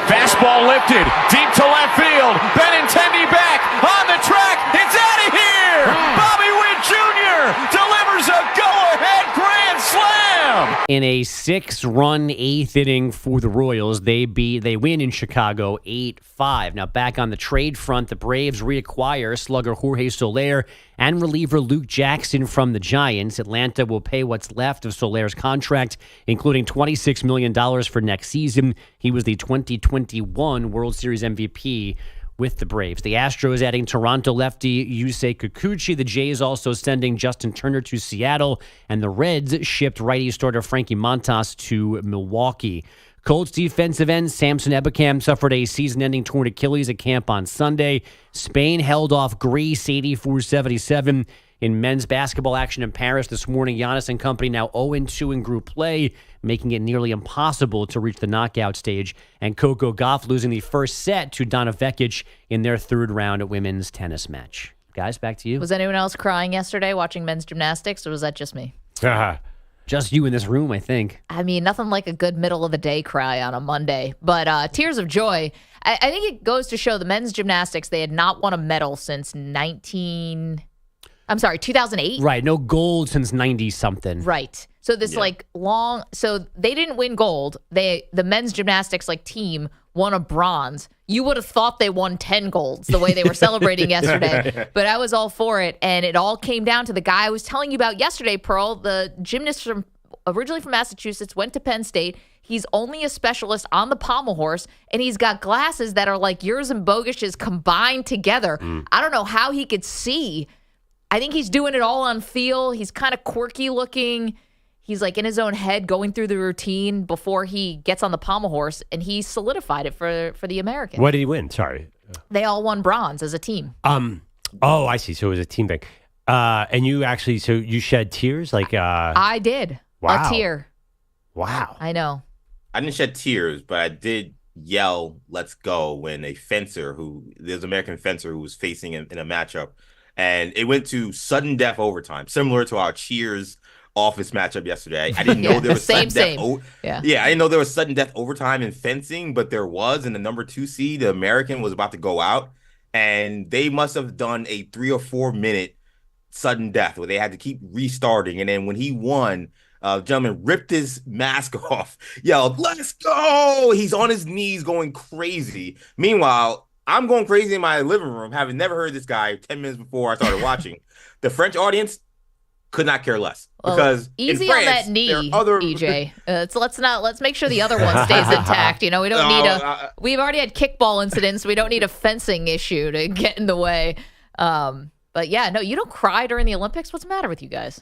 Fastball lifted deep to left field. Benintendi back on the track. It's out of here. Bobby Witt Jr. delivers a go-ahead grand slam. In a 6-run 8th inning for the Royals, they win in Chicago 8-5. Now back on the trade front, the Braves reacquire slugger Jorge Soler and reliever Luke Jackson from the Giants. Atlanta will pay what's left of Soler's contract, including $26 million for next season. He was the 2021 World Series MVP with the Braves. The Astros adding Toronto lefty Yusei Kikuchi. The Jays also sending Justin Turner to Seattle. And the Reds shipped righty starter Frankie Montas to Milwaukee. Colts defensive end Samson Ebukam suffered a season-ending torn Achilles at camp on Sunday. Spain held off Greece 84-77. In men's basketball action in Paris this morning, Giannis and company now 0-2 in group play, making it nearly impossible to reach the knockout stage. And Coco Gauff losing the first set to Donna Vekic in their third-round women's tennis match. Guys, back to you. Was anyone else crying yesterday watching men's gymnastics, or was that just me? Just you in this room, I think. I mean, nothing like a good middle-of-the-day cry on a Monday. But tears of joy. I think it goes to show the men's gymnastics, they had not won a medal since 2008? Right, no gold since 90-something. Right. So this so they didn't win gold. The men's gymnastics team won a bronze. You would have thought they won 10 golds the way they were celebrating yesterday. But I was all for it, and it all came down to the guy I was telling you about yesterday, Pearl, the gymnast originally from Massachusetts, went to Penn State. He's only a specialist on the pommel horse, and he's got glasses that are like yours and Bogish's combined together. I don't know how he could see. I think he's doing it all on feel. He's kind of quirky looking. He's in his own head going through the routine before he gets on the pommel horse, and he solidified it for the Americans. What did he win? Sorry. They all won bronze as a team. Oh, I see. So it was a team thing. And you actually, so you shed tears? I did. Wow. A tear. Wow. I know. I didn't shed tears, but I did yell, "Let's go," when there's an American fencer who was facing in a matchup and it went to sudden death overtime, similar to our Cheers Office matchup yesterday. I didn't know there was sudden death. I didn't know there was sudden death overtime in fencing, but there was. In the number 2 seed, the American was about to go out, and they must have done a 3 or 4 minute sudden death where they had to keep restarting. And then when he won, gentleman ripped his mask off, yelled, "Let's go!" He's on his knees going crazy. Meanwhile, I'm going crazy in my living room, having never heard this guy 10 minutes before I started watching. The French audience could not care less, because easy in France, on that knee, other... EJ. Let's make sure the other one stays intact. We don't need we've already had kickball incidents. We don't need a fencing issue to get in the way. But yeah, no, you don't cry during the Olympics. What's the matter with you guys?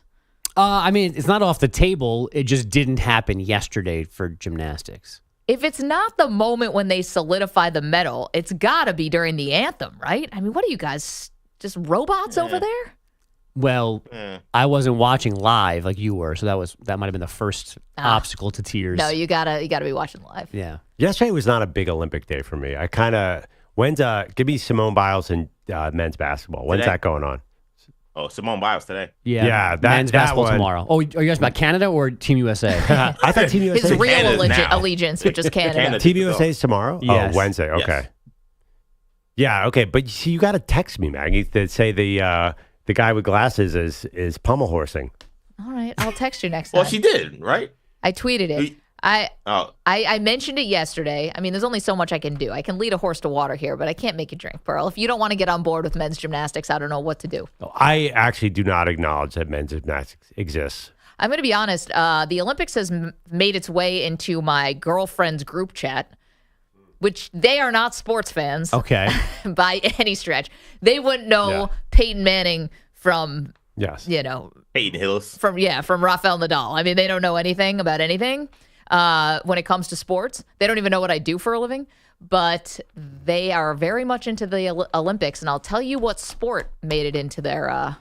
I mean, it's not off the table. It just didn't happen yesterday for gymnastics. If it's not the moment when they solidify the medal, it's got to be during the anthem, right? I mean, what are you guys, just robots over there? Well, I wasn't watching live like you were, so that might have been the first obstacle to tears. No, you gotta be watching live. Yeah. Yesterday was not a big Olympic day for me. I kind of give me Simone Biles and men's basketball. When's that going on? Oh, Simone Biles today. Yeah, men's basketball tomorrow. Oh, are you guys about Canada or Team USA? I thought Team USA. His real allegiance, which is Canada. Team USA is tomorrow? Yes. Oh, Wednesday. Okay. Yes. Yeah, okay. But you see, you got to text me, Maggie, that say the guy with glasses is pummel horsing. All right, I'll text you next time. Well, she did, right? I tweeted it. I mentioned it yesterday. I mean, there's only so much I can do. I can lead a horse to water here, but I can't make it drink, Pearl. If you don't want to get on board with men's gymnastics, I don't know what to do. I actually do not acknowledge that men's gymnastics exists. I'm going to be honest. The Olympics has made its way into my girlfriend's group chat, which they are not sports fans. Okay. By any stretch. They wouldn't know Peyton Manning from, Peyton Hillis. From Rafael Nadal. I mean, they don't know anything about anything. When it comes to sports, they don't even know what I do for a living, but they are very much into the Olympics, and I'll tell you what sport made it into their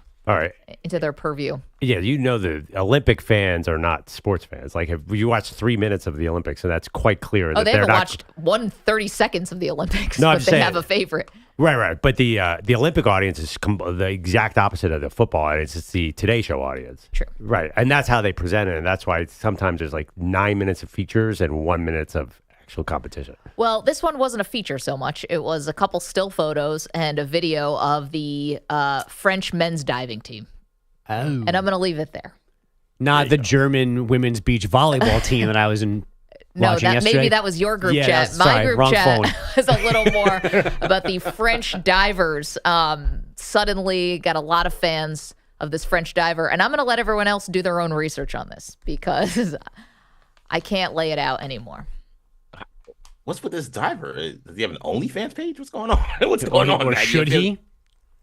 into their purview. Yeah, the Olympic fans are not sports fans. Like, if you watch 3 minutes of the Olympics, and that's quite clear. They haven't watched 1/30 seconds of the Olympics, no, but they have a favorite. Right. But the Olympic audience is the exact opposite of the football audience. It's the Today Show audience. True. Right. And that's how they present it. And that's why sometimes there's like 9 minutes of features and 1 minute of actual competition. Well, this one wasn't a feature so much. It was a couple still photos and a video of the French men's diving team. Oh. And I'm going to leave it there. Not the German women's beach volleyball team that I was in. Maybe that was your group chat. My group chat was a little more about the French divers. Suddenly got a lot of fans of this French diver, and I'm going to let everyone else do their own research on this because I can't lay it out anymore. What's with this diver? Does he have an OnlyFans page? What's going on? What's going on? Or should he?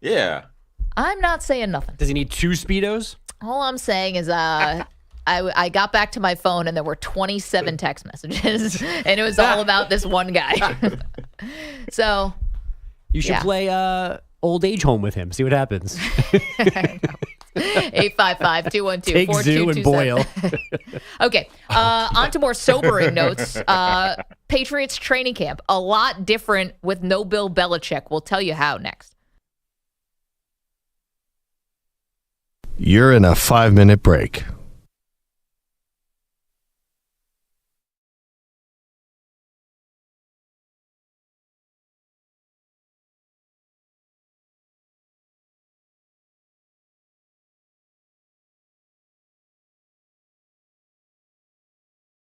Yeah. I'm not saying nothing. Does he need 2 Speedos? All I'm saying is I got back to my phone and there were 27 text messages and it was all about this one guy. So you should play old age home with him. See what happens. 855-212-4227. Take Zoo and Boyle. Okay, on to more sobering notes. Patriots training camp, a lot different with no Bill Belichick. We'll tell you how next. You're in a 5-minute break.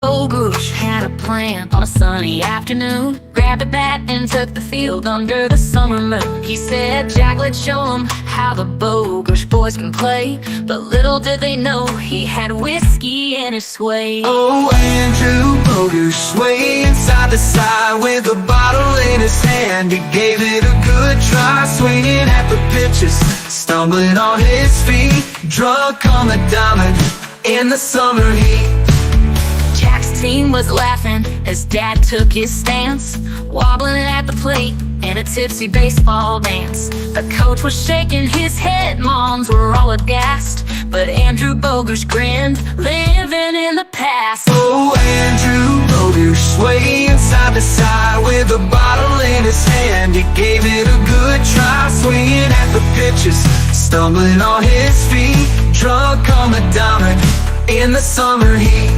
Bogush had a plan on a sunny afternoon. Grabbed a bat and took the field under the summer moon. He said, Jack, let's show them how the Bogush boys can play. But little did they know he had whiskey in his sway. Oh, Andrew Bogush swaying side to side with a bottle in his hand. He gave it a good try, swinging at the pitches, stumbling on his feet, drunk on the diamond in the summer heat. Jack's team was laughing as Dad took his stance, wobbling at the plate in a tipsy baseball dance. The coach was shaking his head, moms were all aghast, but Andrew Bogush grinned, living in the past. Oh, Andrew Bogush swaying side to side with a bottle in his hand. He gave it a good try, swinging at the pitches, stumbling on his feet, drunk on the diamond in the summer heat.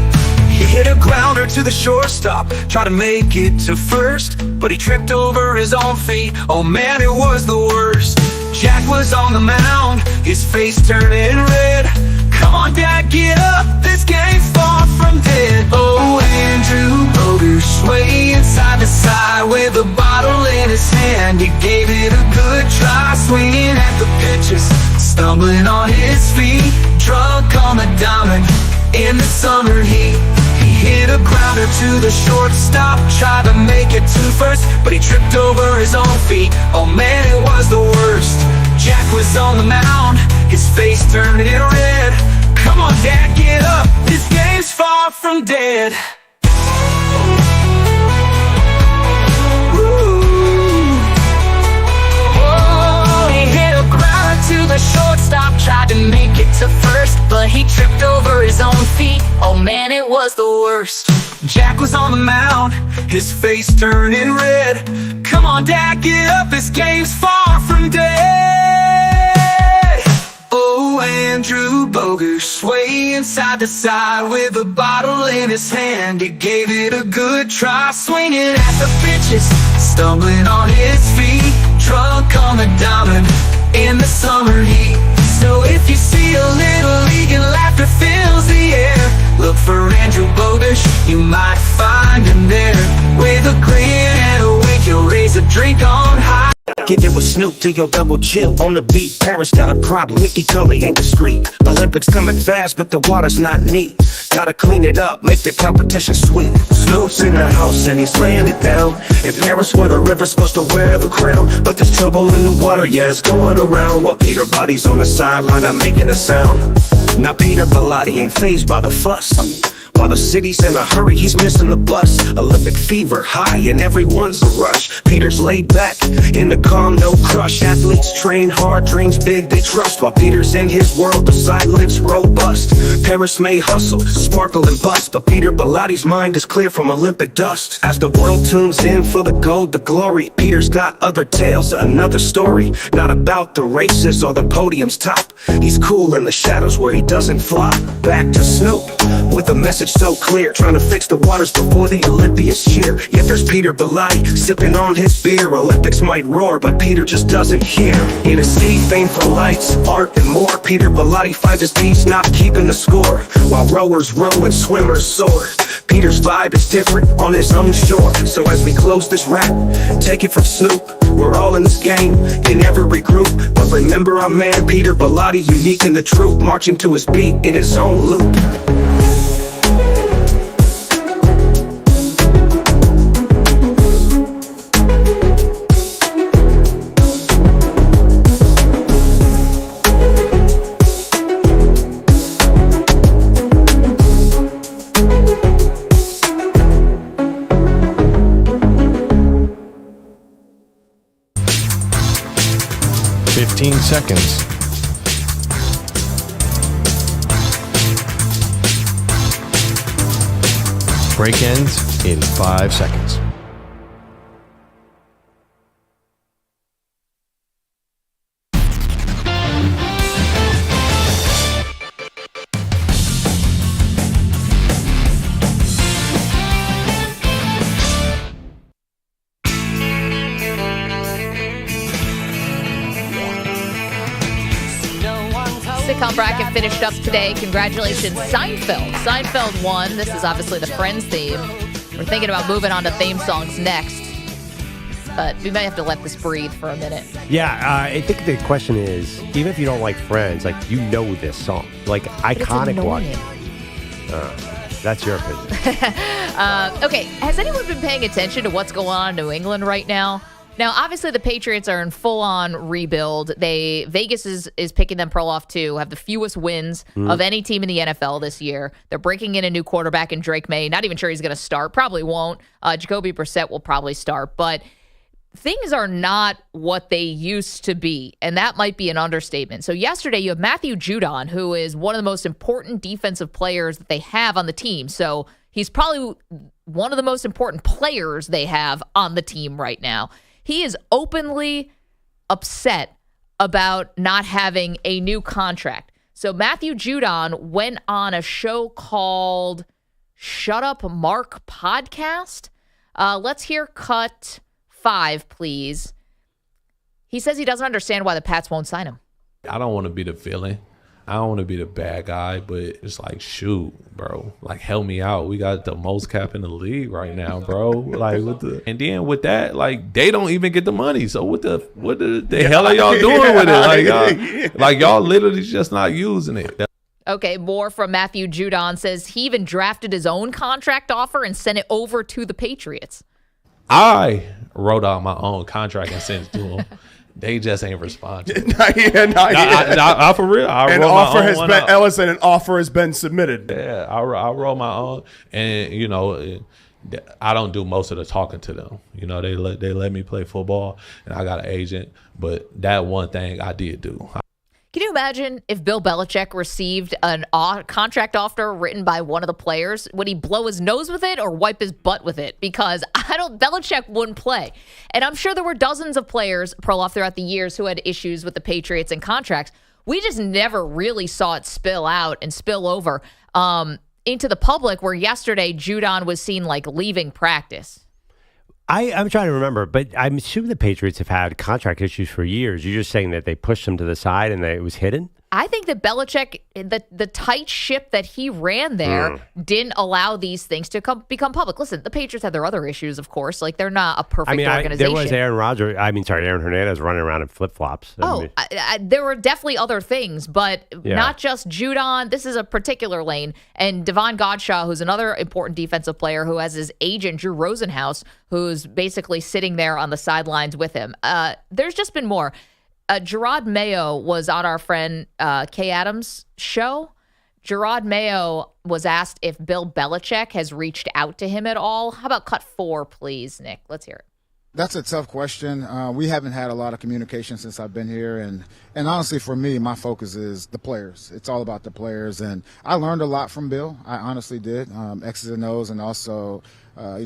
He hit a grounder to the shortstop, tried to make it to first, but he tripped over his own feet. Oh man, it was the worst. Jack was on the mound, his face turning red. Come on, Dad, get up, this game's far from dead. Oh, Andrew Boger swaying side to side with a bottle in his hand. He gave it a good try, swinging at the pitches, stumbling on his feet, drunk on the diamond in the summer heat. He hit a grounder to the shortstop, tried to make it to first, but he tripped over his own feet. Oh man, it was the worst. Jack was on the mound, his face turning red. Come on, Dad, get up, this game's far from dead. To the shortstop, tried to make it to first, but he tripped over his own feet. Oh man, it was the worst. Jack was on the mound, his face turning red. Come on, Dad, get up, this game's far from dead. Oh, Andrew Boger swaying side to side with a bottle in his hand. He gave it a good try, swinging at the pitches, stumbling on his feet, drunk on the diamond in the summer heat. So if you see a little league and laughter fills the air, look for Andrew Bogish, you might find him there. With a grin and a wink, he'll raise a drink on high. Get it with Snoop to your double chill on the beat. Paris got a problem, Mickey Cully ain't discreet. Olympics coming fast, but the water's not neat. Gotta clean it up, make the competition sweet. Snoop's in the house and he's laying it down. In Paris where the river's supposed to wear the crown, but there's trouble in the water, yeah, it's going around. While Peter Body's on the sideline, not making a sound. Now Peter Bellotti ain't fazed by the fuss. While the city's in a hurry, he's missing the bus. Olympic fever high and everyone's a rush. Peter's laid back, in the calm, no crush. Athletes train hard, dreams big, they trust. While Peter's in his world, the side lives robust. Paris may hustle, sparkle and bust, but Peter Bellotti's mind is clear from Olympic dust. As the world tunes in for the gold, the glory, Peter's got other tales, another story. Not about the races or the podium's top. He's cool in the shadows where he doesn't flop. Back to Snoop, with a message so clear, trying to fix the waters before the Olympians cheer. Yet there's Peter Bellotti, sipping on his beer. Olympics might roar, but Peter just doesn't hear. In a sea famed for lights, art, and more, Peter Bellotti finds his peace not keeping the score. While rowers row and swimmers soar, Peter's vibe is different on his own shore. So as we close this rap, take it from Snoop, we're all in this game, in every group. But remember our man Peter Bellotti, unique in the truth, marching to his beat in his own loop. 15 seconds. Break ends in 5 seconds. Sitcom bracket finished up today. Congratulations, Seinfeld. Seinfeld won. This is obviously the Friends theme. We're thinking about moving on to theme songs next, but we might have to let this breathe for a minute. Yeah, I think the question is, even if you don't like Friends, like, you know this song, like, iconic one. That's your opinion. Okay, has anyone been paying attention to what's going on in New England right now? Now, obviously, the Patriots are in full-on rebuild. Vegas is picking them Perloff to have the fewest wins of any team in the NFL this year. They're breaking in a new quarterback in Drake May. Not even sure he's going to start. Probably won't. Jacoby Brissett will probably start. But things are not what they used to be, and that might be an understatement. So yesterday, you have Matthew Judon, who is one of the most important defensive players that they have on the team. So he's probably one of the most important players they have on the team right now. He is openly upset about not having a new contract. So Matthew Judon went on a show called Shut Up Mark Podcast. Let's hear cut 5, please. He says he doesn't understand why the Pats won't sign him. I don't want to be the villain. I don't want to be the bad guy, but it's like, shoot, bro, like, help me out. We got the most cap in the league right now, bro. Like, and then with that, like, they don't even get the money. So what the hell are y'all doing with it? Like y'all literally just not using it. Okay, more from Matthew Judon. Says he even drafted his own contract offer and sent it over to the Patriots. I wrote out my own contract and sent it to them. They just ain't responding. Not For real. An offer has been submitted. Yeah, I wrote my own, and I don't do most of the talking to them. They let me play football, and I got an agent. But that one thing I did do. Can you imagine if Bill Belichick received an contract offer written by one of the players? Would he blow his nose with it or wipe his butt with it? Because Belichick wouldn't play. And I'm sure there were dozens of players, Perloff, throughout the years who had issues with the Patriots and contracts. We just never really saw it spill out and spill over into the public, where yesterday Judon was seen like leaving practice. I'm trying to remember, but I'm assuming the Patriots have had contract issues for years. You're just saying that they pushed them to the side and that it was hidden? I think that Belichick, the tight ship that he ran there, didn't allow these things to become public. Listen, the Patriots had their other issues, of course. Like, they're not a perfect organization. There was Aaron Hernandez running around in flip-flops. There were definitely other things, but not just Judon. This is a particular lane. And Devon Godshaw, who's another important defensive player who has his agent, Drew Rosenhaus, who's basically sitting there on the sidelines with him. There's just been more. Gerard Mayo was on our friend Kay Adams' show. Gerard Mayo was asked if Bill Belichick has reached out to him at all. How about cut 4, please, Nick? Let's hear it. That's a tough question. We haven't had a lot of communication since I've been here. And honestly, for me, my focus is the players. It's all about the players. And I learned a lot from Bill. I honestly did. X's and O's, and also,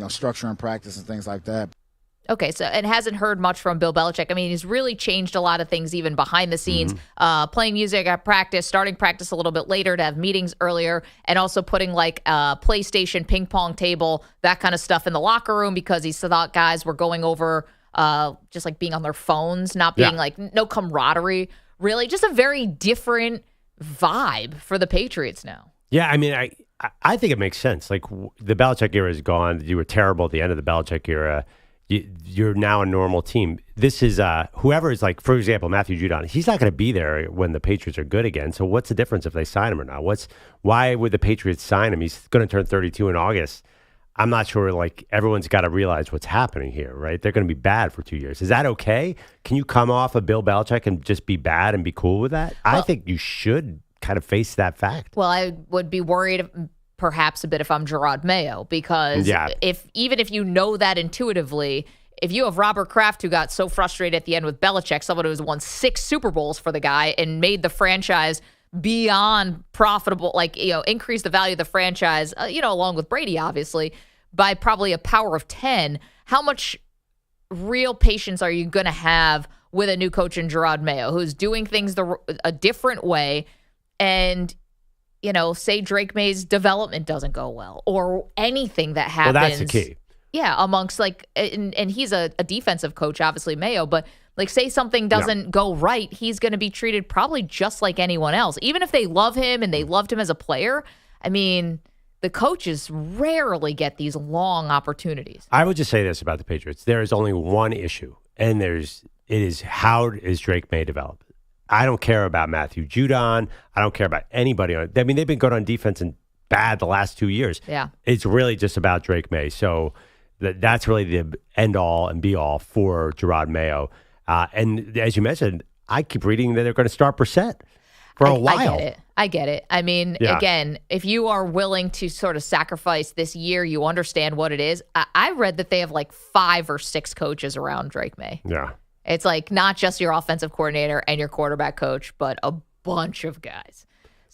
structure and practice and things like that. Okay, so and hasn't heard much from Bill Belichick. I mean, he's really changed a lot of things even behind the scenes, playing music at practice, starting practice a little bit later to have meetings earlier, and also putting like a PlayStation ping pong table, that kind of stuff in the locker room, because he thought guys were going over just like being on their phones, not being like no camaraderie, really. Just a very different vibe for the Patriots now. Yeah, I mean, I think it makes sense. Like, the Belichick era is gone. You were terrible at the end of the Belichick era. You're now a normal team. This is whoever is, like, for example, Matthew Judon. He's not going to be there when the Patriots are good again. So what's the difference if they sign him or not? Why would the Patriots sign him? He's going to turn 32 in August. I'm not sure. Like, everyone's got to realize what's happening here, right? They're going to be bad for 2 years. Is that okay? Can you come off of Bill Belichick and just be bad and be cool with that? I think you should kind of face that fact. Well, I would be worried perhaps a bit if I'm Gerard Mayo, because even if you know that intuitively, if you have Robert Kraft, who got so frustrated at the end with Belichick, someone who's won 6 Super Bowls for the guy and made the franchise beyond profitable, increase the value of the franchise, along with Brady, obviously, by probably a power of 10, how much real patience are you going to have with a new coach in Gerard Mayo, who's doing things a different way, and say Drake May's development doesn't go well, or anything that happens. Well, that's the key. Yeah, amongst and he's a defensive coach, obviously, Mayo, but say something doesn't go right, he's going to be treated probably just like anyone else. Even if they love him and they loved him as a player, I mean, the coaches rarely get these long opportunities. I would just say this about the Patriots. There is only one issue, and it is how is Drake May develop? I don't care about Matthew Judon. I don't care about anybody. I mean, they've been good on defense and bad the last 2 years. Yeah. It's really just about Drake May. So that's really the end-all and be-all for Gerard Mayo. And as you mentioned, I keep reading that they're going to start Brissett for a while. I get it. I mean, again, if you are willing to sort of sacrifice this year, you understand what it is. I read that they have 5 or 6 coaches around Drake May. Yeah. It's not just your offensive coordinator and your quarterback coach, but a bunch of guys.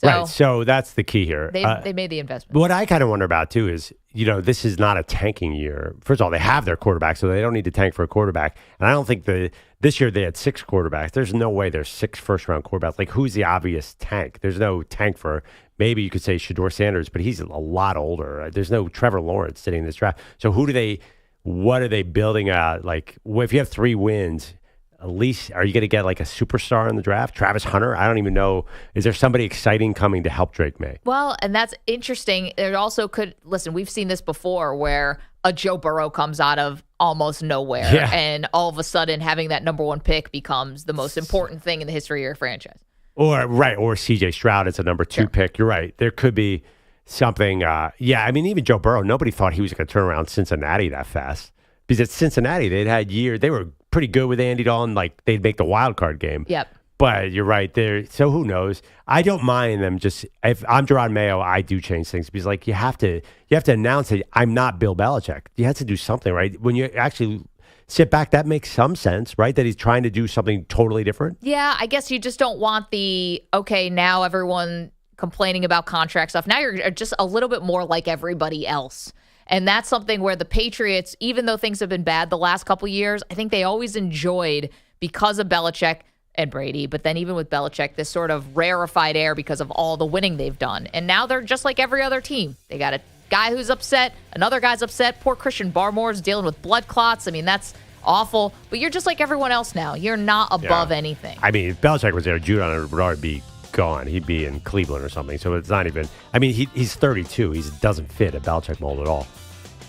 Right. So that's the key here. They made the investment. What I kind of wonder about, too, is, this is not a tanking year. First of all, they have their quarterback, so they don't need to tank for a quarterback. And I don't think this year they had 6 quarterbacks. There's no way there's 6 first-round quarterbacks. Like, who's the obvious tank? There's no tank for, maybe you could say Shedeur Sanders, but he's a lot older. There's no Trevor Lawrence sitting in this draft. So what are they building at? Like, if you have 3 wins, at least, are you going to get like a superstar in the draft? Travis Hunter? I don't even know. Is there somebody exciting coming to help Drake May? Well, and that's interesting. It also could, listen, we've seen this before where a Joe Burrow comes out of almost nowhere. Yeah. And all of a sudden having that number 1 pick becomes the most important thing in the history of your franchise. Or CJ Stroud is a number 2 pick. You're right. There could be something. Even Joe Burrow, nobody thought he was going to turn around Cincinnati that fast. Because at Cincinnati, they'd had years. They were pretty good with Andy Dalton. Like, they'd make the wild card game. Yep. But you're right there. So who knows? I don't mind them. Just if I'm Jerod Mayo, I do change things because like you have to announce that I'm not Bill Belichick. You have to do something, right? When you actually sit back, that makes some sense, right? That he's trying to do something totally different. Yeah, I guess you just don't want now everyone complaining about contract stuff. Now you're just a little bit more like everybody else. And that's something where the Patriots, even though things have been bad the last couple of years, I think they always enjoyed, because of Belichick and Brady, but then even with Belichick, this sort of rarefied air because of all the winning they've done. And now they're just like every other team. They got a guy who's upset, another guy's upset. Poor Christian Barmore's dealing with blood clots. I mean, that's awful. But you're just like everyone else now. You're not above anything. I mean, if Belichick was there, Judon would already be gone. He'd be in Cleveland or something. So it's not even. I mean, he's 32. He doesn't fit a Belichick mold at all.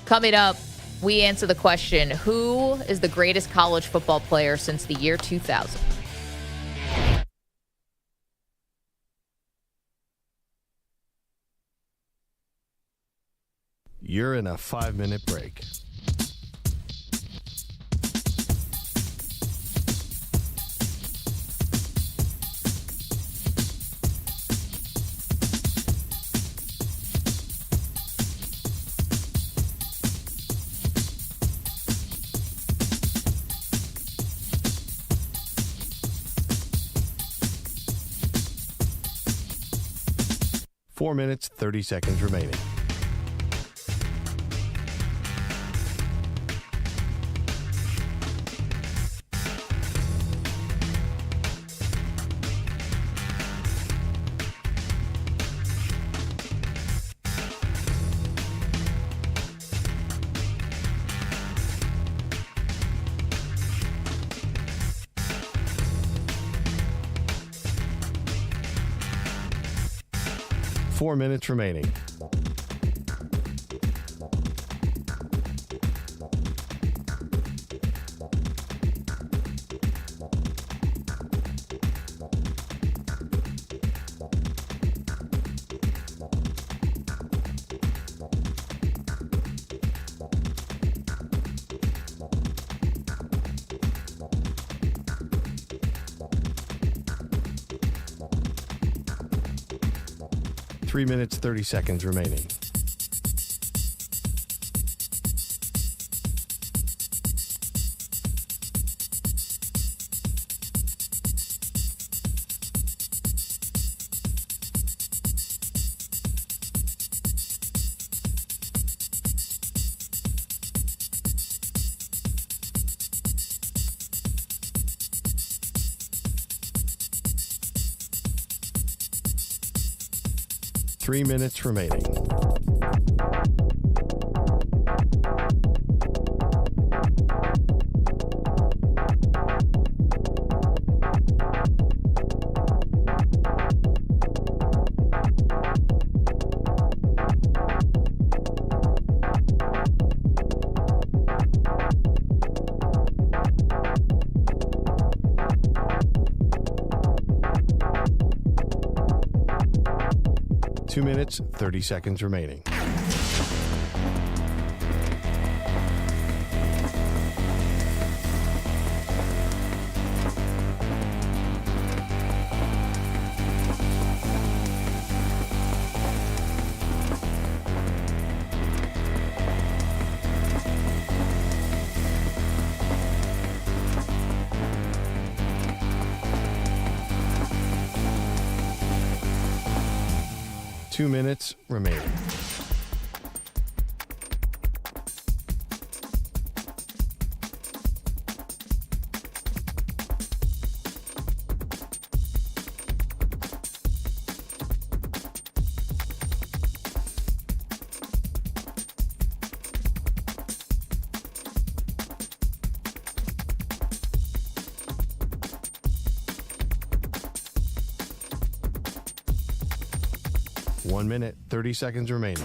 Coming up, we answer the question: who is the greatest college football player since the year 2000? You're in a 5-minute break. Four minutes, 30 seconds remaining. Four minutes remaining. Three minutes, 30 seconds remaining. Three minutes remaining. Two minutes, 30 seconds remaining. 2 minutes remaining. One minute, 30 seconds remaining.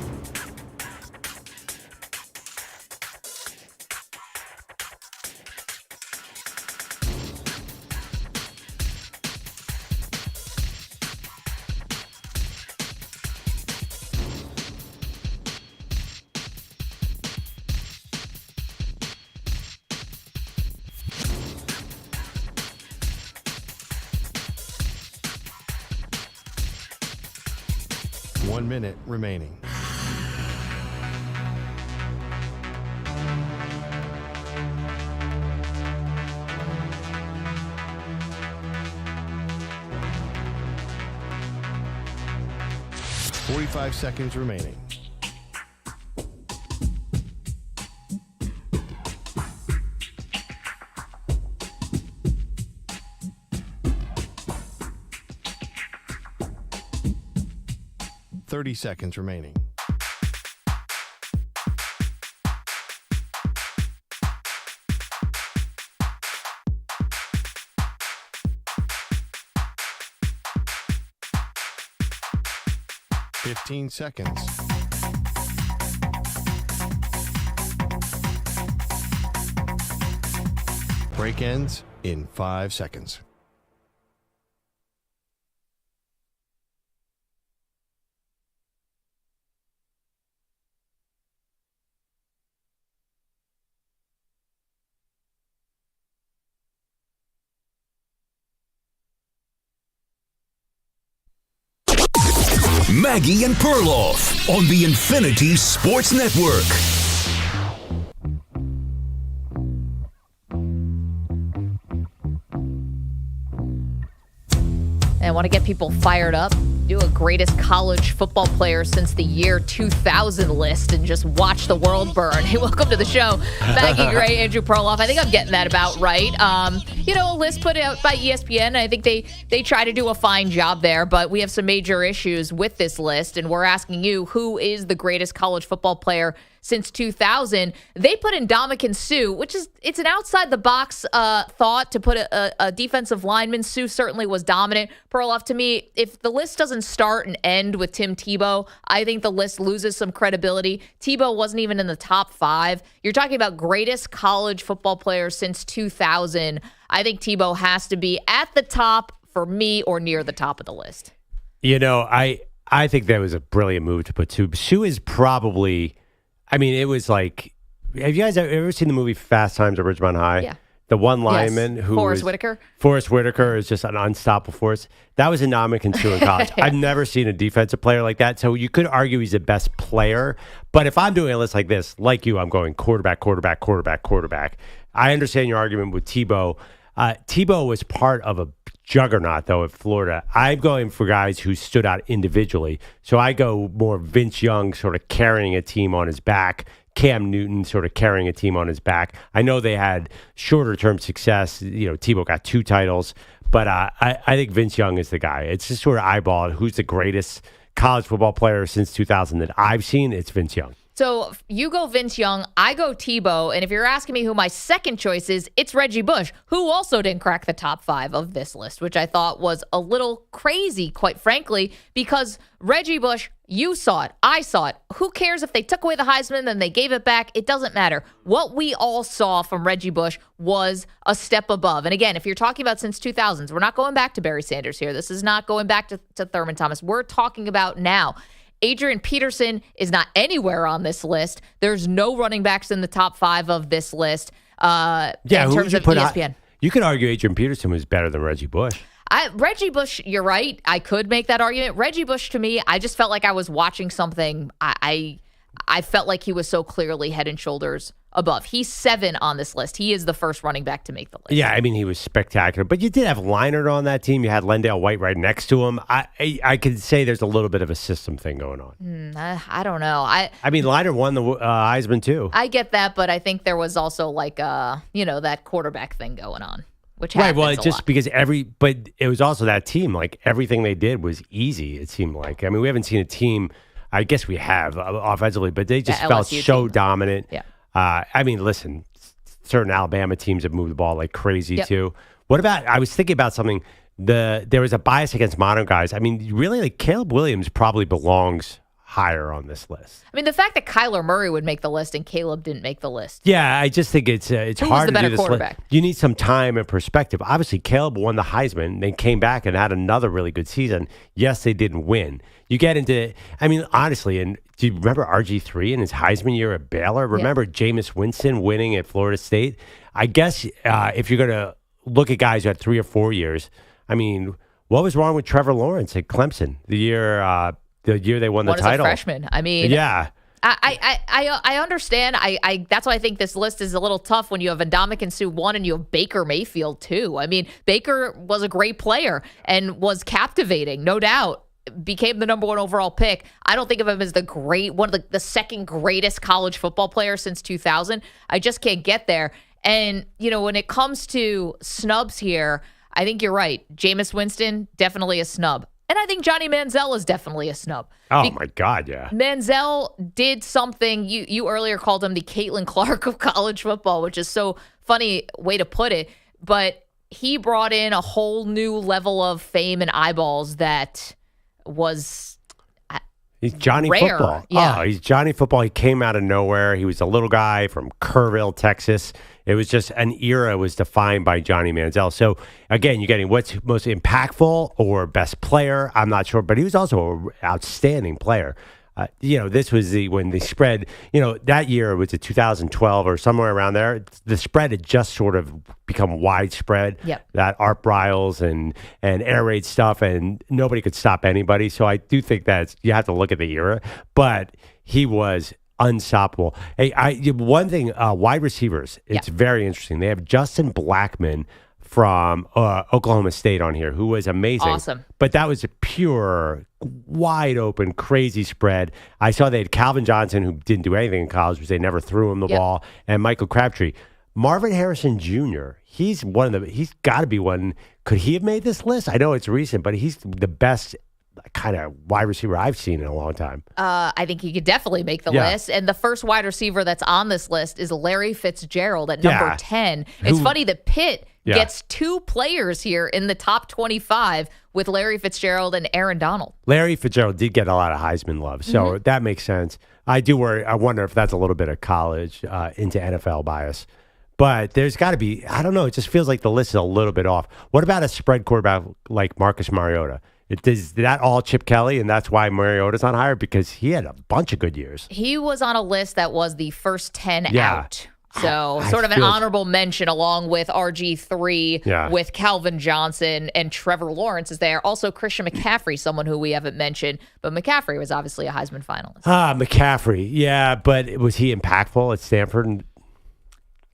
One minute remaining. Forty-five seconds remaining. Thirty seconds remaining. Fifteen seconds. Break ends in 5 seconds. Maggie and Perloff on the Infinity Sports Network. I want to get people fired up. Do a greatest college football player since the year 2000 list and just watch the world burn. Hey, welcome to the show. Maggie Gray, Andrew Perloff. I think I'm getting that about right. A list put out by ESPN. I think they try to do a fine job there, but we have some major issues with this list, and we're asking you, who is the greatest college football player since 2000? They put in Ndamukong Suh, which is, it's an outside-the-box thought to put a defensive lineman. Suh certainly was dominant. Perloff, to me, if the list doesn't start and end with Tim Tebow, I think the list loses some credibility. Tebow wasn't even in the top 5. You're talking about greatest college football player since 2000. I think Tebow has to be at the top for me or near the top of the list. I think that was a brilliant move to put Suh. Suh is probably... it was like, have you guys ever seen the movie Fast Times at Ridgemont High? Yeah. The one lineman who Forrest Whitaker. Forrest Whitaker is just an unstoppable force. That was Ndamukong Suh in college. I've never seen a defensive player like that. So you could argue he's the best player. But if I'm doing a list like this, like you, I'm going quarterback, quarterback, quarterback, quarterback. I understand your argument with Tebow. Tebow was part of a juggernaut, though, at Florida. I'm going for guys who stood out individually. So I go more Vince Young sort of carrying a team on his back, Cam Newton sort of carrying a team on his back. I know they had shorter-term success. Tebow got 2 titles. But I think Vince Young is the guy. It's just sort of eyeball who's the greatest college football player since 2000 that I've seen. It's Vince Young. So you go Vince Young, I go Tebow, and if you're asking me who my second choice is, it's Reggie Bush, who also didn't crack the top 5 of this list, which I thought was a little crazy, quite frankly, because Reggie Bush, you saw it, I saw it. Who cares if they took away the Heisman and they gave it back? It doesn't matter. What we all saw from Reggie Bush was a step above. And again, if you're talking about since 2000s, we're not going back to Barry Sanders here. This is not going back to Thurman Thomas. We're talking about now. Adrian Peterson is not anywhere on this list. There's no running backs in the top 5 of this list in terms of ESPN. You could argue Adrian Peterson was better than Reggie Bush. Reggie Bush, you're right. I could make that argument. Reggie Bush, to me, I just felt like I was watching something. I felt like he was so clearly head and shoulders above. He's 7 on this list. He is the first running back to make the list. Yeah, I mean, he was spectacular. But you did have Leinart on that team. You had Lendale White right next to him. I could say there's a little bit of a system thing going on. I don't know. I mean, Leinart won the Heisman too. I get that, but I think there was also like that quarterback thing going on, which Right, happens well, a it's just lot. because but it was also that team. Like, everything they did was easy, it seemed like. I mean, we haven't seen a team, I guess we have offensively, but they just felt LSU so team. dominant. Yeah. I mean, listen, certain Alabama teams have moved the ball like crazy Yep. too. What about, I was thinking about something, there was a bias against modern guys. I mean, really, like, Caleb Williams probably belongs higher on this list. I mean, the fact that Kyler Murray would make the list and Caleb didn't make the list. Yeah, I just think it's Who was hard the to better do this. quarterback? You need some time and perspective. Obviously, Caleb won the Heisman, then came back and had another really good season. Yes, they didn't win. You get into, I mean, honestly, and do you remember RG3 in his Heisman year at Baylor? Remember Jameis Winston winning at Florida State? I guess if you're going to look at guys who had 3 or 4 years, I mean, what was wrong with Trevor Lawrence at Clemson the year they won the title? As a freshman. I mean, yeah. I understand. I that's why I think this list is a little tough when you have Ndamukong Suh 1 and you have Baker Mayfield 2. I mean, Baker was a great player and was captivating, no doubt. Became the number 1 overall pick. I don't think of him as one of the second greatest college football players since 2000. I just can't get there. And, when it comes to snubs here, I think you're right. Jameis Winston, definitely a snub. And I think Johnny Manziel is definitely a snub. Oh, my God, yeah. Manziel did something. You earlier called him the Caitlin Clark of college football, which is so funny way to put it. But he brought in a whole new level of fame and eyeballs that was He's Johnny rare. Football. Yeah. Oh, he's Johnny Football. He came out of nowhere. He was a little guy from Kerrville, Texas. It was just an era was defined by Johnny Manziel. So, again, you're getting what's most impactful or best player. I'm not sure, but he was also an outstanding player. This was when the spread, that year was it 2012 or somewhere around there. The spread had just sort of become widespread. Yep. That Art Briles and air raid stuff, and nobody could stop anybody. So I do think that you have to look at the era, but he was unstoppable. Hey, one thing, wide receivers, it's very interesting. They have Justin Blackmon from Oklahoma State on here, who was amazing. Awesome. But that was a pure, wide open, crazy spread. I saw they had Calvin Johnson, who didn't do anything in college because they never threw him the ball, and Michael Crabtree. Marvin Harrison Jr., he's got to be one. Could he have made this list? I know it's recent, but he's the best kind of wide receiver I've seen in a long time. I think he could definitely make the list. And the first wide receiver that's on this list is Larry Fitzgerald at number 10. It's funny that Pitt gets 2 players here in the top 25 with Larry Fitzgerald and Aaron Donald. Larry Fitzgerald did get a lot of Heisman love, so that makes sense. I wonder if that's a little bit of college into NFL bias. But there's got to be, I don't know, it just feels like the list is a little bit off. What about a spread quarterback like Marcus Mariota? Is that all Chip Kelly, and that's why Mariota's on higher? Because he had a bunch of good years. He was on a list that was the first 10 Yeah. out. So sort of an honorable mention along with RG3, with Calvin Johnson, and Trevor Lawrence is there. Also Christian McCaffrey, someone who we haven't mentioned. But McCaffrey was obviously a Heisman finalist. McCaffrey. Yeah, but was he impactful at Stanford?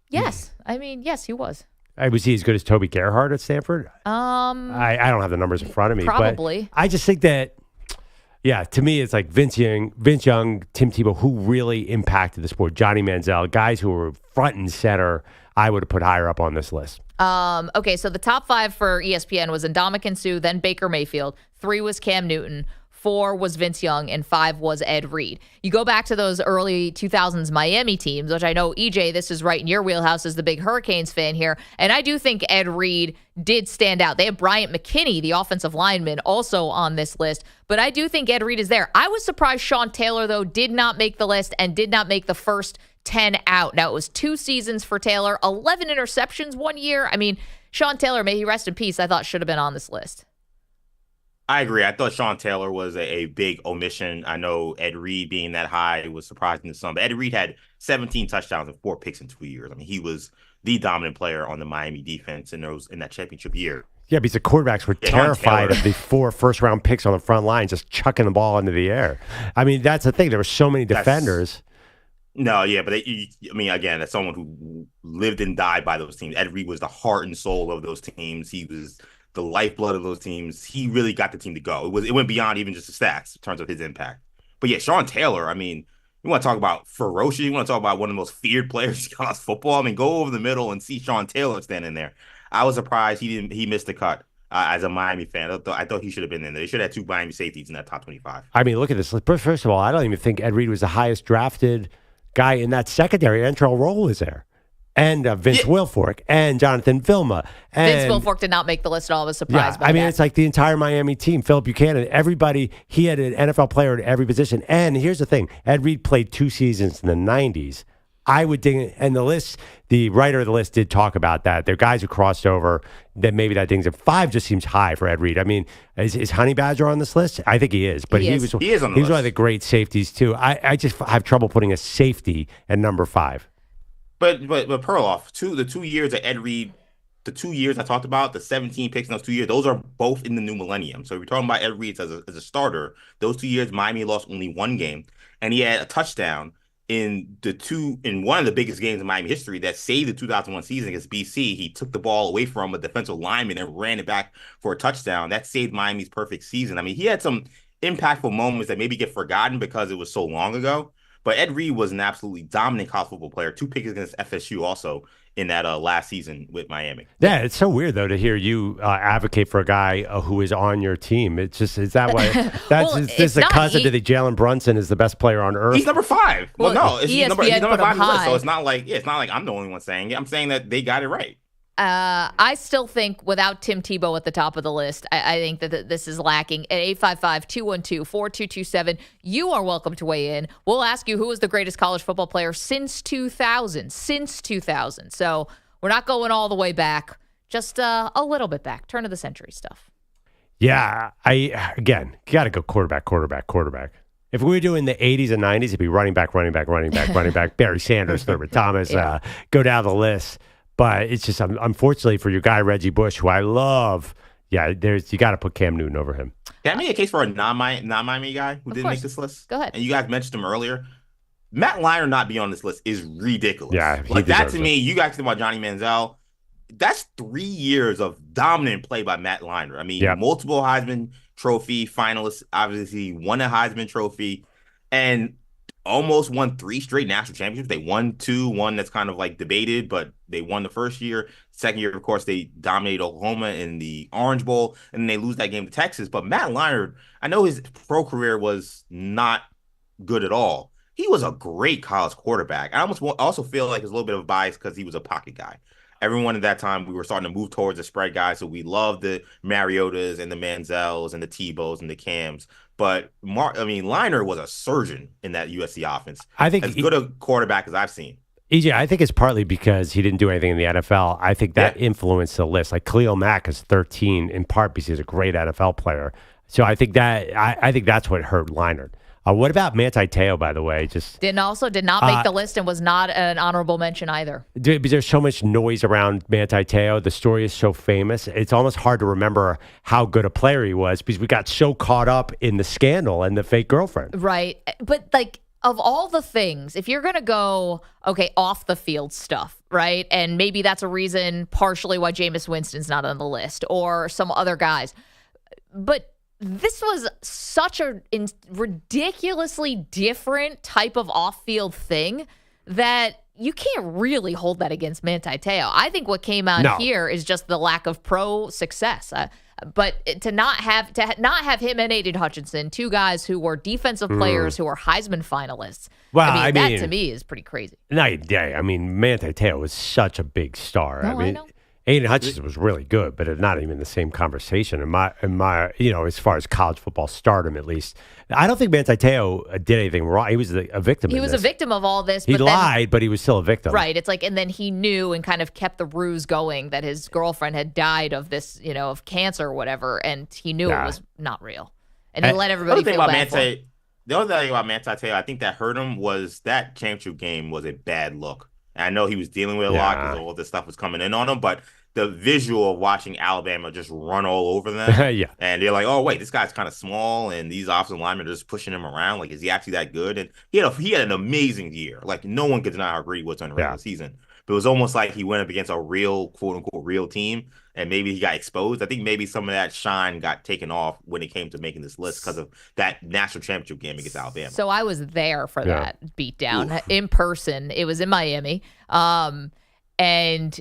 Yes. I mean, yes, he was. Was he as good as Toby Gerhardt at Stanford? I don't have the numbers in front of me. Probably. But I just think that, to me, it's like Vince Young, Tim Tebow, who really impacted the sport. Johnny Manziel, guys who were front and center, I would have put higher up on this list. Okay, so the top 5 for ESPN was Ndamukong Suh, then Baker Mayfield. 3 was Cam Newton. 4 was Vince Young, and 5 was Ed Reed. You go back to those early 2000s Miami teams, which I know, EJ, this is right in your wheelhouse as the big Hurricanes fan here, and I do think Ed Reed did stand out. They have Bryant McKinney, the offensive lineman, also on this list, but I do think Ed Reed is there. I was surprised Sean Taylor, though, did not make the list and did not make the first 10 out. Now, it was 2 seasons for Taylor, 11 interceptions one year. I mean, Sean Taylor, may he rest in peace, I thought should have been on this list. I agree. I thought Sean Taylor was a big omission. I know Ed Reed being that high was surprising to some, but Ed Reed had 17 touchdowns and 4 picks in 2 years. I mean, he was the dominant player on the Miami defense in that championship year. Yeah, because the quarterbacks were terrified of the 4 first-round picks on the front line, just chucking the ball into the air. I mean, that's the thing. There were so many defenders. No, yeah, but again, as someone who lived and died by those teams, Ed Reed was the heart and soul of those teams. He was the lifeblood of those teams. He really got the team to go. It went beyond even just the stats in terms of his impact. But yeah, Sean Taylor, you want to talk about ferocious, you want to talk about one of the most feared players in college football. Go over the middle and see Sean Taylor standing there. I was surprised he missed the cut. As a Miami fan, I thought he should have been in there. They should have had 2 Miami safeties in that top 25. Look at this. First of all, I don't even think Ed Reed was the highest drafted guy in that secondary. Antrell Roll was there. And Vince Wilfork and Jonathan Vilma. Vince Wilfork did not make the list at all. I was surprised by that. It's like the entire Miami team. Philip Buchanan, everybody, he had an NFL player at every position. And here's the thing. Ed Reed played 2 seasons in the 90s. I would think, and the writer of the list did talk about that. There are guys who crossed over, that maybe that thing's at 5 just seems high for Ed Reed. Is Honey Badger on this list? I think he is. But he is on the list. He was one of the great safeties, too. I just have trouble putting a safety at number 5. But Perloff, the 2 years that Ed Reed, the 2 years I talked about, the 17 picks in those 2 years, those are both in the new millennium. So if we're talking about Ed Reed as a starter, those 2 years, Miami lost only 1 game. And he had a touchdown in one of the biggest games in Miami history that saved the 2001 season against BC. He took the ball away from a defensive lineman and ran it back for a touchdown. That saved Miami's perfect season. He had some impactful moments that maybe get forgotten because it was so long ago. But Ed Reed was an absolutely dominant college football player. 2 picks against FSU also in that last season with Miami. Yeah, it's so weird, though, to hear you advocate for a guy who is on your team. It's just, is that why? This is a cousin to the Jalen Brunson is the best player on earth. He's number 5. Well, no, he's number 5 on the list. So it's not like I'm the only one saying it. I'm saying that they got it right. I still think without Tim Tebow at the top of the list, I think that this is lacking. At 855-212-4227, you are welcome to weigh in. We'll ask you who is the greatest college football player since 2000. So we're not going all the way back, just a little bit back. Turn of the century stuff. Yeah, you got to go quarterback. If we were doing the 80s and 90s, it'd be running back, Barry Sanders, Thurman Thomas, go down the list. But it's just, unfortunately for your guy, Reggie Bush, who I love, you got to put Cam Newton over him. Can I make a case for a non-Miami guy who didn't make this list? Go ahead. And you guys mentioned him earlier. Matt Leinart not being on this list is ridiculous. Yeah, that to me, you guys think about Johnny Manziel. That's 3 years of dominant play by Matt Leinart. Multiple Heisman Trophy finalists, obviously won a Heisman Trophy, and almost won 3 straight national championships. They won 2, one that's kind of like debated, but they won the first year. Second year, of course, they dominated Oklahoma in the Orange Bowl, and then they lose that game to Texas. But Matt Leinart, I know his pro career was not good at all. He was a great college quarterback. I also feel like there's a little bit of a bias because he was a pocket guy. Everyone at that time, we were starting to move towards the spread guys, so we loved the Mariotas and the Manziels and the Tebows and the Cams. But Leinart was a surgeon in that USC offense. I think as good a quarterback as I've seen. EJ, I think it's partly because he didn't do anything in the NFL. I think that influenced the list. Like Khalil Mack is 13 in part because he's a great NFL player. So I think that's what hurt Leinart. What about Manti Te'o, by the way? Did not make the list and was not an honorable mention either. Because there's so much noise around Manti Te'o. The story is so famous. It's almost hard to remember how good a player he was because we got so caught up in the scandal and the fake girlfriend. Right. But of all the things, if you're going to go, off the field stuff, right? And maybe that's a reason partially why Jameis Winston's not on the list or some other guys. But this was such a ridiculously different type of off-field thing that you can't really hold that against Manti Te'o. I think what came out here is just the lack of pro success. But to not have him and Aiden Hutchinson, 2 guys who were defensive players who were Heisman finalists. Well, that to me is pretty crazy. Manti Te'o was such a big star. I know. Aiden Hutchinson was really good, but not even the same conversation in my as far as college football stardom, at least. I don't think Manti Te'o did anything wrong. He was a victim. He was a victim of all this. He lied, but he was still a victim. Right. It's and then he knew and kind of kept the ruse going that his girlfriend had died of this, of cancer or whatever, and he knew it was not real. And he let everybody feel bad for him. The other thing about Manti Te'o, I think that hurt him was that championship game was a bad look. And I know he was dealing with a lot because all this stuff was coming in on him, but the visual of watching Alabama just run all over them. Yeah. And they're like, oh, wait, this guy's kind of small, and these offensive linemen are just pushing him around. Like, is he actually that good? And he had an amazing year. Like, no one could deny how great he was on the regular season. But it was almost like he went up against a real, quote-unquote, real team, and maybe he got exposed. I think maybe some of that shine got taken off when it came to making this list because of that national championship game against Alabama. So I was there for that beatdown in person. It was in Miami. And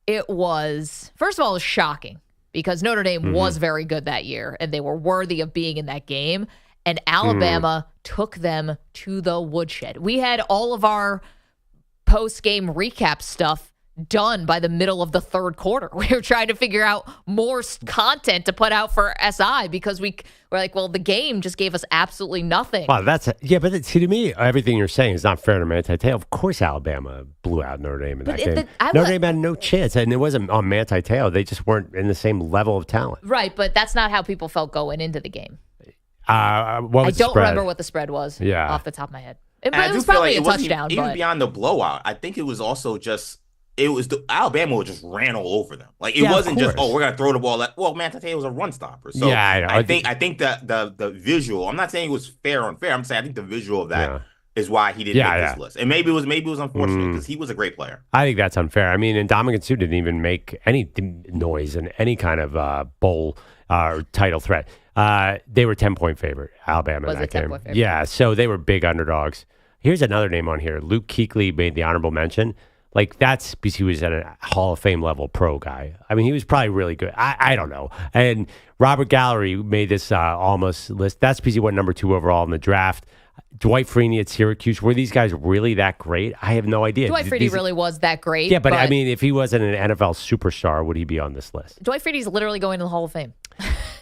it was, first of all, it was shocking because Notre Dame was very good that year and they were worthy of being in that game. And Alabama took them to the woodshed. We had all of our post-game recap stuff done by the middle of the third quarter. We were trying to figure out more content to put out for SI because we were like, well, the game just gave us absolutely nothing. Wow, but see, to me, everything you're saying is not fair to Manti Te'o. Of course, Alabama blew out Notre Dame in that game. Notre Dame had no chance, and it wasn't on Manti Te'o. They just weren't in the same level of talent. Right, but that's not how people felt going into the game. What was I the don't spread? remember what the spread was off the top of my head. It was feel probably like a touchdown. Even but beyond the blowout, I think it was also just Alabama just ran all over them. Like it wasn't just we're gonna throw the ball at. Well, Manti Te'o was a run stopper. So I think that the visual. I'm not saying it was fair or unfair. I'm saying I think the visual of that is why he didn't make this list. And maybe it was unfortunate because he was a great player. I think that's unfair. I mean, and Ndamukong Suh didn't even make any noise in any kind of bowl title threat. They were 10-point favorite, Alabama, in that game. Yeah, so they were big underdogs. Here's another name on here. Luke Kuechly made the honorable mention. Like, that's because he was a Hall of Fame level pro guy. I mean, he was probably really good. I don't know. And Robert Gallery made this almost list. That's because he went number 2 overall in the draft. Dwight Freeney at Syracuse. Were these guys really that great? I have no idea. Dwight Freeney really was that great. Yeah, but I mean, if he wasn't an NFL superstar, would he be on this list? Dwight Freeney's literally going to the Hall of Fame.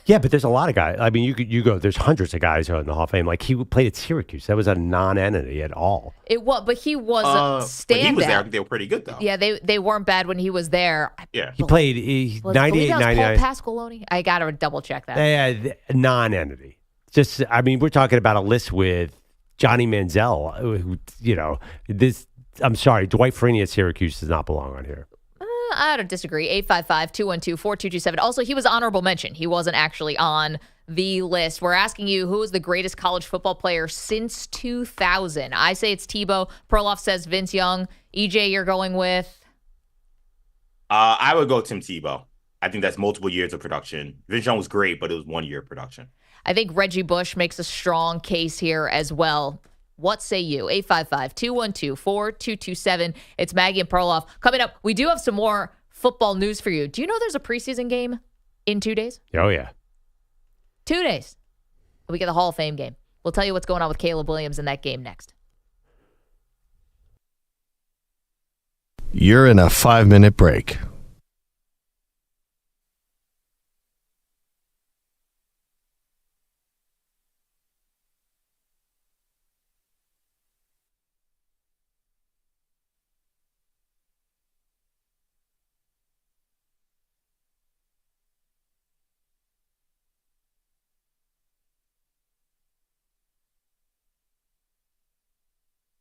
Yeah, but there's a lot of guys. I mean, you go. There's hundreds of guys who are in the Hall of Fame. Like he played at Syracuse. That was a non-entity at all. It was, but he was a standout. But he was there. They were pretty good though. Yeah, they weren't bad when he was there. Yeah, he played 98, 99. Paul Pasqualoni. I gotta double check that. Yeah, non-entity. Just, I mean, we're talking about a list with Johnny Manziel. Who, this. I'm sorry, Dwight Freeney at Syracuse does not belong on here. I don't disagree. 855-212-4227. Also, he was honorable mention. He wasn't actually on the list. We're asking you, who is the greatest college football player since 2000? I say it's Tebow. Perloff says Vince Young. EJ, you're going with? I would go Tim Tebow. I think that's multiple years of production. Vince Young was great, but it was 1 year of production. I think Reggie Bush makes a strong case here as well. What say you? 855-212-4227. It's Maggie and Perloff. Coming up, we do have some more football news for you. Do you know there's a preseason game in 2 days? Oh, yeah. 2 days. We get the Hall of Fame game. We'll tell you what's going on with Caleb Williams in that game next. You're in a 5-minute break.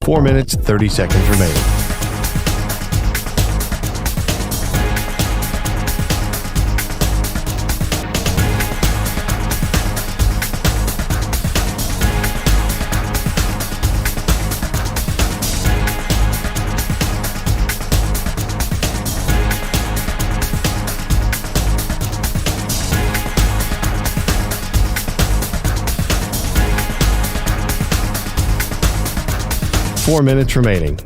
Four minutes, 30 seconds remaining. Four minutes remaining.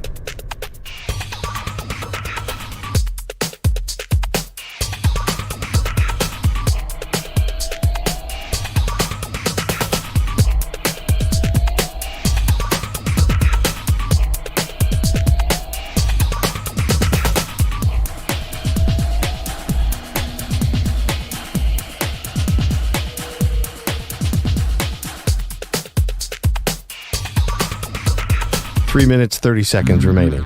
Three minutes, 30 seconds remaining.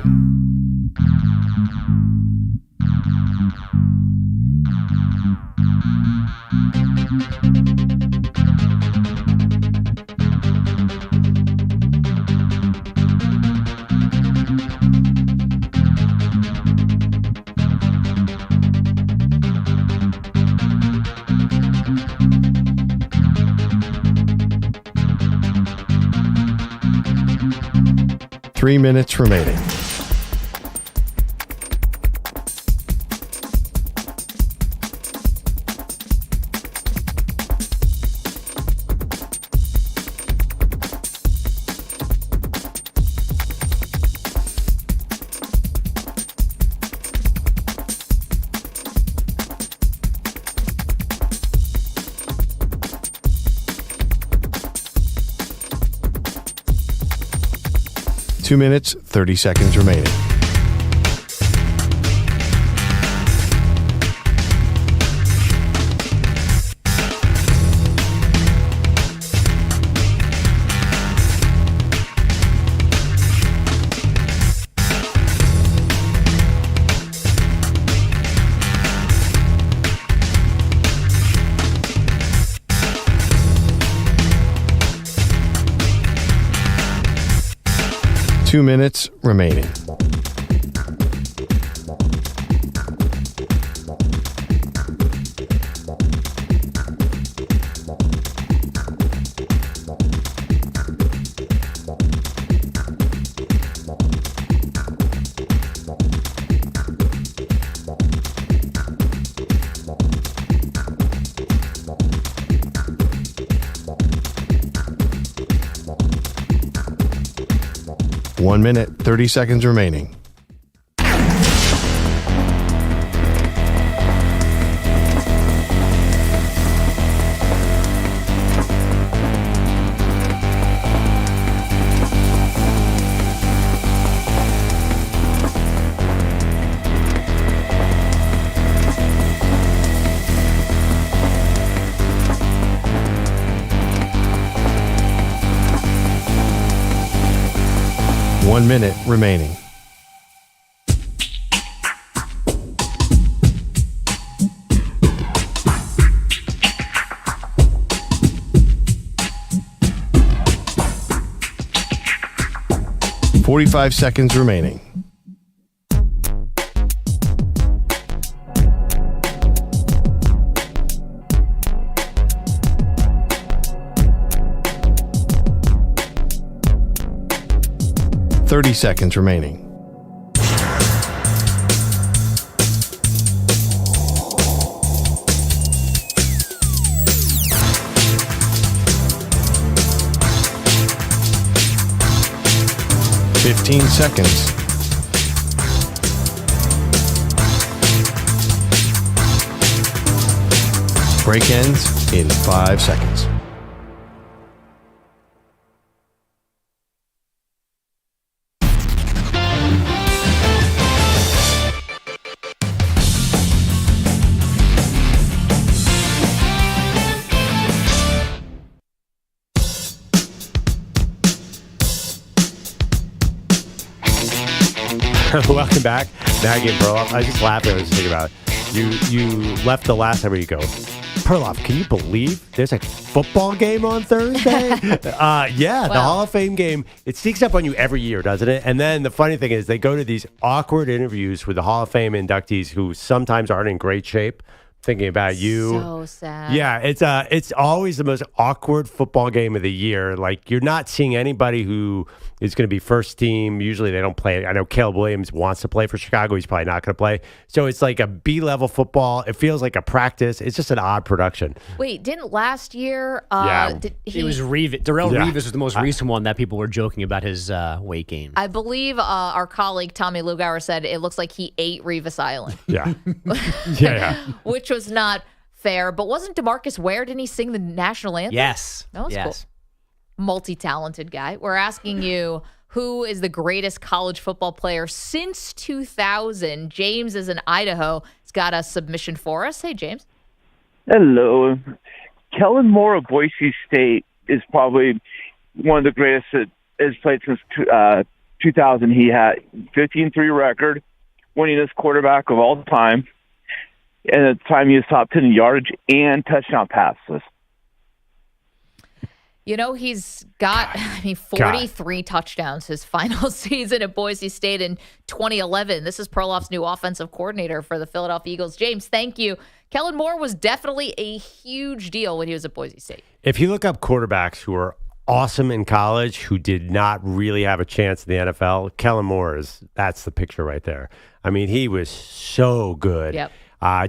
3 minutes remaining. Two minutes, 30 seconds remaining. Two minutes remaining. One minute, 30 seconds remaining. One minute remaining. .45 seconds remaining. .30 seconds remaining. .15 seconds. Break ends in 5 seconds. Welcome back, Maggie and Perloff. I was just laughing. I was thinking about you left the last time where you go, Perloff, can you believe there's a football game on Thursday? Yeah, the Hall of Fame game. It sneaks up on you every year, doesn't it? And then the funny thing is they go to these awkward interviews with the Hall of Fame inductees who sometimes aren't in great shape. Thinking about you. So sad. Yeah, it's always the most awkward football game of the year. Like, you're not seeing anybody who is going to be first team. Usually they don't play. I know Caleb Williams wants to play for Chicago. He's probably not going to play. So it's like a B-level football. It feels like a practice. It's just an odd production. Wait, didn't last year? It was Darrell Revis was the most recent one that people were joking about his weight gain. I believe our colleague Tommy Lugauer said it looks like he ate Revis Island. Yeah. Yeah. Which was not fair. But wasn't DeMarcus Ware? Didn't he sing the national anthem? Yes. That was cool. Multi-talented guy. We're asking you, who is the greatest college football player since 2000? James is in Idaho. He's got a submission for us. Hey, James. Hello. Kellen Moore of Boise State is probably one of the greatest that has played since 2000. He had 15-3 record, winningest quarterback of all time. And at the time, he was top 10 in yardage and touchdown passes. You know, he's got, 43 touchdowns his final season at Boise State in 2011. This is Perloff's new offensive coordinator for the Philadelphia Eagles. James, thank you. Kellen Moore was definitely a huge deal when he was at Boise State. If you look up quarterbacks who are awesome in college who did not really have a chance in the NFL, Kellen Moore that's the picture right there. I mean, he was so good. Yep.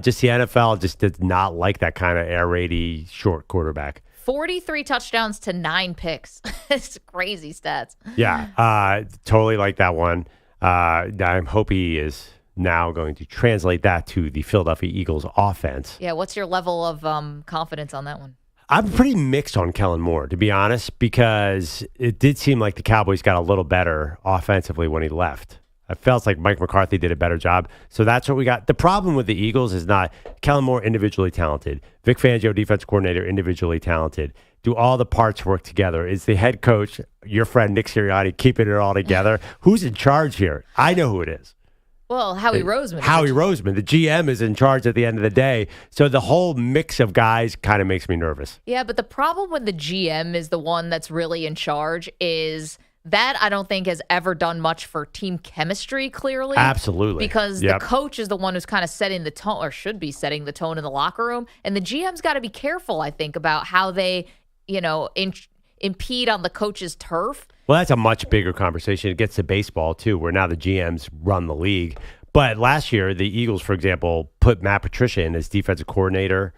Just the NFL just did not like that kind of air raidy short quarterback. 43 touchdowns to 9 picks. It's crazy stats. Yeah, totally like that one. I hope he is now going to translate that to the Philadelphia Eagles offense. Yeah, what's your level of confidence on that one? I'm pretty mixed on Kellen Moore, to be honest, because it did seem like the Cowboys got a little better offensively when he left. It felt like Mike McCarthy did a better job. So that's what we got. The problem with the Eagles is not Kellen Moore individually talented. Vic Fangio, defense coordinator, individually talented. Do all the parts work together? Is the head coach, your friend Nick Sirianni, keeping it all together? Who's in charge here? I know who it is. Well, Howie Roseman. Howie Roseman. The GM is in charge at the end of the day. So the whole mix of guys kind of makes me nervous. Yeah, but the problem when the GM is the one that's really in charge is that I don't think has ever done much for team chemistry, clearly. Absolutely. Because the coach is the one who's kind of setting the tone, or should be setting the tone in the locker room. And the GM's got to be careful, I think, about how they, impede on the coach's turf. Well, that's a much bigger conversation. It gets to baseball, too, where now the GMs run the league. But last year, the Eagles, for example, put Matt Patricia in as defensive coordinator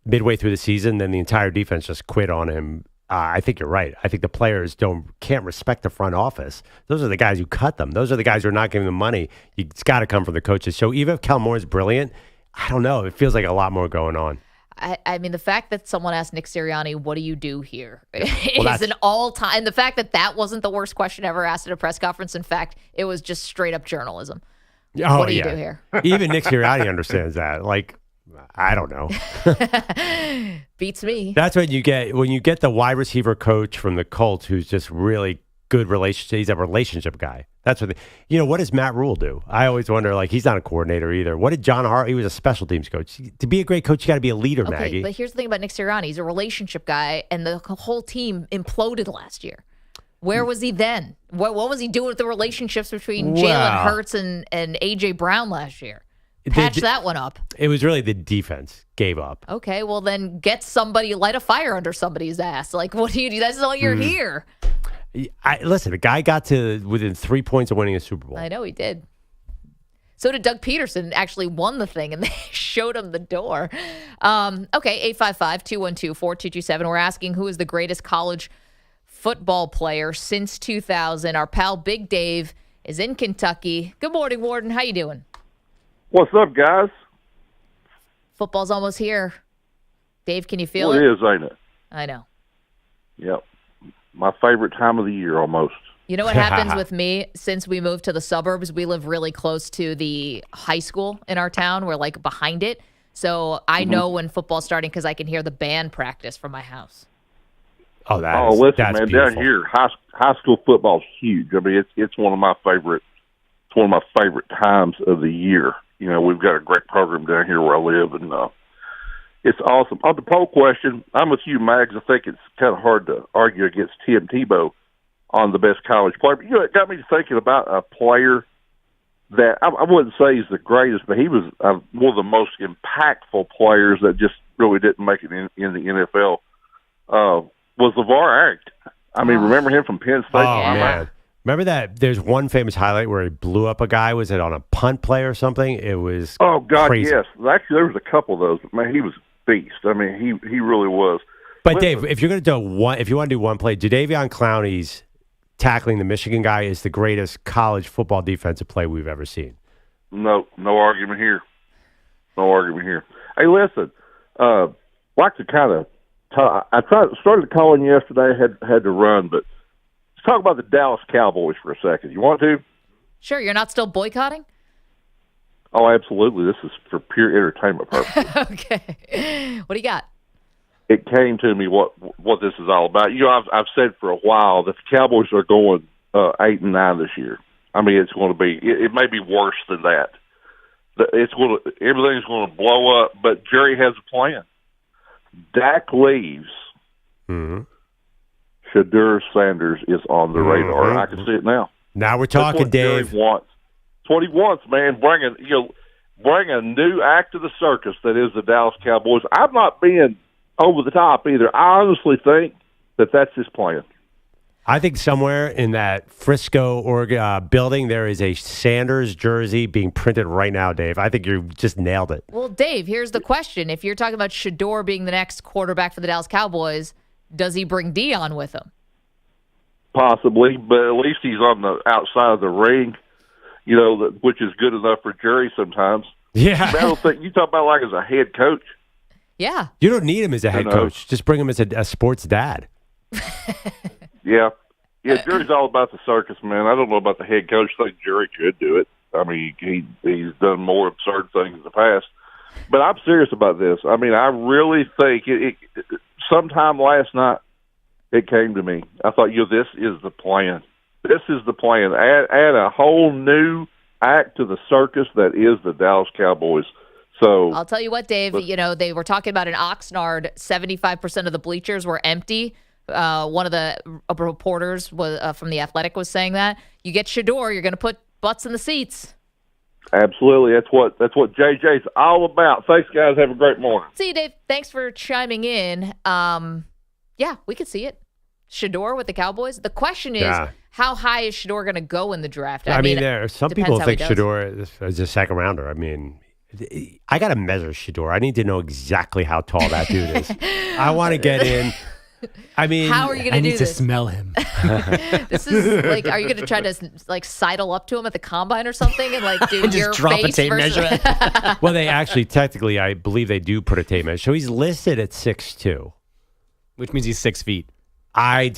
midway through the season. Then the entire defense just quit on him. I think you're right. I think the players can't respect the front office. Those are the guys who cut them. Those are the guys who are not giving them money. It's got to come from the coaches. So even if Kellen Moore is brilliant, I don't know. It feels like a lot more going on. I mean, the fact that someone asked Nick Sirianni, what do you do here? Is an all-time. And the fact that wasn't the worst question ever asked at a press conference. In fact, it was just straight-up journalism. What do you do here? Even Nick Sirianni understands that. Like, I don't know. Beats me. That's what you get when you get the wide receiver coach from the Colts who's just really good relationship. He's a relationship guy. That's what what does Matt Rule do? I always wonder, like, he's not a coordinator either. What did John Hart? He was a special teams coach. To be a great coach, you got to be a leader, Okay, Maggie. but here's the thing about Nick Sirianni. He's a relationship guy, and the whole team imploded last year. Where was he then? What was he doing with the relationships between Jalen Hurts and A.J. Brown last year? Patch that one up. It was really the defense gave up. Okay, well then get somebody, light a fire under somebody's ass. Like, what do you do? That's all you're here. Listen, the guy got to within 3 points of winning a Super Bowl. I know he did. So did Doug Peterson. Actually won the thing, and they showed him the door. Okay, 855-212-4227. We're asking who is the greatest college football player since 2000. Our pal Big Dave is in Kentucky. Good morning, Warden. How you doing? What's up, guys? Football's almost here. Dave, can you feel it? It is, ain't it? I know. Yep. My favorite time of the year, almost. You know what happens with me since we moved to the suburbs? We live really close to the high school in our town. We're like behind it. So I know when football's starting because I can hear the band practice from my house. Oh, listen, man, beautiful. down here, high school football's huge. I mean, it's one of my favorite. It's one of my favorite times of the year. We've got a great program down here where I live, and it's awesome. On the poll question, I'm with you, Mags. I think it's kind of hard to argue against Tim Tebow on the best college player. But, it got me thinking about a player that I wouldn't say he's the greatest, but he was one of the most impactful players that just really didn't make it in the NFL. Was LeVar Arrington. I mean, remember him from Penn State? Oh, man. Remember that? There's one famous highlight where he blew up a guy. Was it on a punt play or something? It was crazy. Yes. Actually, there was a couple of those. But, man, he was a beast. I mean, he really was. But, Dave, if you're going to do if you want to do one play, Jadeveon Clowney's tackling the Michigan guy is the greatest college football defensive play we've ever seen. No argument here. No argument here. Hey, listen, like to kind of started calling yesterday, had to run, but let's talk about the Dallas Cowboys for a second. You want to? Sure. You're not still boycotting? Oh, absolutely. This is for pure entertainment purposes. Okay. What do you got? It came to me what this is all about. I've said for a while that the Cowboys are going 8-9 this year. I mean, it's going to be. It may be worse than that. Everything's going to blow up. But Jerry has a plan. Dak leaves. Mm-hmm. Shadur Sanders is on the radar. I can see it now. Now we're talking, Dave. Jerry wants. That's what he wants, man. Bring a new act to the circus that is the Dallas Cowboys. I'm not being over the top either. I honestly think that's his plan. I think somewhere in that Frisco building, there is a Sanders jersey being printed right now, Dave. I think you just nailed it. Well, Dave, here's the question. If you're talking about Shedeur being the next quarterback for the Dallas Cowboys, does he bring Dion with him? Possibly, but at least he's on the outside of the ring, which is good enough for Jerry sometimes. Yeah. I don't think you talk about like as a head coach. Yeah. You don't need him as a head coach. Just bring him as a sports dad. Yeah, Jerry's all about the circus, man. I don't know about the head coach. I think Jerry could do it. I mean, he's done more absurd things in the past. But I'm serious about this. I mean, I really think sometime last night it came to me. I thought, this is the plan. This is the plan. Add a whole new act to the circus that is the Dallas Cowboys. So I'll tell you what, Dave, they were talking about in Oxnard, 75% of the bleachers were empty. One of the reporters was from The Athletic was saying that. You get Shedeur, you're going to put butts in the seats. Absolutely. That's what JJ's all about. Thanks, guys. Have a great morning. See you, Dave. Thanks for chiming in. Yeah, we could see it. Shedeur with the Cowboys. The question is, how high is Shedeur going to go in the draft? I mean, there some people think Shedeur is a second rounder. I mean, I got to measure Shedeur. I need to know exactly how tall that dude is. I want to get in. I mean, how are you going to do this? I need to smell him. This is like, are you going to try to like sidle up to him at the combine or something and like do your drop face a tape versus... measure? Well, they actually technically, I believe they do put a tape measure. So he's listed at 6'2", which means he's 6 feet. I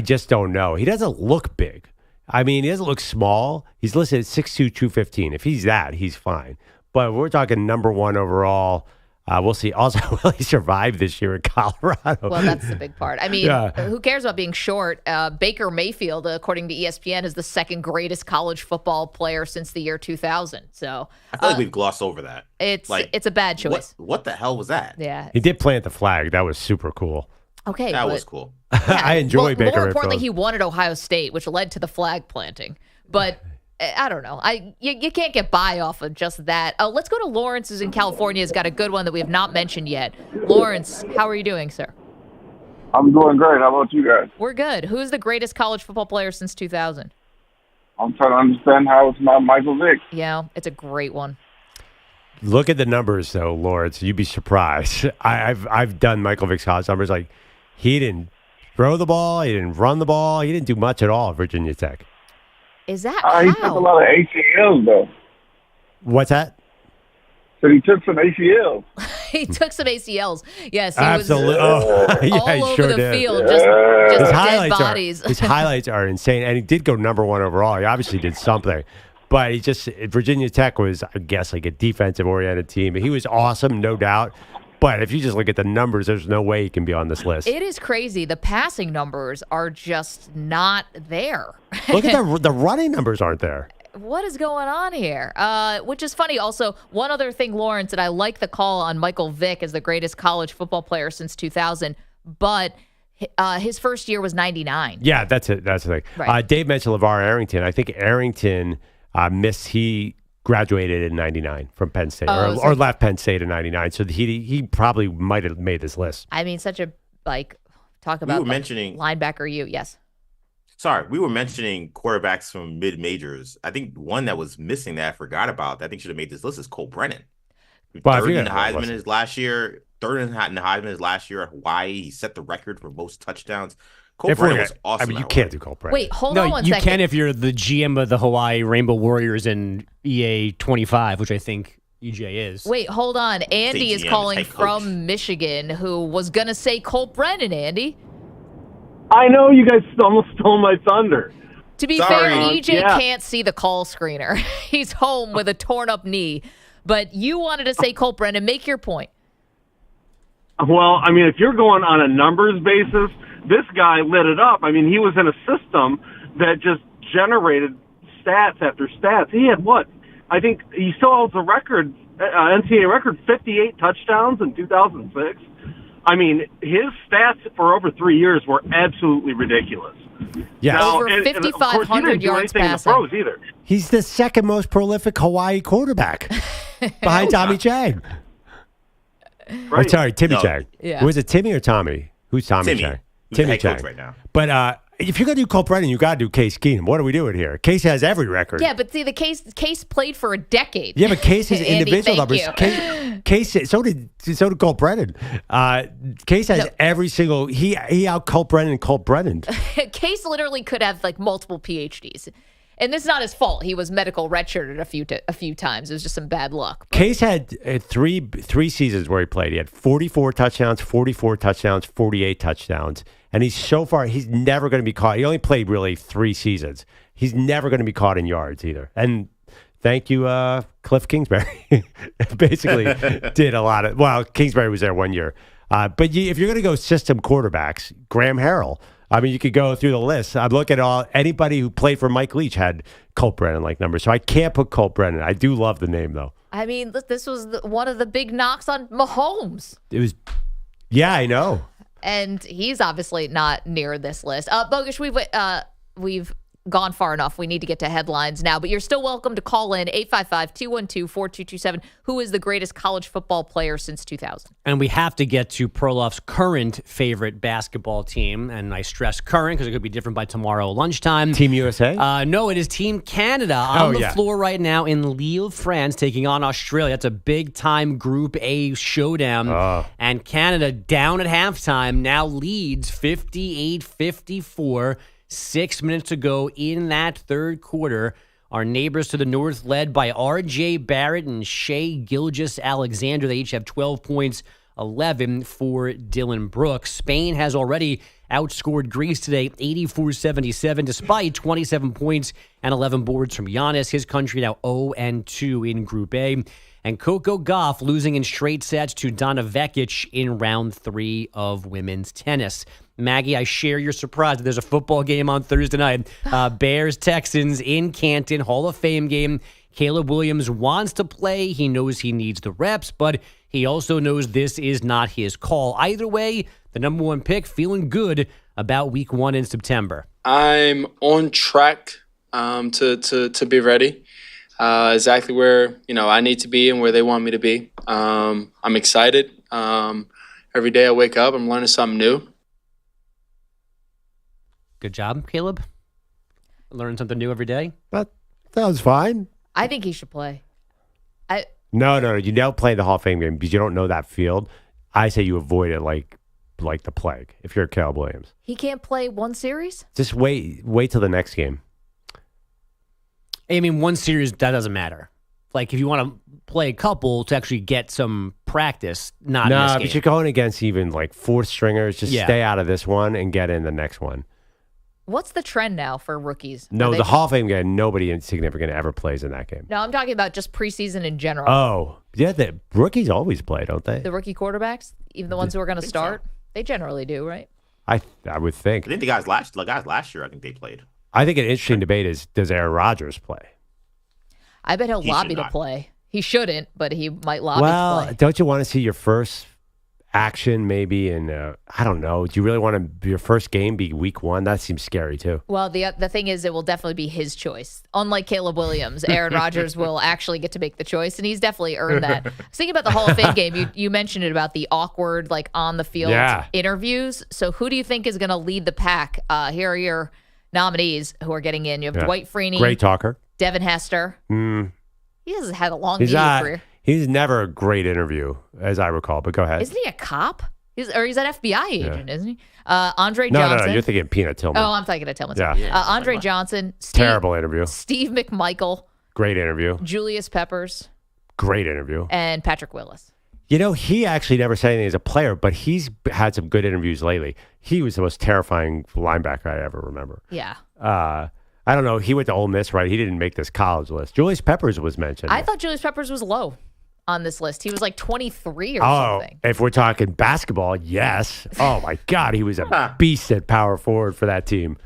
just don't know. He doesn't look big. I mean, he doesn't look small. He's listed at 6'2", 215. If he's that, he's fine. But we're talking number one overall. We'll see. Also, will he survive this year in Colorado? Well, that's the big part. I mean, who cares about being short? Baker Mayfield, according to ESPN, is the second greatest college football player since the year 2000. So I feel like we've glossed over that. It's a bad choice. What the hell was that? Yeah. He did plant the flag. That was super cool. Okay. That was cool. Yeah, I enjoy Baker Mayfield. More importantly, he won at Ohio State, which led to the flag planting. But I don't know. You can't get by off of just that. Let's go to Lawrence, who's in California. Has got a good one that we have not mentioned yet. Lawrence, how are you doing, sir? I'm doing great. How about you guys? We're good. Who's the greatest college football player since 2000? I'm trying to understand how it's not Michael Vick. Yeah, it's a great one. Look at the numbers, though, Lawrence. You'd be surprised. I've done Michael Vick's college numbers. Like, he didn't throw the ball. He didn't run the ball. He didn't do much at all at Virginia Tech. Is that He took a lot of ACLs, though. What's that? So he took some ACLs. He took some ACLs. Yes, he Absolutely. was all over sure the did. field, just dead bodies. His highlights are insane, and he did go number one overall. He obviously did something. But Virginia Tech was, I guess, like a defensive-oriented team. He was awesome, no doubt. But if you just look at the numbers, there's no way he can be on this list. It is crazy. The passing numbers are just not there. Look at the running numbers aren't there. What is going on here? Which is funny. Also, one other thing, Lawrence, and I like the call on Michael Vick as the greatest college football player since 2000, but his first year was 99. Yeah, that's it. That's the thing. Right. Dave mentioned LeVar Arrington. I think Arrington he graduated in 99 from Penn State or left Penn State in 99. So he probably might have made this list. I mean, such a, talk about mentioning linebacker you. Yes. Sorry, we were mentioning quarterbacks from mid-majors. I think one that was missing that I forgot about that I think should have made this list is Cole Brennan. Third in the Heisman his last year. Third in the Heisman his last year at Hawaii. He set the record for most touchdowns. Cole Brennan was awesome. I mean, you can't do Cole Brennan. Wait, hold on one you second. can if you're the GM of the Hawaii Rainbow Warriors in EA 25, which I think EJ is. Wait, hold on. Andy is calling from Michigan, who was going to say Cole Brennan, Andy. I know you guys almost stole my thunder. To be fair, EJ can't see the call screener. He's home with a torn up knee. But you wanted to say Cole Brennan. Make your point. Well, I mean, if you're going on a numbers basis, this guy lit it up. I mean, he was in a system that just generated stats after stats. He had what? I think he still holds a record, NCAA record, 58 touchdowns in 2006. I mean, his stats for over 3 years were absolutely ridiculous. Yeah, now, over 5,500 yards passing. In the pros either. He's the second most prolific Hawaii quarterback behind Tommy Chang. Right. Or, sorry, Timmy Chang. Yeah. Was it Timmy or Tommy? Who's Tommy Timmy. Chang? Who's the Timmy head coach Chang right now? But if you're gonna do Colt Brennan, you got to do Case Keenum. What are we doing here? Case has every record. Yeah, but see, the Case played for a decade. Yeah, but Case has Andy, individual thank numbers. you. Case so did Colt Brennan. Case has every single he out Colt Brennan and Colt Brennan. Case literally could have like multiple PhDs. And this is not his fault. He was medical redshirted a few times. It was just some bad luck. Case had three seasons where he played. He had 44 touchdowns, 48 touchdowns. And he's never going to be caught. He only played really 3 seasons. He's never going to be caught in yards either. And thank you, Cliff Kingsbury. Basically did a lot of, well, Kingsbury was there 1 year. But if you're going to go system quarterbacks, Graham Harrell. I mean, you could go through the list. I'm looking at anybody who played for Mike Leach had Colt Brennan like numbers. So I can't put Colt Brennan. I do love the name, though. I mean, this was one of the big knocks on Mahomes. It was, yeah, I know. And he's obviously not near this list. Bogush, we've gone far enough. We need to get to headlines now, but you're still welcome to call in 855-212-4227. Who is the greatest college football player since 2000? And we have to get to Perloff's current favorite basketball team. And I stress current because it could be different by tomorrow lunchtime. Team USA? No, it is Team Canada on the floor right now in Lille, France, taking on Australia. That's a big-time Group A showdown. And Canada, down at halftime, now leads 58-54. 6 minutes to go in that third quarter. Our neighbors to the north, led by R.J. Barrett and Shea Gilgeous-Alexander. They each have 12 points, 11 for Dylan Brooks. Spain has already outscored Greece today, 84-77, despite 27 points and 11 boards from Giannis. His country now 0-2 in Group A. And Coco Gauff losing in straight sets to Donna Vekic in round 3 of women's tennis. Maggie, I share your surprise that there's a football game on Thursday night. Bears-Texans in Canton, Hall of Fame game. Caleb Williams wants to play. He knows he needs the reps, but he also knows this is not his call. Either way, the number 1 pick feeling good about week 1 in September. I'm on track to be ready. Exactly where I need to be and where they want me to be. I'm excited. Every day I wake up, I'm learning something new. Good job, Caleb. Learning something new every day. That was fine. I think he should play. No. You don't play the Hall of Fame game because you don't know that field. I say you avoid it like the plague if you're Caleb Williams. He can't play one series? Just wait till the next game. I mean, one series, that doesn't matter. Like, if you want to play a couple to actually get some practice, not in this game. But you're going against even like 4th stringers. Just stay out of this one and get in the next one. What's the trend now for rookies? No, the Hall of Fame game, nobody insignificant ever plays in that game. No, I'm talking about just preseason in general. Oh, yeah, the rookies always play, don't they? The rookie quarterbacks, even the ones who are going to start, they generally do, right? I would think. I think the guys last year, I think they played. I think an interesting debate is, does Aaron Rodgers play? I bet he'll lobby to play. He shouldn't, but he might lobby to play. Well, don't you want to see your first action maybe in, I don't know, do you really want your first game be week 1? That seems scary too. Well, the thing is, it will definitely be his choice. Unlike Caleb Williams, Aaron Rodgers will actually get to make the choice, and he's definitely earned that. I was thinking about the Hall of Fame game. You mentioned it about the awkward, like, on-the-field interviews. So who do you think is going to lead the pack? Here are your nominees who are getting in. You have Dwight Freeney. Great talker. Devin Hester. He hasn't had a long media career. He's never a great interview, as I recall, but go ahead. Isn't he a cop? He's an FBI agent, isn't he? Andre Johnson. No, you're thinking Peanut Tillman. Oh, I'm thinking of Tillman. Yeah. Andre Johnson. Terrible interview. Steve McMichael. Great interview. Julius Peppers. Great interview. And Patrick Willis. He actually never said anything as a player, but he's had some good interviews lately. He was the most terrifying linebacker I ever remember. Yeah. I don't know. He went to Ole Miss, right? He didn't make this college list. Julius Peppers was mentioned. I thought Julius Peppers was low on this list. He was like 23 or something. If we're talking basketball, yes. Oh, my God. He was a beast at power forward for that team.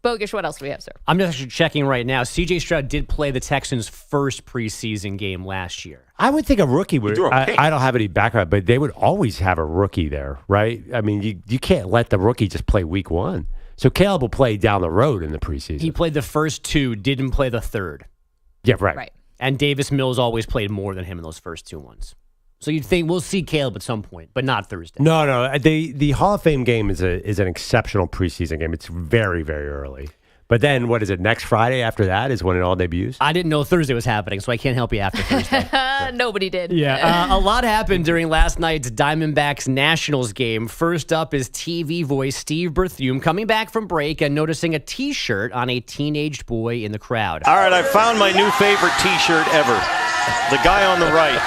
Bogush, what else do we have, sir? I'm just actually checking right now. C.J. Stroud did play the Texans' first preseason game last year. I would think a rookie would. I don't have any background, but they would always have a rookie there, right? I mean, you can't let the rookie just play week 1. So Caleb will play down the road in the preseason. He played the first 2, didn't play the third. Yeah, right. Right. And Davis Mills always played more than him in those first 2 ones. So you'd think we'll see Caleb at some point, but not Thursday. No. The Hall of Fame game is an exceptional preseason game. It's very, very early. But then, what is it, next Friday after that is when it all debuts? I didn't know Thursday was happening, so I can't help you after Thursday. Nobody did. Yeah, a lot happened during last night's Diamondbacks Nationals game. First up is TV voice Steve Berthume coming back from break and noticing a T-shirt on a teenaged boy in the crowd. All right, I found my new favorite T-shirt ever. The guy on the right.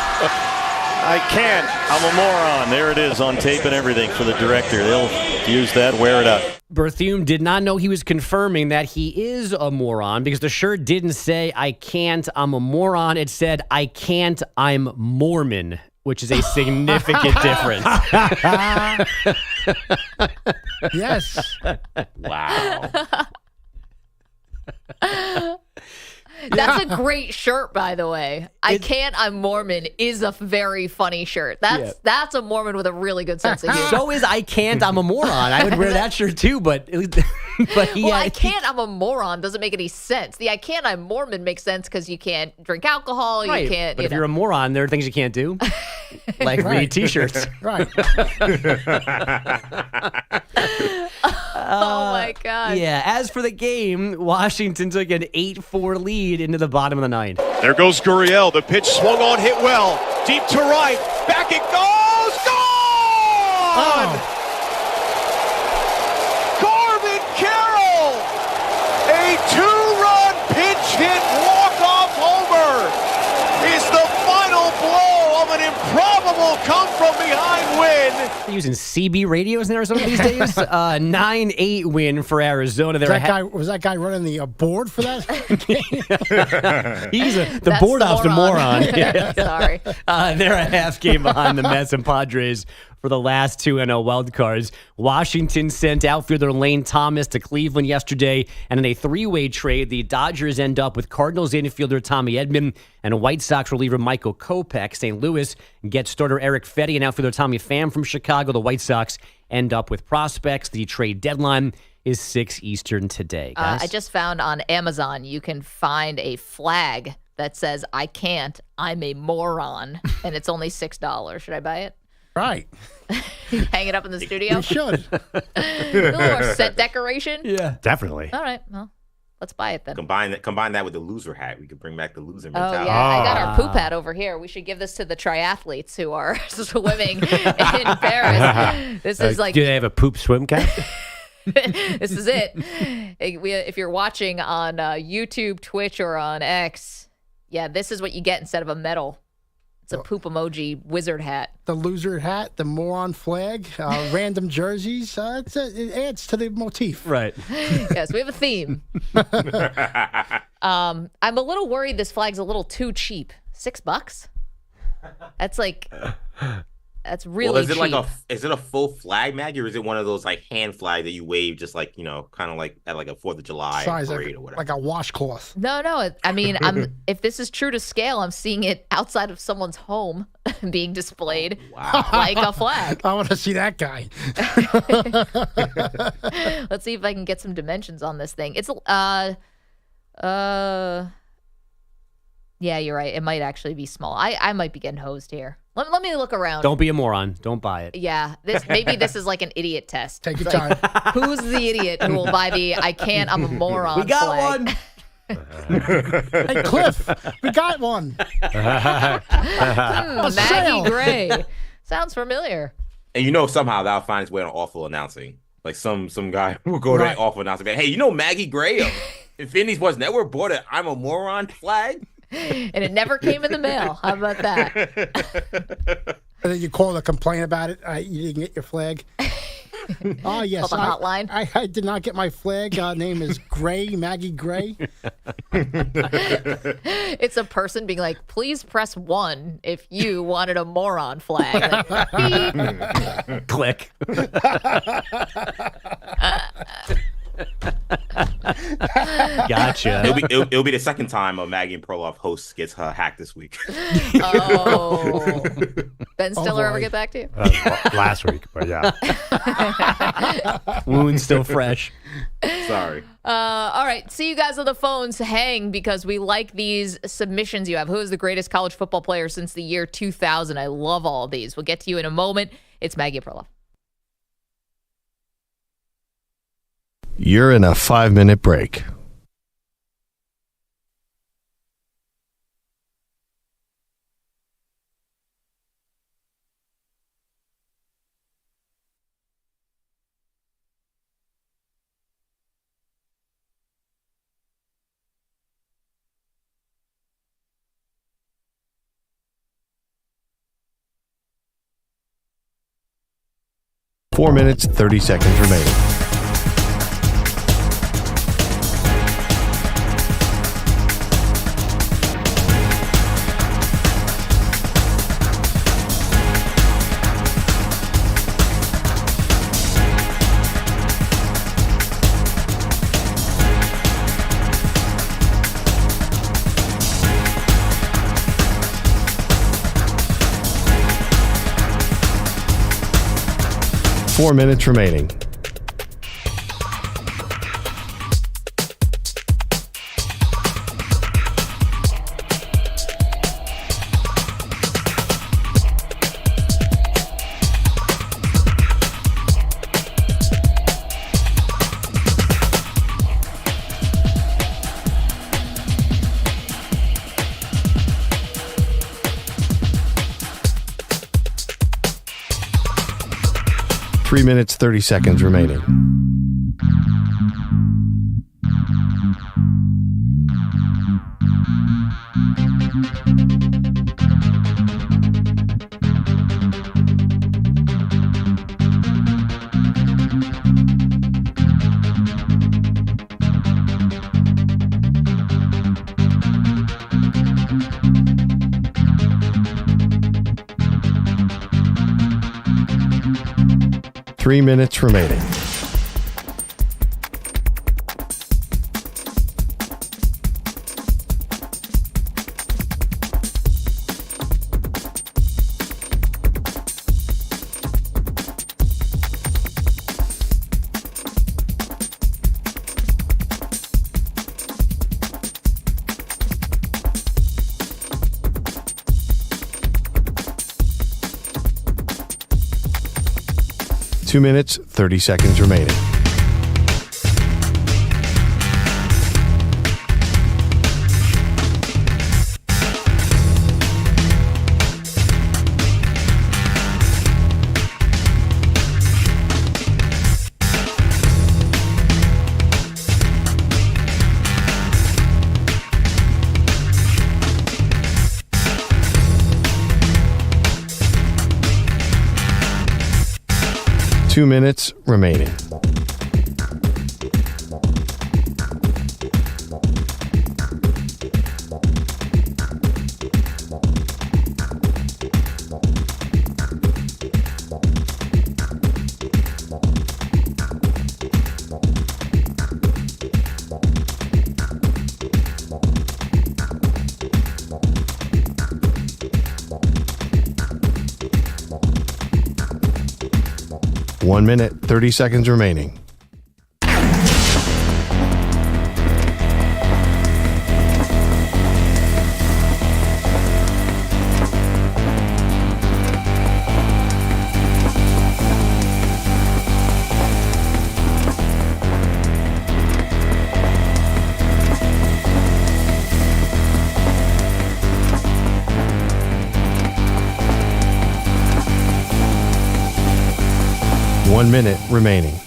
I can't. I'm a moron. There it is on tape and everything for the director. They'll use that, wear it out. Berthume did not know he was confirming that he is a moron because the shirt didn't say, I can't, I'm a moron. It said, I can't, I'm Mormon, which is a significant difference. Yes. Wow. That's a great shirt, by the way. I can't, I'm Mormon is a very funny shirt. That's a Mormon with a really good sense of humor. So is I can't, I'm a moron. I would wear that shirt too, but I can't, I'm a moron doesn't make any sense. The I can't, I'm Mormon makes sense because you can't drink alcohol. Right. You can't. But if you're a moron, there are things you can't do, like read T-shirts. Right. Oh my God. Yeah. As for the game, Washington took an 8-4 lead into the bottom of the ninth. There goes Gurriel. The pitch swung on, hit well. Deep to right. Back it goes. Gone! Corbin Carroll! A 2-run pinch hit walk-off homer is the final blow of an improbable come-from-behind win. They're using CB radios now or something these days. 9-8 win for Arizona. Was that guy running the board for that game? He's the board ops the moron. Sorry. They're a half game behind the Mets and Padres for the last 2 NL wild cards. Washington sent outfielder Lane Thomas to Cleveland yesterday, and in a 3-way trade, the Dodgers end up with Cardinals infielder Tommy Edman and White Sox reliever Michael Kopech. St. Louis gets starter Eric Fetty and outfielder Tommy Pham from Chicago. The White Sox end up with prospects. The trade deadline is 6 Eastern today. Guys. I just found on Amazon you can find a flag that says I can't, I'm a moron, and it's only $6. Should I buy it? Right. Hang it up in the studio? You should. A little more set decoration? Yeah. Definitely. All right. Well, let's buy it then. Combine that with the loser hat. We could bring back the loser Oh, mentality. yeah. I got our poop hat over here. We should give this to the triathletes who are swimming in Paris. This is like... Do they have a poop swim cap? This is it. If you're watching on YouTube, Twitch, or on X, yeah, this is what you get instead of a medal. It's a poop emoji wizard hat. The loser hat, the moron flag, random jerseys. It adds to the motif. Right. Yes, we have a theme. I'm a little worried this flag's a little too cheap. $6? That's like... That's really well, is it cheap. is it a full flag, Maggie, or is it one of those like hand flag that you wave just like, kind of like at like a 4th of July Size parade or whatever? like a washcloth. No. I mean, if this is true to scale, I'm seeing it outside of someone's home being displayed like a flag. I want to see that guy. Let's see if I can get some dimensions on this thing. It's yeah, you're right. It might actually be small. I might be getting hosed here. Let me look around. Don't be a moron. Don't buy it. Yeah, maybe this is like an idiot test. Take your time. Who's the idiot who will buy the I can't, I'm a moron We got flag? one. Hey, Cliff, we got one. Maggie Gray. Sounds familiar. And somehow that'll find its way on awful announcing. Like some guy will go to an awful announcing. Hey, Maggie Gray, Infinity Sports Network bought an I'm a moron flag? And it never came in the mail. How about that? And then you call to complain about it. You didn't get your flag. Oh, yes. Call the hotline. I did not get my flag. Name is Gray, Maggie Gray. It's a person being like, please press 1 if you wanted a moron flag. Like, Click. Gotcha. It'll be the second time a Maggie Perloff host gets hacked this week. Oh. Ben Stiller ever get back to you? Last week, but yeah. Wound still fresh. Sorry. All right. See you guys on the phones. Hang, because we like these submissions you have. Who is the greatest college football player since the year 2000? I love all of these. We'll get to you in a moment. It's Maggie Perloff. You're in a 5-minute break. Four minutes, 30 seconds remaining. Four minutes remaining. Three minutes, 30 seconds remaining. Three minutes remaining. Two minutes, 30 seconds remaining. Two minutes remaining. One minute, 30 seconds remaining. One minute remaining.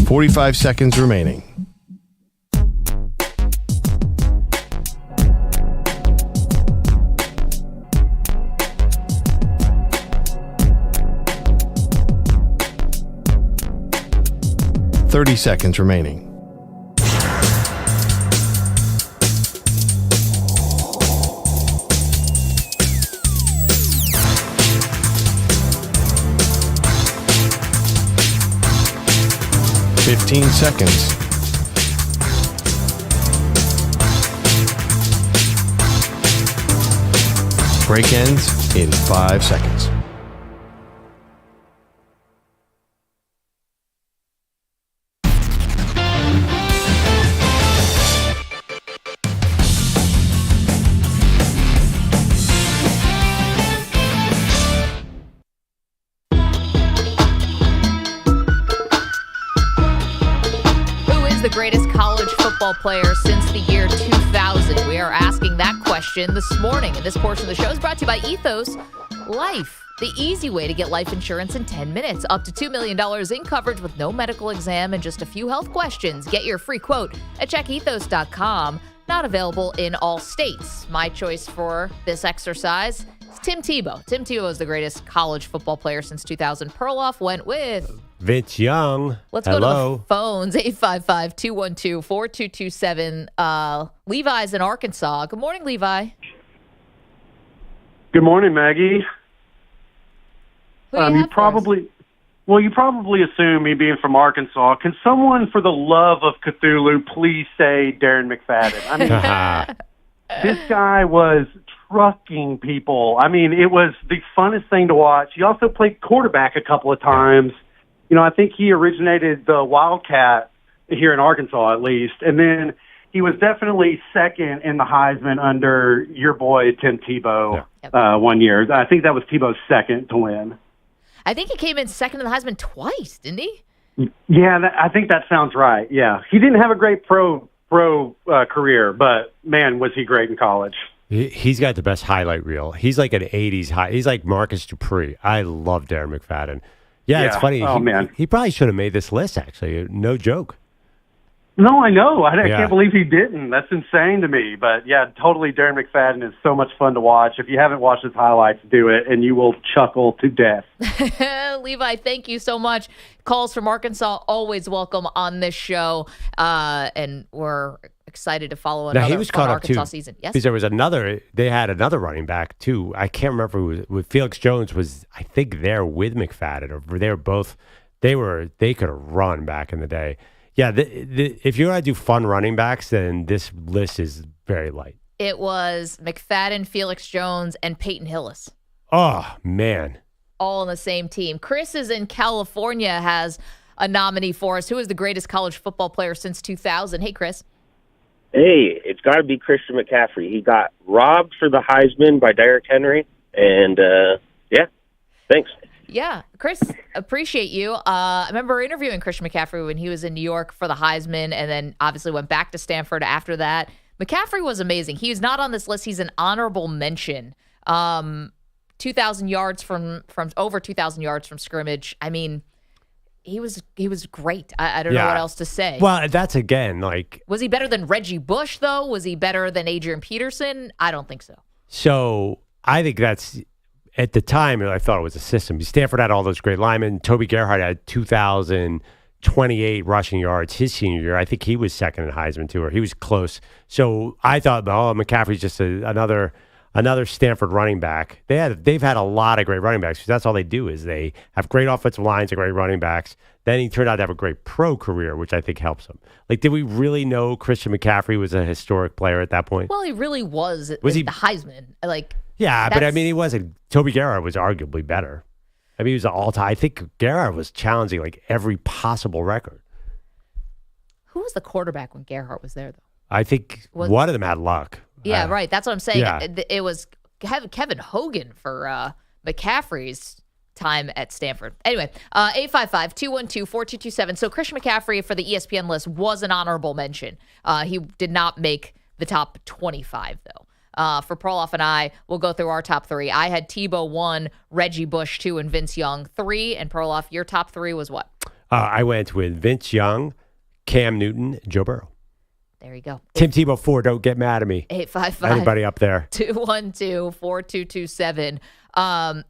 Forty-five seconds remaining. Thirty seconds remaining. Seconds. Break ends in 5 seconds. The greatest college football player since the year 2000? We are asking that question this morning. And this portion of the show is brought to you by Ethos Life, the easy way to get life insurance in 10 minutes. Up to $2 million in coverage with no medical exam and just a few health questions. Get your free quote at checkethos.com. Not available in all states. My choice for this exercise is Tim Tebow. Tim Tebow is the greatest college football player since 2000. Perloff went with Vince Young. Let's go to the phones. 855-212-4227. Levi's in Arkansas. Good morning, Levi. Good morning, Maggie. You probably assume me being from Arkansas. Can someone, for the love of Cthulhu, please say Darren McFadden? I mean, this guy was trucking people. I mean, it was the funnest thing to watch. He also played quarterback a couple of times. You know, I think he originated the Wildcat here in Arkansas, at least. And then he was definitely second in the Heisman under your boy, Tim Tebow, 1 year. I think that was Tebow's second to win. I think he came in second in the Heisman twice, didn't he? Yeah, I think that sounds right. Yeah. He didn't have a great pro career, but, man, was he great in college. He's got the best highlight reel. He's like an 80s high. He's like Marcus Dupree. I love Darren McFadden. Yeah, it's funny. Oh, man. He probably should have made this list, actually. No joke. No, I know. I can't believe he didn't. That's insane to me. But, yeah, totally, Darren McFadden is so much fun to watch. If you haven't watched his highlights, do it, and you will chuckle to death. Levi, thank you so much. Calls from Arkansas, always welcome on this show. And we're excited to follow another he was caught up Arkansas too, season. Yes, because they had another running back too. I can't remember who was with Felix Jones was, I think, there with McFadden, or they were both. They could have run back in the day. Yeah, if you're going to do fun running backs, then this list is very light. It was McFadden, Felix Jones, and Peyton Hillis. Oh, man. All on the same team. Chris is in California, has a nominee for us. Who is the greatest college football player since 2000? Hey, Chris. Hey, it's got to be Christian McCaffrey. He got robbed for the Heisman by Derrick Henry, and yeah, thanks. Yeah, Chris, appreciate you. I remember interviewing Christian McCaffrey when he was in New York for the Heisman, and then obviously went back to Stanford after that. McCaffrey was amazing. He was not on this list. He's an honorable mention. 2,000 yards from over 2,000 yards from scrimmage. I mean, he was great. I don't know what else to say. Well, that's again like. Was he better than Reggie Bush though? Was he better than Adrian Peterson? I don't think so. So I think that's. At the time, I thought it was a system. Stanford had all those great linemen. Toby Gerhardt had 2,028 rushing yards his senior year. I think he was second in Heisman, too, or he was close. So I thought, McCaffrey's just another Stanford running back. They've had a lot of great running backs because that's all they do is they have great offensive lines and great running backs. Then he turned out to have a great pro career, which I think helps him. Like, did we really know Christian McCaffrey was a historic player at that point? Well, he really was he the Heisman. Yeah, but I mean, he wasn't. Toby Gerhardt was arguably better. I mean, he was an all-time. I think Gerhardt was challenging like every possible record. Who was the quarterback when Gerhardt was there, though? I think one of them had luck. Yeah, right. That's what I'm saying. Yeah. It was Kevin Hogan for McCaffrey's time at Stanford. Anyway, 855-212-4227. So Christian McCaffrey for the ESPN list was an honorable mention. He did not make the top 25, though. For Perloff and I, we'll go through our top three. I had Tebow 1, Reggie Bush 2, and Vince Young 3. And Perloff, your top 3 was what? I went with Vince Young, Cam Newton, Joe Burrow. There you go. Tim Tebow 4, don't get mad at me. 855. Anybody up there? 212-4227.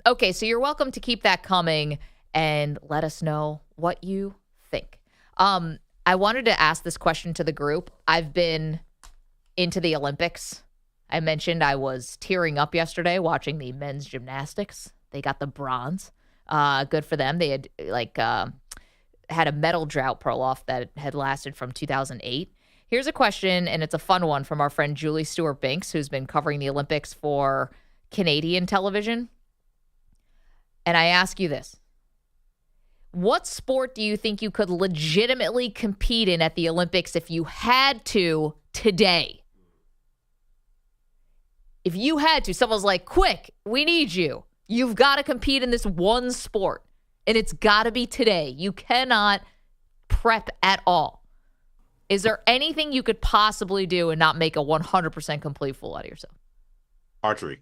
Okay, so you're welcome to keep that coming and let us know what you think. I wanted to ask this question to the group. I've been into the Olympics. I mentioned I was tearing up yesterday watching the men's gymnastics. They got the bronze. Good for them. They had had a medal drought, Perloff, that had lasted from 2008. Here's a question, and it's a fun one from our friend Julie Stewart-Binks, who's been covering the Olympics for Canadian television. And I ask you this. What sport do you think you could legitimately compete in at the Olympics if you had to today? If you had to, someone's like, quick, we need you. You've got to compete in this one sport, and it's got to be today. You cannot prep at all. Is there anything you could possibly do and not make a 100% complete fool out of yourself? Archery.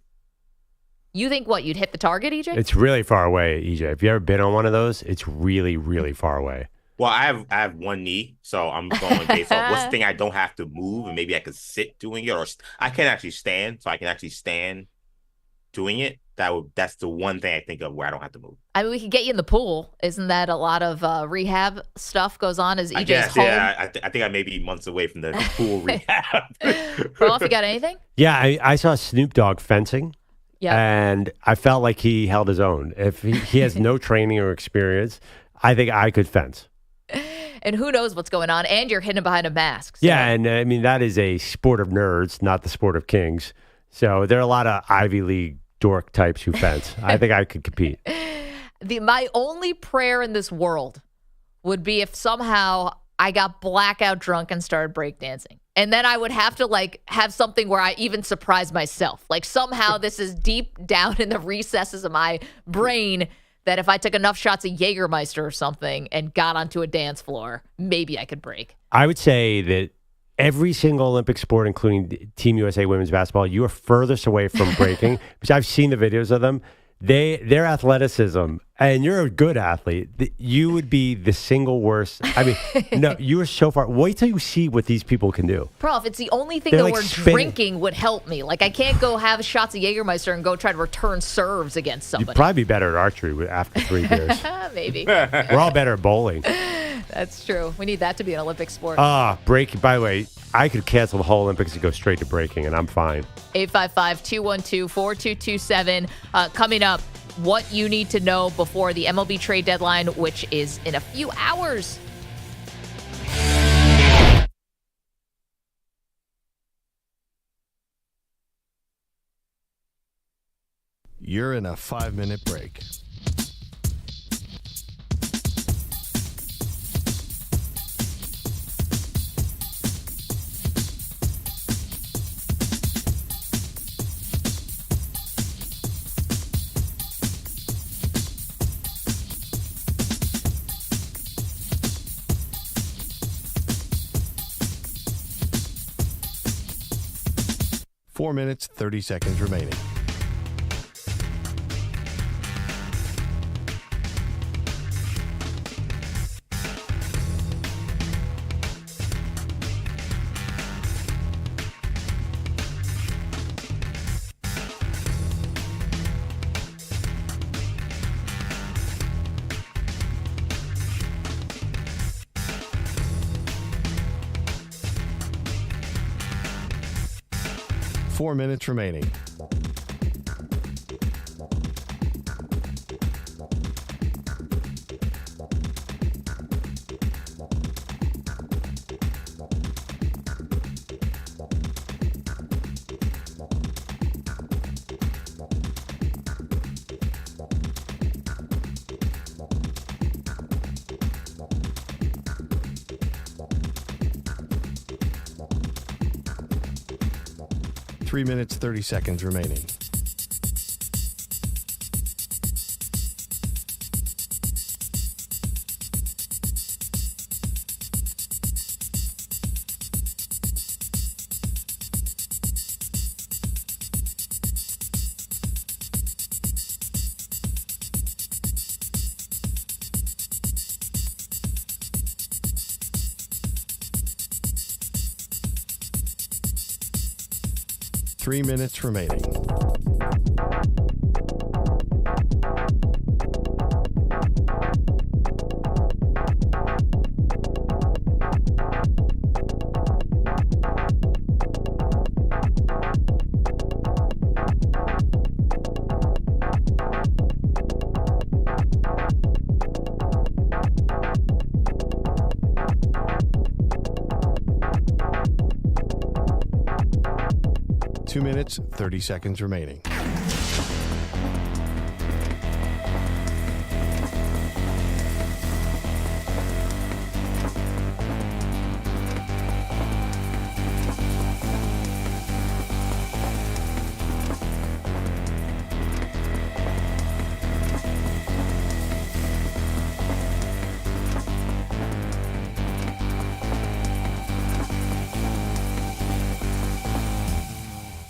You think what? You'd hit the target, EJ? It's really far away, EJ. If you ever been on one of those, it's really, really far away. Well, I have one knee, so I'm going based off what's the thing I don't have to move, and maybe I could sit doing it, or I can actually stand, so I can actually stand doing it. That's the one thing I think of where I don't have to move. I mean, we could get you in the pool. Isn't that a lot of rehab stuff goes on as EJ's I guess, home? yeah. I think I may be months away from the pool rehab. Perloff, you got anything? Yeah, I saw Snoop Dogg fencing. Yeah. And I felt like he held his own. If he has no training or experience, I think I could fence. And who knows what's going on? And you're hidden behind a mask. So. Yeah, and I mean, that is a sport of nerds, not the sport of kings. So there are a lot of Ivy League dork types who fence. I think I could compete. My only prayer in this world would be if somehow I got blackout drunk and started breakdancing. And then I would have to have something where I even surprise myself. Like somehow this is deep down in the recesses of my brain that if I took enough shots of Jägermeister or something and got onto a dance floor, maybe I could break. I would say that every single Olympic sport, including Team USA women's basketball, you are furthest away from breaking. Because I've seen the videos of them. Their athleticism, and you're a good athlete, you would be the single worst. I mean, no, you are so far. Wait till you see what these people can do. Prof, it's the only thing They're that like we're spinning. drinking would help me. Like, I can't go have shots of Jägermeister and go try to return serves against You'd somebody. probably be better at archery after 3 beers. Maybe. We're all better at bowling. That's true. We need that to be an Olympic sport. Breaking. By the way, I could cancel the whole Olympics and go straight to breaking, and I'm fine. 855-212-4227. Coming up, what you need to know before the MLB trade deadline, which is in a few hours. You're in a 5-minute break. Four minutes, 30 seconds remaining. Four minutes remaining. Three minutes, 30 seconds remaining. Three minutes remaining. Two minutes, 30 seconds remaining.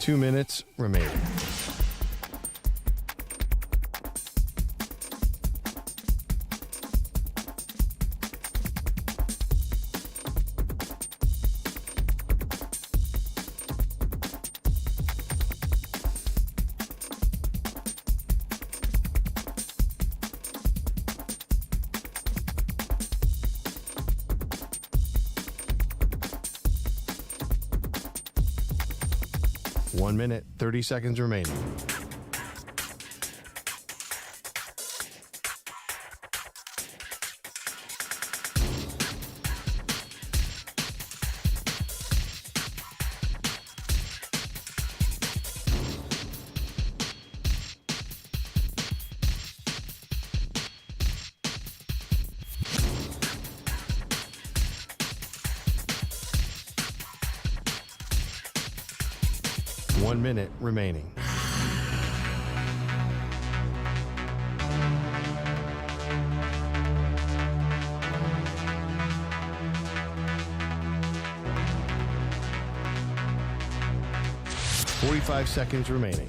2 minutes remaining. One minute, 30 seconds remaining. One minute remaining. Forty-five seconds remaining.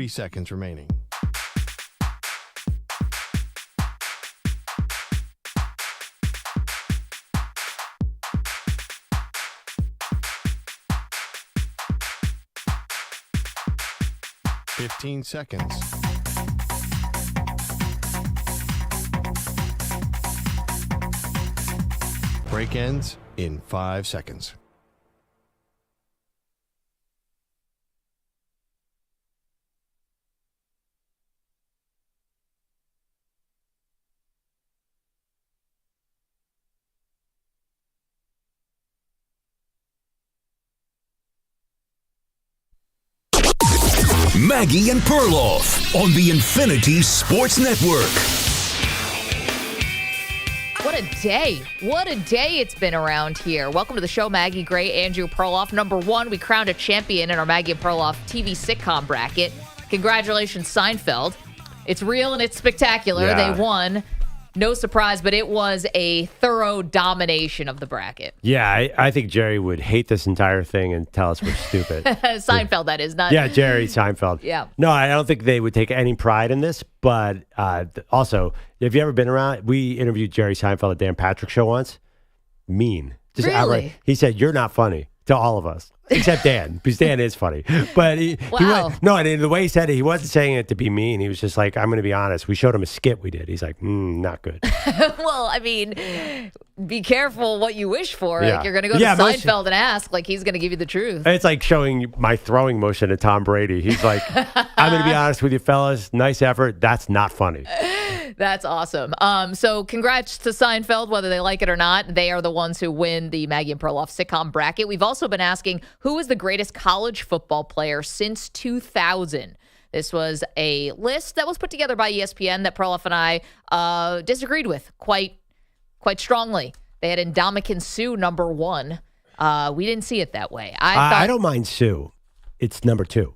Seconds remaining. Fifteen seconds. Break ends in 5 seconds. Maggie and Perloff on the Infinity Sports Network. What a day. What a day it's been around here. Welcome to the show, Maggie Gray, Andrew Perloff. Number one, we crowned a champion in our Maggie and Perloff TV sitcom bracket. Congratulations, Seinfeld. It's real and it's spectacular. Yeah. They won. No surprise, but it was a thorough domination of the bracket. Yeah, I think Jerry would hate this entire thing and tell us we're stupid. Seinfeld, that is, not. Yeah, Jerry Seinfeld. Yeah. No, I don't think they would take any pride in this. But also, have you ever been around? We interviewed Jerry Seinfeld at Dan Patrick Show once. Mean. Just Really? outright. He said, "You're not funny," to all of us. Except Dan, because Dan is funny. But and the way he said it, he wasn't saying it to be mean. He was just like, I'm going to be honest. We showed him a skit we did. He's like, not good. Well, I mean, be careful what you wish for. Yeah. Like, you're going to go to Seinfeld and ask, like, he's going to give you the truth. It's like showing my throwing motion to Tom Brady. He's like, I'm going to be honest with you, fellas. Nice effort. That's not funny. That's awesome. So congrats to Seinfeld, whether they like it or not. They are the ones who win the Maggie and Perloff sitcom bracket. We've also been asking, who is the greatest college football player since 2000? This was a list that was put together by ESPN that Perloff and I disagreed with quite strongly. They had Ndamukong Suh number one. We didn't see it that way. I don't mind Sue. It's number two.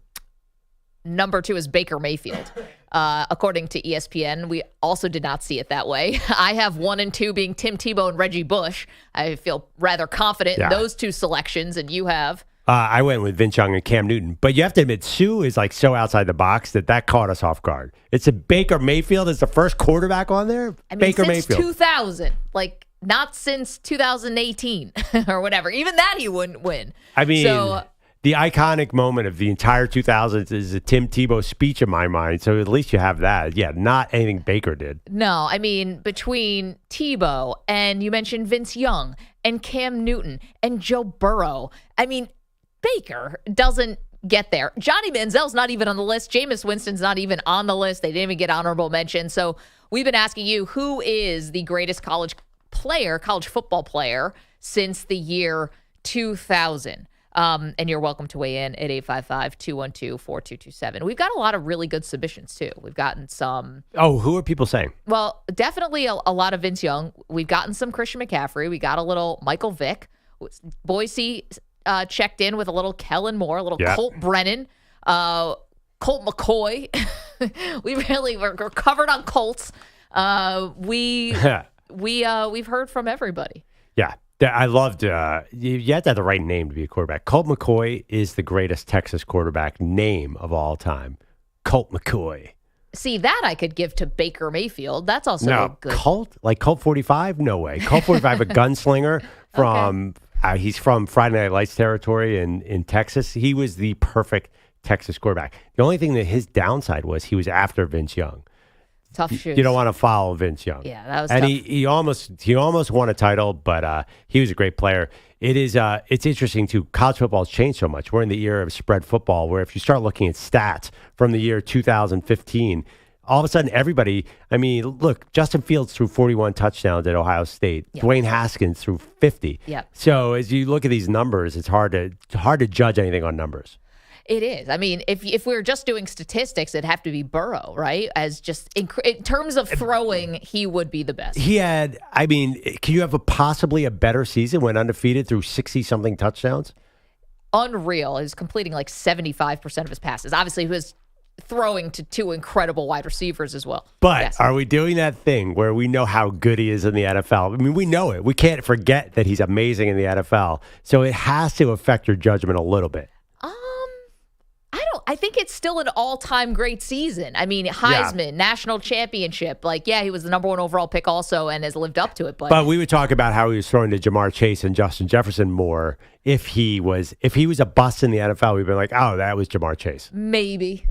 Number two is Baker Mayfield. According to ESPN, we also did not see it that way. I have 1 and 2 being Tim Tebow and Reggie Bush. I feel rather confident in those two selections, and you have? I went with Vince Young and Cam Newton. But you have to admit, Sue is like so outside the box that caught us off guard. It's a Baker Mayfield is the first quarterback on there. I mean, Baker since Mayfield. 2000, like not since 2018 or whatever. Even that he wouldn't win. I mean, the iconic moment of the entire 2000s is a Tim Tebow speech in my mind. So at least you have that. Yeah, not anything Baker did. No, I mean, between Tebow and you mentioned Vince Young and Cam Newton and Joe Burrow, I mean, Baker doesn't get there. Johnny Manziel's not even on the list. Jameis Winston's not even on the list. They didn't even get honorable mention. So we've been asking you, who is the greatest college football player since the year 2000? And you're welcome to weigh in at 855-212-4227. We've got a lot of really good submissions, too. We've gotten some. Oh, who are people saying? Well, definitely a lot of Vince Young. We've gotten some Christian McCaffrey. We got a little Michael Vick. Boise checked in with a little Kellen Moore, a little Colt Brennan. Colt McCoy. We're covered on Colts. We've heard from everybody. Yeah. I loved, you have to have the right name to be a quarterback. Colt McCoy is the greatest Texas quarterback name of all time. Colt McCoy. See, that I could give to Baker Mayfield. That's also No, good. Colt? Like Colt 45? No way. Colt 45, a gunslinger from, he's from Friday Night Lights territory in Texas. He was the perfect Texas quarterback. The only thing that his downside was he was after Vince Young. Tough shoes. You don't want to follow Vince Young. Yeah, that was and tough. he almost won a title, but he was a great player. It's interesting too. College football has changed so much. We're in the era of spread football, where if you start looking at stats from the year 2015, all of a sudden everybody. I mean, look, Justin Fields threw 41 touchdowns at Ohio State. Yep. Dwayne Haskins threw 50. Yep. So as you look at these numbers, it's hard to judge anything on numbers. It is. I mean, if we were just doing statistics, it'd have to be Burrow, right? As just in terms of throwing, he would be the best. He had, I mean, can you have possibly a better season when undefeated through 60-something touchdowns? Unreal. He's completing like 75% of his passes. Obviously, he was throwing to two incredible wide receivers as well. But Yes. are we doing that thing where we know how good he is in the NFL? I mean, we know it. We can't forget that he's amazing in the NFL. So it has to affect your judgment a little bit. I think it's still an all-time great season. I mean, Heisman, national championship. Like, yeah, he was the number one overall pick also and has lived up to it. But we would talk about how he was throwing to Jamar Chase and Justin Jefferson more. If he was a bust in the NFL, we'd be like, oh, that was Jamar Chase. Maybe.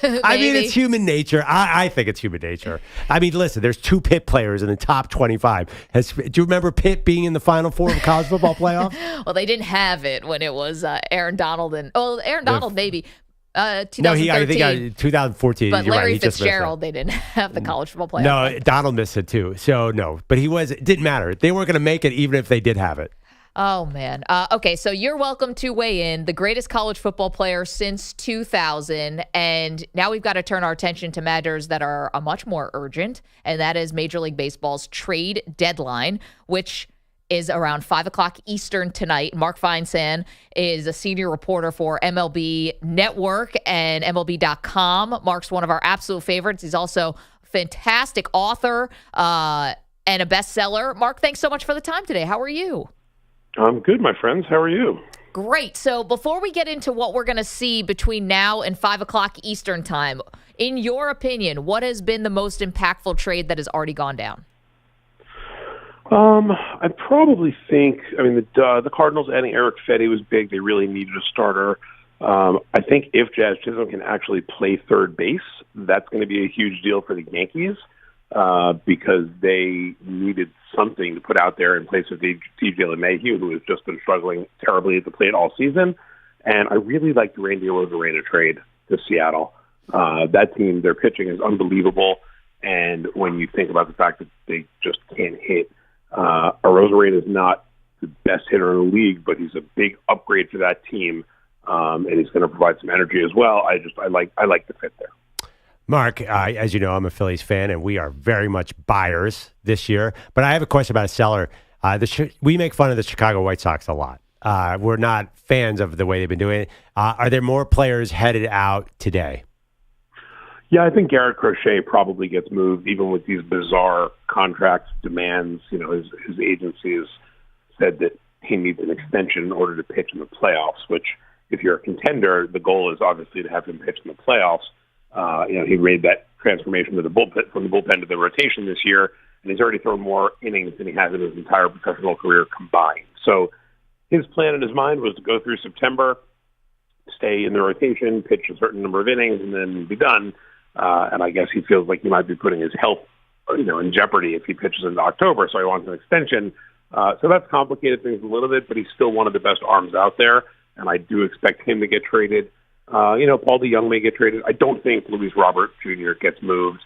I mean, it's human nature. I think it's human nature. I mean, listen, there's two Pitt players in the top 25. Do you remember Pitt being in the Final Four of college football playoff? Well, they didn't have it when it was Aaron Donald Aaron Donald maybe. 2013. No, I think 2014. But you're Larry right, he just missed Fitzgerald, they didn't have the college football playoff. No, Donald missed it too. So no, but it didn't matter. They weren't going to make it even if they did have it. Oh, man. Okay, so you're welcome to weigh in. The greatest college football player since 2000. And now we've got to turn our attention to matters that are much more urgent, and that is Major League Baseball's trade deadline, which is around 5 o'clock Eastern tonight. Mark Feinsand is a senior reporter for MLB Network and MLB.com. Mark's one of our absolute favorites. He's also a fantastic author and a bestseller. Mark, thanks so much for the time today. How are you? I'm good, my friends. How are you? Great. So before we get into what we're going to see between now and 5 o'clock Eastern time, in your opinion, what has been the most impactful trade that has already gone down? I probably think, the Cardinals adding Eric Fedde was big. They really needed a starter. I think if Jazz Chisholm can actually play third base, that's going to be a huge deal for the Yankees because they needed something to put out there in place of DJ LeMahieu, who has just been struggling terribly at the plate all season. And I really like the Randy Arozarena trade to Seattle. That team, their pitching is unbelievable. And when you think about the fact that they just can't hit, Arozarena is not the best hitter in the league, but he's a big upgrade for that team, and he's going to provide some energy as well. I like the fit there. Mark, as you know, I'm a Phillies fan, and we are very much buyers this year. But I have a question about a seller. We make fun of the Chicago White Sox a lot. We're not fans of the way they've been doing it. Are there more players headed out today? Yeah, I think Garrett Crochet probably gets moved, even with these bizarre contract demands. You know, his agency has said that he needs an extension in order to pitch in the playoffs, which if you're a contender, the goal is obviously to have him pitch in the playoffs. He made that transformation to the bullpen, from the bullpen to the rotation this year, and he's already thrown more innings than he has in his entire professional career combined. So his plan in his mind was to go through September, stay in the rotation, pitch a certain number of innings, and then be done. And I guess he feels like he might be putting his health, in jeopardy if he pitches into October. So he wants an extension. So that's complicated things a little bit, but he's still one of the best arms out there. And I do expect him to get traded. Paul DeYoung may get traded. I don't think Luis Robert Jr. gets moved.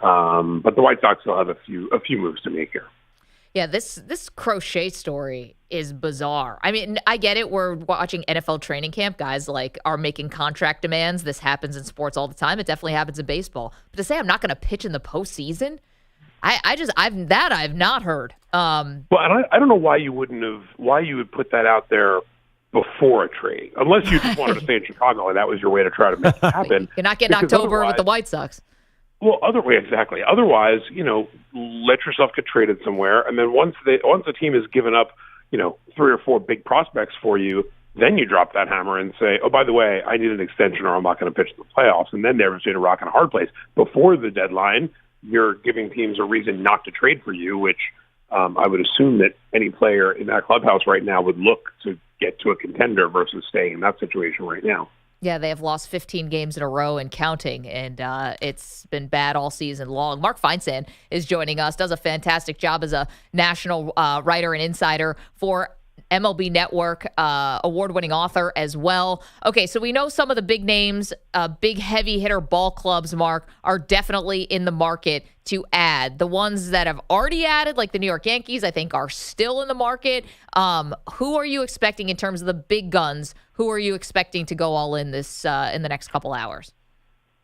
But the White Sox still have a few moves to make here. Yeah, this Crochet story is bizarre. I mean, I get it. We're watching NFL training camp. Guys are making contract demands. This happens in sports all the time. It definitely happens in baseball. But to say I'm not going to pitch in the postseason, I've not heard. Well, and I don't know why you would put that out there before a trade, unless you just wanted to stay in Chicago and that was your way to try to make it happen. You're not getting Because October with the otherwise- White Sox. Well, exactly. Otherwise, let yourself get traded somewhere, and then once the team has given up, 3 or 4 big prospects for you, then you drop that hammer and say, oh, by the way, I need an extension or I'm not going to pitch in the playoffs, and then they're between a rock and a hard place. Before the deadline, you're giving teams a reason not to trade for you, which I would assume that any player in that clubhouse right now would look to get to a contender versus staying in that situation right now. Yeah, they have lost 15 games in a row and counting, and it's been bad all season long. Mark Feinsand is joining us, does a fantastic job as a national writer and insider for MLB Network, award-winning author as well. Okay, so we know some of the big names, big heavy hitter ball clubs, Mark, are definitely in the market to add. The ones that have already added, like the New York Yankees, I think are still in the market. Who are you expecting in terms of the big guns? Who are you expecting to go all in this in the next couple hours?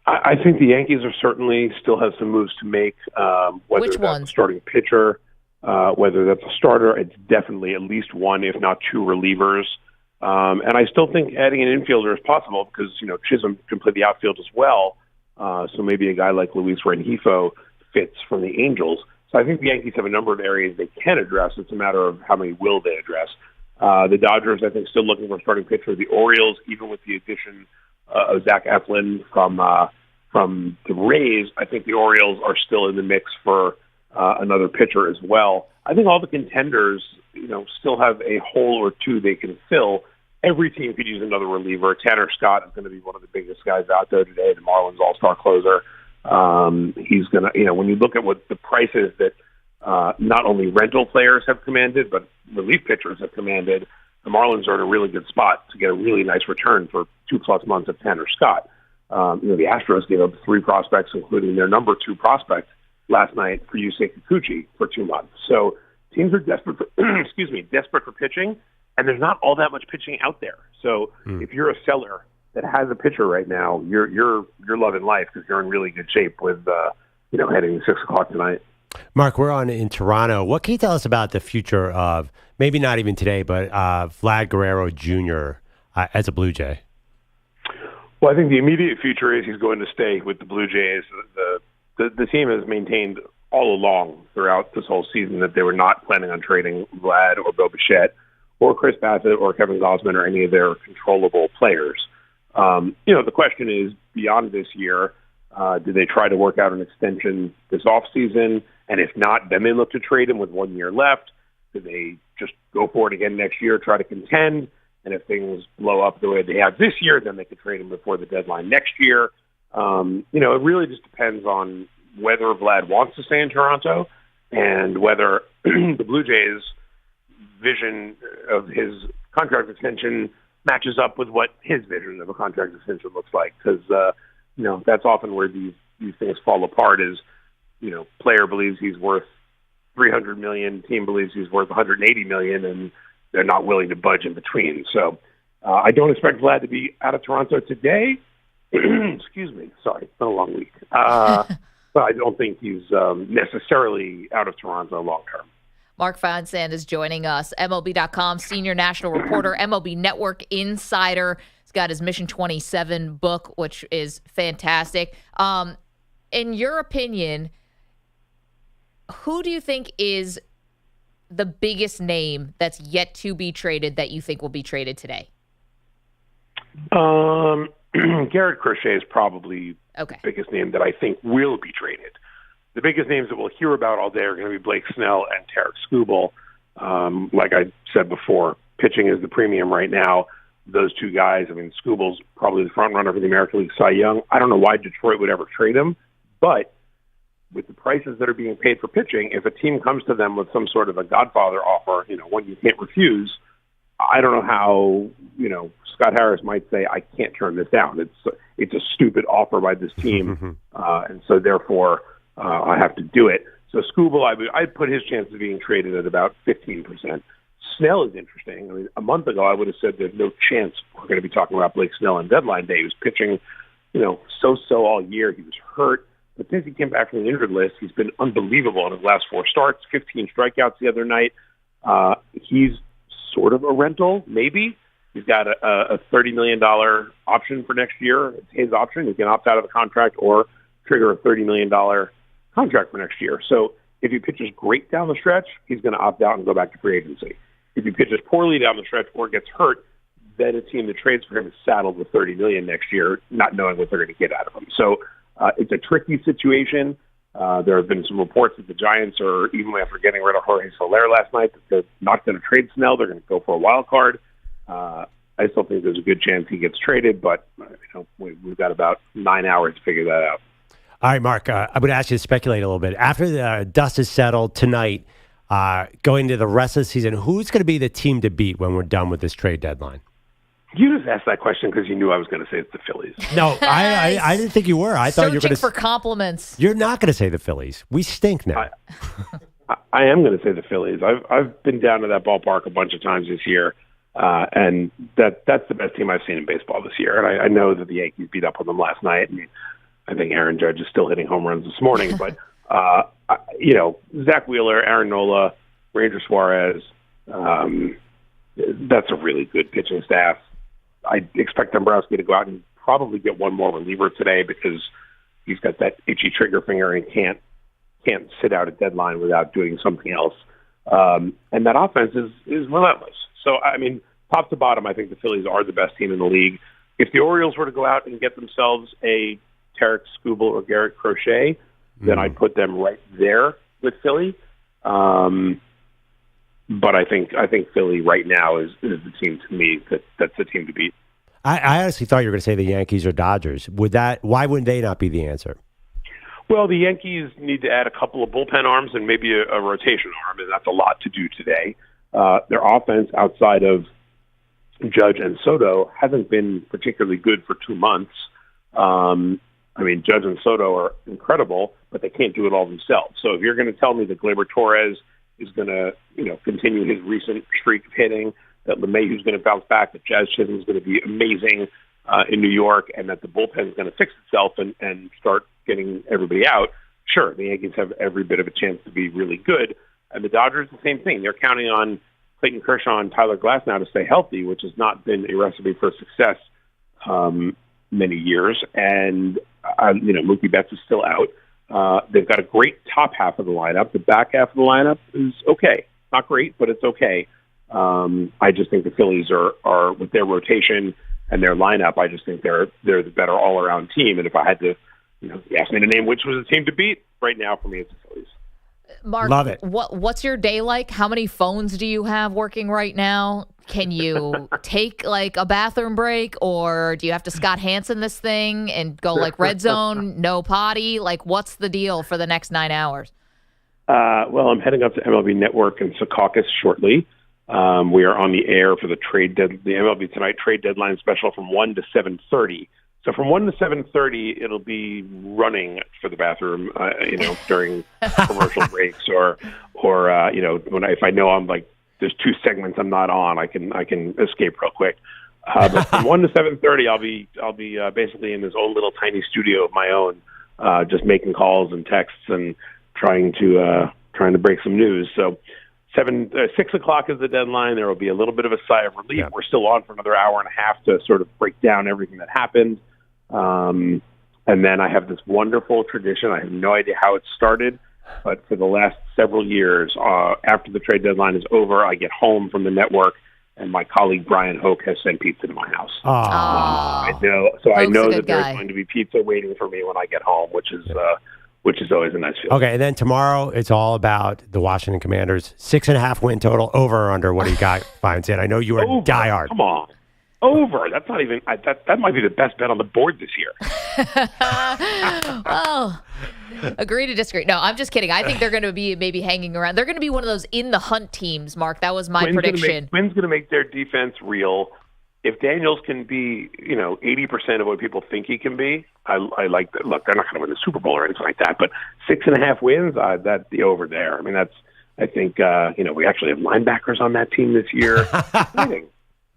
I think the Yankees are certainly still have some moves to make. Whether Which that's ones? Starting pitcher, whether that's a starter, it's definitely at least one, if not 2 relievers. And I still think adding an infielder is possible because, Chisholm can play the outfield as well. So maybe a guy like Luis Rengifo fits from the Angels. So I think the Yankees have a number of areas they can address. It's a matter of how many will they address. The Dodgers, I think, still looking for a starting pitcher. The Orioles, even with the addition of Zach Eflin from the Rays, I think the Orioles are still in the mix for another pitcher as well. I think all the contenders, still have a hole or 2 they can fill. Every team could use another reliever. Tanner Scott is going to be one of the biggest guys out there today, the Marlins all-star closer. He's going to, when you look at what the prices that not only rental players have commanded, but relief pitchers have commanded, the Marlins are in a really good spot to get a really nice return for 2+ months of Tanner Scott. The Astros gave up 3 prospects, including their number 2 prospect last night for Yusei Kikuchi for 2 months. So teams are desperate for, desperate for pitching, and there's not all that much pitching out there. So if you're a seller that has a pitcher right now, you're loving life because you're in really good shape with, heading to 6 o'clock tonight. Mark, we're on in Toronto. What can you tell us about the future of, maybe not even today, but Vlad Guerrero Jr. As a Blue Jay? Well, I think the immediate future is he's going to stay with the Blue Jays. The team has maintained all along throughout this whole season that they were not planning on trading Vlad or Bo Bichette or Chris Bassett or Kevin Gausman or any of their controllable players. The question is, beyond this year, do they try to work out an extension this offseason? And if not, then they look to trade him with 1 year left. Do they just go for it again next year, try to contend? And if things blow up the way they have this year, then they could trade him before the deadline next year. It really just depends on whether Vlad wants to stay in Toronto and whether the Blue Jays' vision of his contract extension matches up with what his vision of a contract extension looks like. Because, that's often where these things fall apart is, player believes he's worth $300 million, team believes he's worth $180 million, and they're not willing to budge in between. So I don't expect Vlad to be out of Toronto today. Excuse me. Sorry, it's been a long week. But I don't think he's necessarily out of Toronto long term. Mark Feinsand is joining us, MLB.com senior national reporter, MLB Network insider. He's got his Mission 27 book, which is fantastic. In your opinion, who do you think is the biggest name that's yet to be traded that you think will be traded today? Garrett Crochet is probably the biggest name that I think will be traded. The biggest names that we'll hear about all day are going to be Blake Snell and Tarek Skubal. Like I said before, pitching is the premium right now. Those 2 guys, Skubal's probably the front runner for the American League Cy Young. I don't know why Detroit would ever trade him, but with the prices that are being paid for pitching, if a team comes to them with some sort of a Godfather offer, one you can't refuse, I don't know how, Scott Harris might say, I can't turn this down. It's a stupid offer by this team, and so therefore I have to do it. So Skubal, I'd put his chances of being traded at about 15%. Snell is interesting. A month ago I would have said there's no chance we're going to be talking about Blake Snell on deadline day. He was pitching, so-so all year. He was hurt. But since he came back from the injured list, he's been unbelievable in his last 4 starts, 15 strikeouts the other night. He's sort of a rental, maybe. He's got a $30 million option for next year. It's his option. He can opt out of the contract or trigger a $30 million contract for next year. So if he pitches great down the stretch, he's going to opt out and go back to free agency. If he pitches poorly down the stretch or gets hurt, then a team that trades for him is saddled with $30 million next year, not knowing what they're going to get out of him. So it's a tricky situation. There have been some reports that the Giants are, even after getting rid of Jorge Soler last night, that they're not going to trade Snell. They're going to go for a wild card. I still think there's a good chance he gets traded, but we've got about 9 hours to figure that out. All right, Mark, I'm going to ask you to speculate a little bit. After the dust is settled tonight, going into the rest of the season, who's going to be the team to beat when we're done with this trade deadline? You just asked that question because you knew I was going to say it's the Phillies. No, I didn't think you were. I thought you were going to for compliments. You're not going to say the Phillies. We stink now. I am going to say the Phillies. I've been down to that ballpark a bunch of times this year, and that's the best team I've seen in baseball this year. And I know that the Yankees beat up on them last night, and I think Aaron Judge is still hitting home runs this morning. But Zach Wheeler, Aaron Nola, Ranger Suarez, that's a really good pitching staff. I expect Dombrowski to go out and probably get one more reliever today because he's got that itchy trigger finger and can't sit out a deadline without doing something else. And that offense is relentless. So, I mean, top to bottom, I think the Phillies are the best team in the league. If the Orioles were to go out and get themselves a Tarek Skubal or Garrett Crochet, then I'd put them right there with Philly. But I think Philly right now is the team to me that's the team to beat. I honestly thought you were going to say the Yankees or Dodgers. Why wouldn't they not be the answer? Well, the Yankees need to add a couple of bullpen arms and maybe a rotation arm, and that's a lot to do today. Their offense outside of Judge and Soto hasn't been particularly good for 2 months. I mean, Judge and Soto are incredible, but they can't do it all themselves. So if you're going to tell me that Gleyber Torres is going to, continue his recent streak of hitting, that LeMahieu's going to bounce back, that Jazz Chisholm is going to be amazing in New York, and that the bullpen is going to fix itself and start getting everybody out, sure, the Yankees have every bit of a chance to be really good. And the Dodgers, the same thing. They're counting on Clayton Kershaw and Tyler Glass now to stay healthy, which has not been a recipe for success many years. And, Mookie Betts is still out. They've got a great top half of the lineup. The back half of the lineup is okay. Not great, but it's okay. I just think the Phillies are with their rotation and their lineup, I just think they're the better all-around team. And if I had to, ask me to name which was the team to beat, right now for me it's the Phillies. Mark, love it. What's your day like? How many phones do you have working right now? Can you take like a bathroom break, or do you have to Scott Hansen this thing and go like red zone, no potty? Like, what's the deal for the next 9 hours? Well, I'm heading up to MLB Network in Secaucus shortly. We are on the air for the MLB Tonight trade deadline special from 1 to 7:30. So from 1 to 7:30, it'll be running for the bathroom, during commercial breaks or if I know I'm like there's 2 segments I'm not on, I can escape real quick. But from 1 to 7:30, I'll be basically in this own little tiny studio of my own, just making calls and texts and trying to break some news. So 6 o'clock is the deadline. There will be a little bit of a sigh of relief. Yeah. We're still on for another hour and a half to sort of break down everything that happened. And then I have this wonderful tradition. I have no idea how it started, but for the last several years, after the trade deadline is over, I get home from the network, and my colleague Brian Hoke has sent pizza to my house. I know that there's going to be pizza waiting for me when I get home, which is always a nice feeling. Okay, and then tomorrow it's all about the Washington Commanders. 6.5 win total, over or under. What do you got, Feinsand? I know you are diehard. Come on. Over. That's not even. That might be the best bet on the board this year. Well, agree to disagree. No, I'm just kidding. I think they're going to be maybe hanging around. They're going to be one of those in the hunt teams, Mark. That was my prediction. Quinn's going to make their defense real. If Daniels can be, 80% of what people think he can be, I like that. Look, they're not going to win the Super Bowl or anything like that, but 6.5 wins, that's the over there. I mean, I think, we actually have linebackers on that team this year.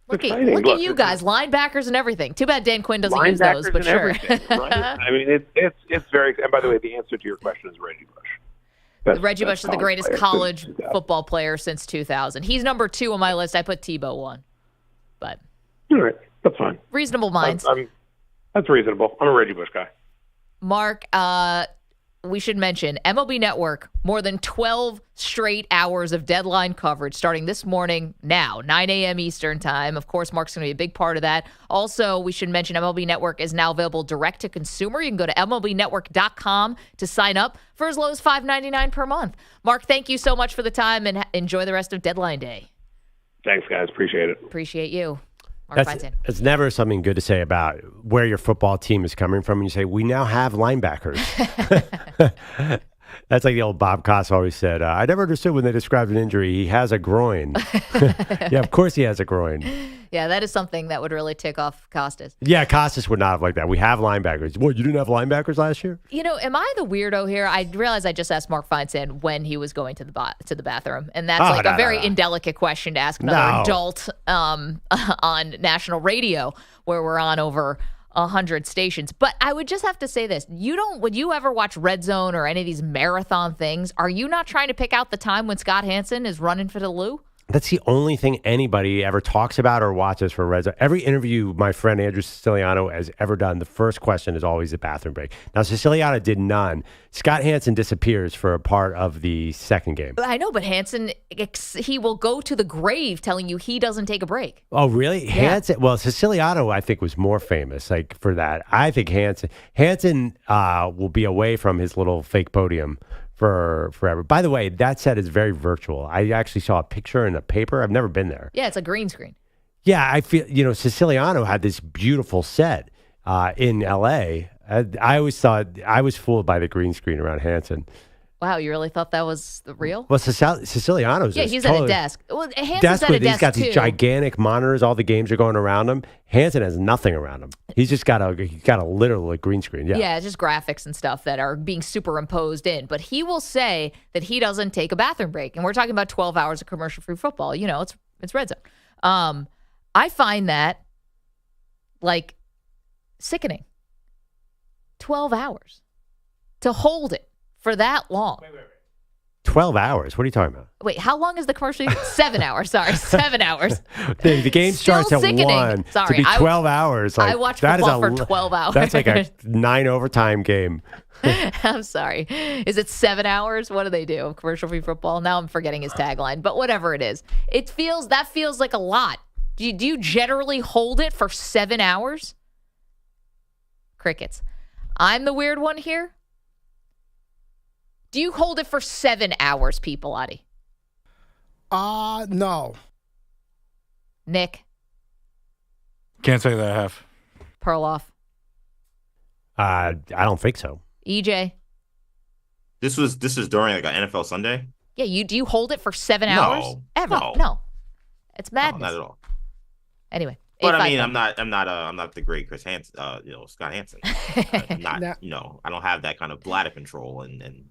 Look at you guys, linebackers and everything. Too bad Dan Quinn doesn't use those, but sure. Right? I mean, it's very. And by the way, the answer to your question is Reggie Bush. Reggie Bush is the greatest college football player since 2000. He's number 2 on my list. I put Tebow 1, but All right, that's fine. Reasonable minds. That's reasonable. I'm a Reggie Bush guy. Mark, we should mention MLB Network, more than 12 straight hours of deadline coverage starting this morning now, 9 a.m. Eastern time. Of course, Mark's going to be a big part of that. Also, we should mention MLB Network is now available direct to consumer. You can go to MLBnetwork.com to sign up for as low as $5.99 per month. Mark, thank you so much for the time and enjoy the rest of deadline day. Thanks, guys. Appreciate it. Appreciate you. Mark Feinsand. It's never something good to say about where your football team is coming from. And you say, we now have linebackers. That's like the old Bob Costas always said. I never understood when they described an injury. He has a groin. Yeah, of course he has a groin. Yeah, that is something that would really tick off Costas. Yeah, Costas would not have like that. We have linebackers. What, you didn't have linebackers last year? You know, am I the weirdo here? I realize I just asked Mark Feinsand when he was going to the bathroom, and that's a very indelicate question to ask another adult on national radio, where we're on over 100 stations. But I would just have to say this: would you ever watch Red Zone or any of these marathon things? Are you not trying to pick out the time when Scott Hansen is running for the loo? That's the only thing anybody ever talks about or watches for Red Zone. Every interview my friend Andrew Siciliano has ever done, the first question is always a bathroom break. Now, Siciliano did none. Scott Hansen disappears for a part of the second game. I know, but Hansen, he will go to the grave telling you he doesn't take a break. Oh, really? Yeah. Hansen? Well, Siciliano, I think, was more famous for that. I think Hansen will be away from his little fake podium for forever. By the way, that set is very virtual. I actually saw a picture in a paper. I've never been there. Yeah, it's a green screen. Yeah, I feel, Siciliano had this beautiful set in L.A. I always thought, I was fooled by the green screen around Hansen. Wow, you really thought that was real? Well, Siciliano's he's at a desk. Well, Hansen's at a desk, he's got too. these gigantic monitors. All the games are going around him. Hansen has nothing around him. He's just got a literal green screen. Yeah, just graphics and stuff that are being superimposed in. But he will say that he doesn't take a bathroom break. And we're talking about 12 hours of commercial-free football. It's Red Zone. I find that, sickening. 12 hours. To hold it for that long. Wait. 12 hours? What are you talking about? Wait, how long is the commercial? 7 hours. Sorry, 7 hours. The game starts at sickening. 1. Sorry, to be 12 hours. I watch football for 12 hours. That's like a 9 overtime game. I'm sorry. Is it 7 hours? What do they do? Commercial-free football? Now I'm forgetting his tagline. But whatever it is, that feels like a lot. Do you generally hold it for 7 hours? Crickets. I'm the weird one here. Do you hold it for 7 hours, people, Adi? No. Nick? Can't say that I have. Perloff? I don't think so. EJ? This is during an NFL Sunday? Yeah, do you hold it for 7 hours? Ever? No. It's madness. No, not at all. Anyway. But I mean, I'm not the great Chris Hansen, Scott Hansen. I don't have that kind of bladder control and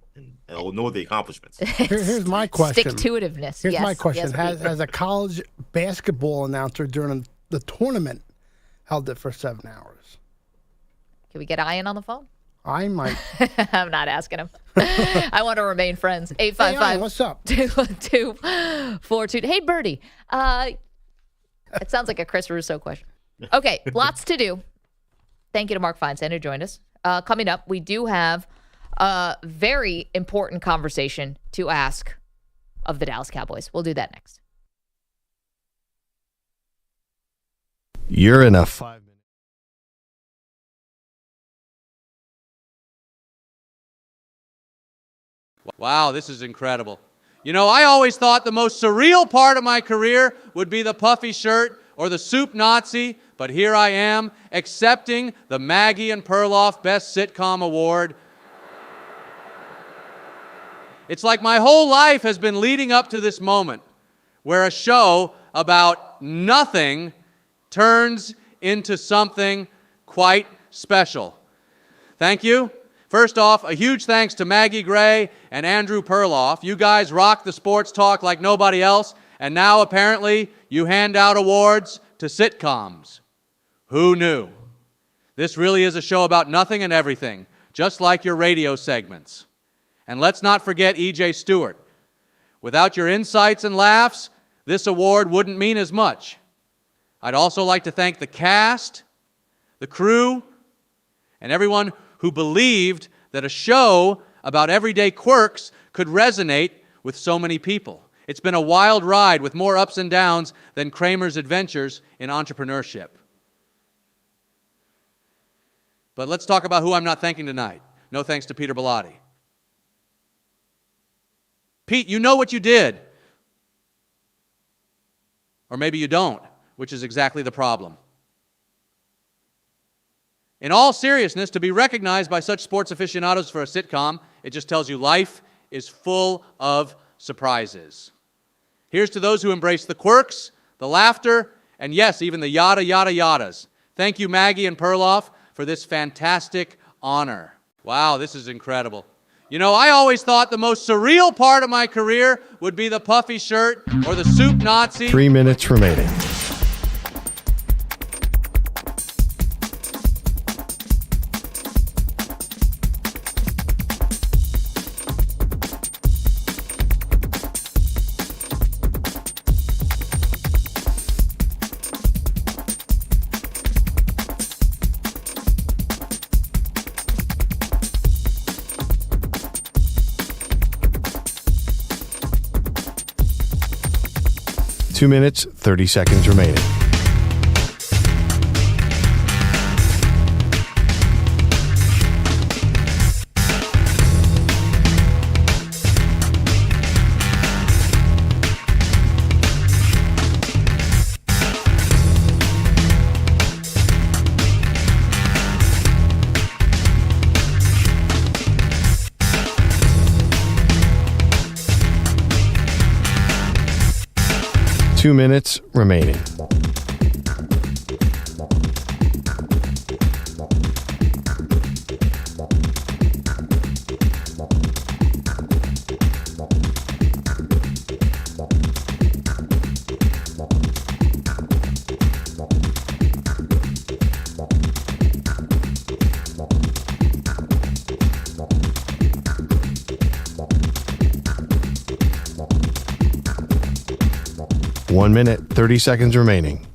nor the accomplishments. Here's my question. Stick-to-itiveness. Here's my Yes, question. Has a college basketball announcer during the tournament held it for 7 hours? Can we get Ian on the phone? I might. I'm not asking him. I want to remain friends. 855. Hey, Ian, what's up? 212-42. Hey, Birdie. It sounds like a Chris Russo question. Okay, lots to do. Thank you to Mark Feinsand who joined us. Coming up, we do have a very important conversation to ask of the Dallas Cowboys. We'll do that next. You're in a 5-minute. Wow, this is incredible. I always thought the most surreal part of my career would be the puffy shirt or the soup Nazi, but here I am accepting the Maggie and Perloff Best Sitcom Award. It's like my whole life has been leading up to this moment where a show about nothing turns into something quite special. Thank you. First off, a huge thanks to Maggie Gray and Andrew Perloff. You guys rock the sports talk like nobody else, and now apparently you hand out awards to sitcoms. Who knew? This really is a show about nothing and everything, just like your radio segments. And let's not forget E.J. Stewart. Without your insights and laughs, this award wouldn't mean as much. I'd also like to thank the cast, the crew, and everyone who believed that a show about everyday quirks could resonate with so many people. It's been a wild ride with more ups and downs than Kramer's adventures in entrepreneurship. But let's talk about who I'm not thanking tonight. No thanks to Peter Bellotti. Pete, you know what you did. Or maybe you don't, which is exactly the problem. In all seriousness, to be recognized by such sports aficionados for a sitcom, it just tells you life is full of surprises. Here's to those who embrace the quirks, the laughter, and yes, even the yada, yada, yadas. Thank you, Maggie and Perloff, for this fantastic honor. Wow, this is incredible. You know, I always thought the most surreal part of my career would be the puffy shirt or the soup Nazi. 3 minutes remaining. Two minutes, 30 seconds remaining. Two minutes remaining. One minute, 30 seconds remaining.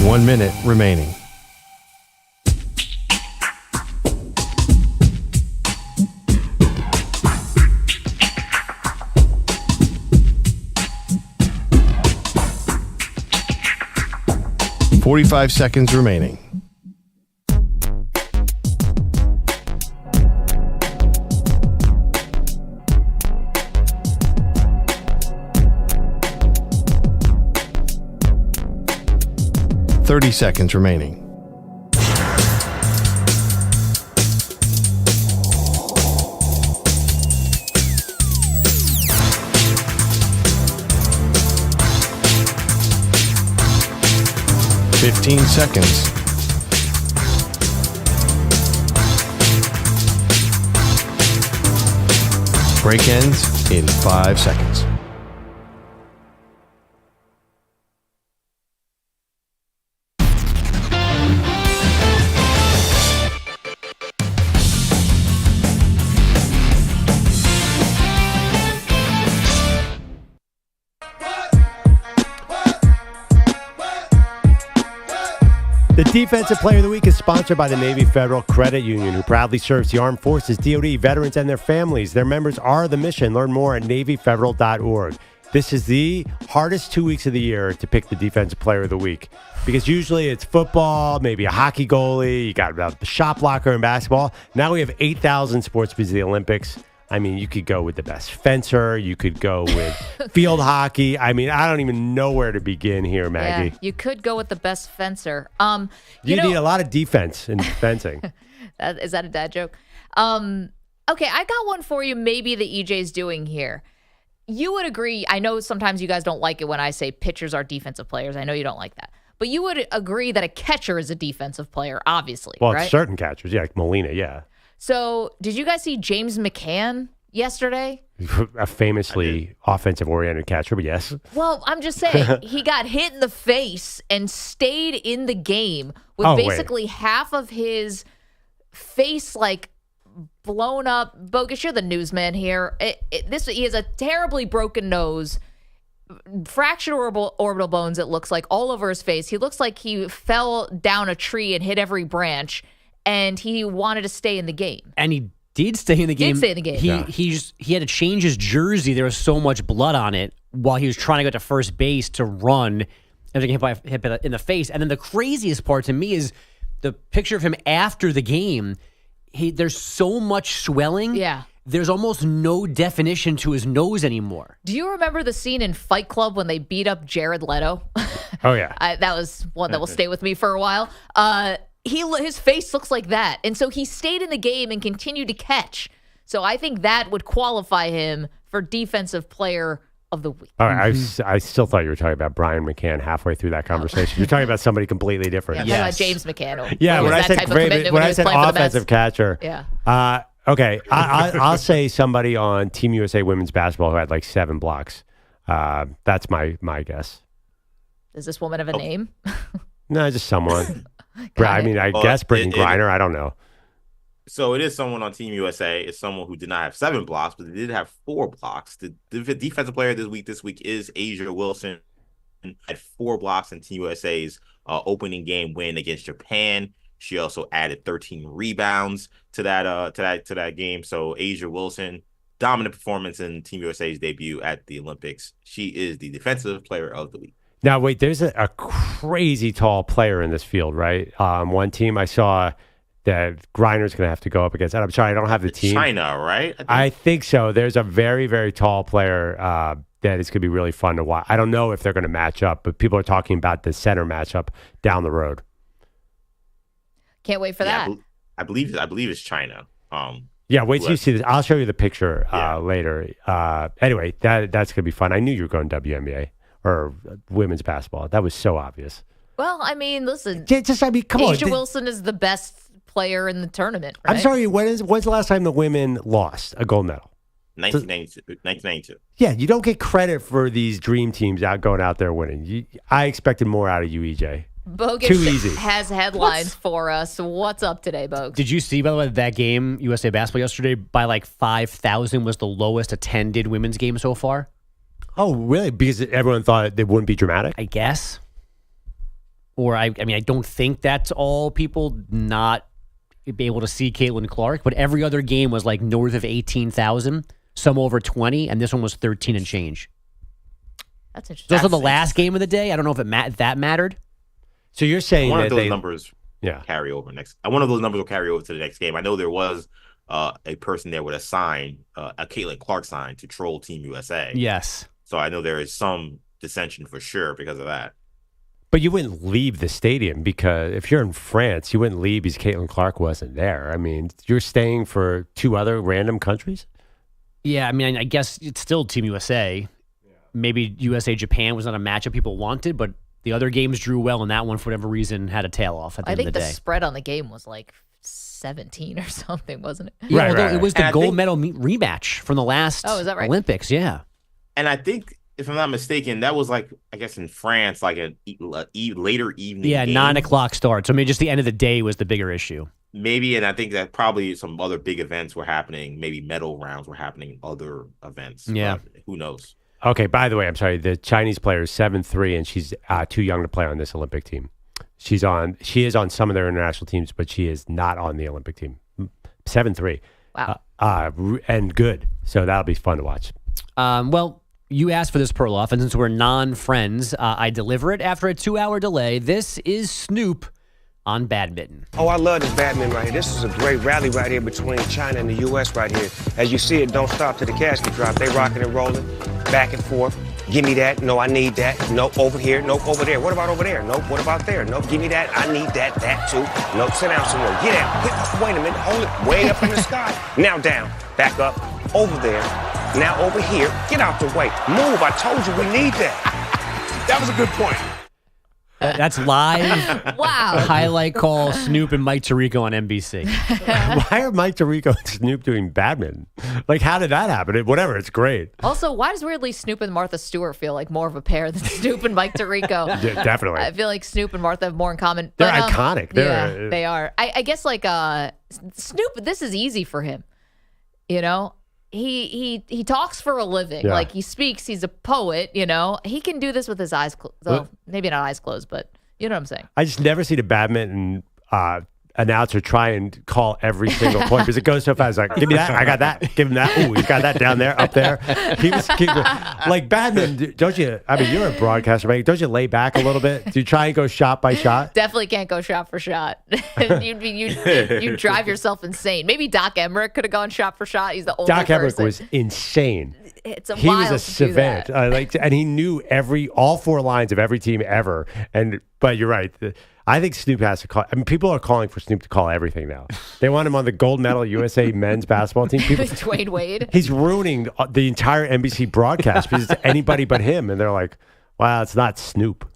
One minute remaining. Forty-five seconds remaining. Thirty seconds remaining. Fifteen seconds. Break ends in 5 seconds. The Defensive Player of the Week is sponsored by the Navy Federal Credit Union, who proudly serves the Armed Forces, DoD, veterans, and their families. Their members are the mission. Learn more at NavyFederal.org. This is the hardest 2 weeks of the year to pick the Defensive Player of the Week, because usually it's football, maybe a hockey goalie, you got a shot blocker in basketball. Now we have 8,000 sports because of the Olympics. I mean, you could go with the best fencer. You could go with field hockey. I mean, I don't even know where to begin here, Maggie. Yeah, you could go with the best fencer. You need a lot of defense in fencing. Is that a dad joke? Okay, I got one for you maybe that EJ's doing here. You would agree, I know sometimes you guys don't like it when I say pitchers are defensive players. I know you don't like that. but you would agree that a catcher is a defensive player, obviously, Well, right? it's certain catchers, yeah, like Molina, yeah. So did you guys see James McCann yesterday? A famously offensive-oriented catcher, but yes. Well, I'm just saying, he got hit in the face and stayed in the game with basically half of his face, like, blown up. Bogus, you're the newsman here. He has a terribly broken nose, fractured orbital bones, it looks like, all over his face. He looks like he fell down a tree and hit every branch, and he wanted to stay in the game. And he did stay in the game. He had to change his jersey. There was so much blood on it while he was trying to go to first base to run and get hit in the face. And then the craziest part to me is the picture of him after the game. There's so much swelling. Yeah. There's almost no definition to his nose anymore. Do you remember the scene in Fight Club when they beat up Jared Leto? Oh, yeah. That was one that will stay with me for a while. His face looks like that. And so he stayed in the game and continued to catch. So I think that would qualify him for Defensive Player of the Week. All right, I still thought you were talking about Brian McCann halfway through that conversation. You're talking about somebody completely different. Yeah, about James McCann. Yeah, when I said offensive catcher. Yeah. Okay, I'll say somebody on Team USA women's basketball who had like 7 blocks. That's my guess. Does this woman have a name? No, just someone. I guess Brittany Griner. I don't know. So it is someone on Team USA. It's someone who did not have 7 blocks, but they did have 4 blocks. The defensive player this week is Asia Wilson. Had 4 blocks in Team USA's opening game win against Japan. She also added 13 rebounds to that game. So Asia Wilson, dominant performance in Team USA's debut at the Olympics. She is the defensive player of the week. Now, wait, there's a crazy tall player in this field, right? One team I saw that Griner's going to have to go up against. And I'm sorry, I don't have the team. China, right? I think so. There's a very, very tall player that is going to be really fun to watch. I don't know if they're going to match up, but people are talking about the center matchup down the road. Can't wait for that. I believe it's China. Yeah, wait till you see this. I'll show you the picture later. Anyway, that's going to be fun. I knew you were going WNBA. Or women's basketball. That was so obvious. Well, I mean, listen. Come on. Asia Wilson is the best player in the tournament, right? I'm sorry, when's the last time the women lost a gold medal? 1992. Yeah, you don't get credit for these dream teams going out there winning. I expected more out of you, EJ. Bogus Too easy. has headlines for us. What's up today, Bogus? Did you see, by the way, that game, USA Basketball yesterday, by like 5,000 was the lowest attended women's game so far? Oh, really? Because everyone thought it wouldn't be dramatic? I guess. Or, I mean, I don't think that's all people not be able to see Caitlin Clark, but every other game was like north of 18,000, some over 20, and this one was 13 and change. That's interesting. Those are the last game of the day. I don't know if that mattered. So you're saying one that of those numbers carry over next. One of those numbers will carry over to the next game. I know there was a person there with a sign, a Caitlin Clark sign to troll Team USA. Yes. So I know there is some dissension for sure because of that. But you wouldn't leave the stadium because if you're in France, you wouldn't leave because Caitlin Clark wasn't there. I mean, you're staying for 2 other random countries? Yeah, I mean, I guess it's still Team USA. Yeah. Maybe USA-Japan was not a matchup people wanted, but the other games drew well, and that one, for whatever reason, had a tail off at the end of the day. I think the spread on the game was like 17 or something, wasn't it? Yeah, right. It was the gold medal rematch from the last is that right? Olympics, yeah. And I think, if I'm not mistaken, that was like, I guess in France, like a later evening. Yeah, game. 9 o'clock start. So I mean, just the end of the day was the bigger issue. Maybe, and I think that probably some other big events were happening. Maybe medal rounds were happening in other events. Yeah. Who knows? Okay, by the way, I'm sorry. The Chinese player is 7'3", and she's too young to play on this Olympic team. She is on some of their international teams, but she is not on the Olympic team. 7'3". Wow. And good. So that'll be fun to watch. Well, you asked for this, Perloff, and since we're non-friends, I deliver it after a 2-hour delay. This is Snoop on badminton. Oh, I love this badminton right here. This is a great rally right here between China and the U.S. right here. As you see, it don't stop to the casket drop. They rocking and rolling, back and forth. Give me that. No, I need that. No, over here. No, over there. What about over there? No, what about there? No, give me that. I need that. That too. No, sit down somewhere. Get out. Wait a minute. Hold it. Way up in the sky. Now down. Back up. Over there. Now over here. Get out the way. Move. I told you we need that. That was a good point. That's live. Wow. Highlight call, Snoop and Mike Tirico on NBC. Why are Mike Tirico and Snoop doing badminton? Like, how did that happen? Whatever, it's great. Also, why does weirdly Snoop and Martha Stewart feel like more of a pair than Snoop and Mike Tirico? Yeah, definitely. I feel like Snoop and Martha have more in common. They're iconic. Yeah, they are. I guess like Snoop, this is easy for him. You know? He talks for a living. Yeah. Like he speaks. He's a poet. You know, he can do this with his eyes closed. Well, maybe not eyes closed, but you know what I'm saying. I just never see the badminton announcer try and call every single point because it goes so fast. Like, give me that. I got that. Give him that. Ooh, he's got that down there, up there. He was like badminton. Don't you? I mean, you're a broadcaster, right? Don't you lay back a little bit? Do you try and go shot by shot? Definitely can't go shot for shot. You'd drive yourself insane. Maybe Doc Emmerich could have gone shot for shot. He's the only Doc Emmerich person. was insane. It's a He wild was a to do that. savant, and he knew all 4 lines of every team ever. But you're right. I think Snoop has to call. I mean, people are calling for Snoop to call everything now. They want him on the gold medal USA men's basketball team. Dwayne Wade. He's ruining the entire NBC broadcast because it's anybody but him, and they're like, "Wow, it's not Snoop."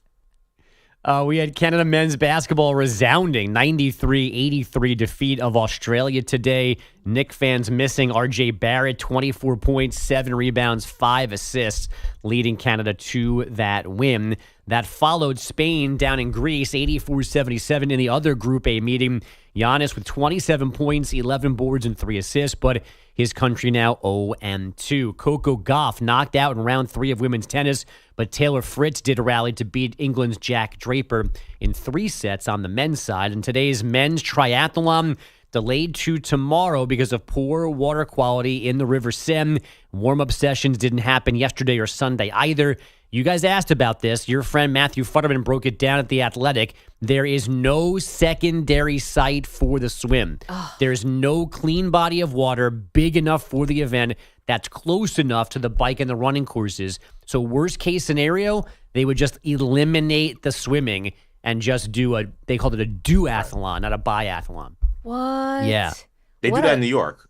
We had Canada men's basketball resounding 93-83 defeat of Australia today. Knick fans missing RJ Barrett, 24 points, 7 rebounds, 5 assists, leading Canada to that win. That followed Spain down in Greece, 84-77 in the other Group A meeting. Giannis with 27 points, 11 boards, and 3 assists, but his country now 0-2. Coco Gauff knocked out in round 3 of women's tennis, but Taylor Fritz did rally to beat England's Jack Draper in 3 sets on the men's side. And today's men's triathlon delayed to tomorrow because of poor water quality in the River Seine. Warm-up sessions didn't happen yesterday or Sunday either. You guys asked about this. Your friend Matthew Futterman broke it down at The Athletic. There is no secondary site for the swim. There's no clean body of water big enough for the event that's close enough to the bike and the running courses. So worst case scenario, they would just eliminate the swimming and just they called it a duathlon, not a biathlon. What? Yeah. They do that in New York.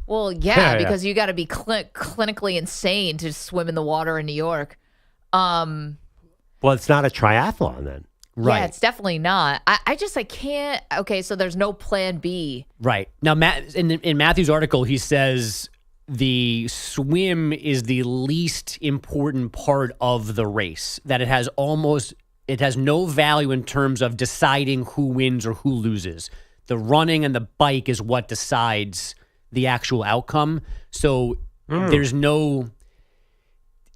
Well, yeah, because you got to be clinically insane to swim in the water in New York. Well, it's not a triathlon then. Yeah, it's definitely not. I can't. Okay, so there's no plan B. Right. Now, in Matthew's article, he says the swim is the least important part of the race, that it has no value in terms of deciding who wins or who loses. The running and the bike is what decides the actual outcome. So there's no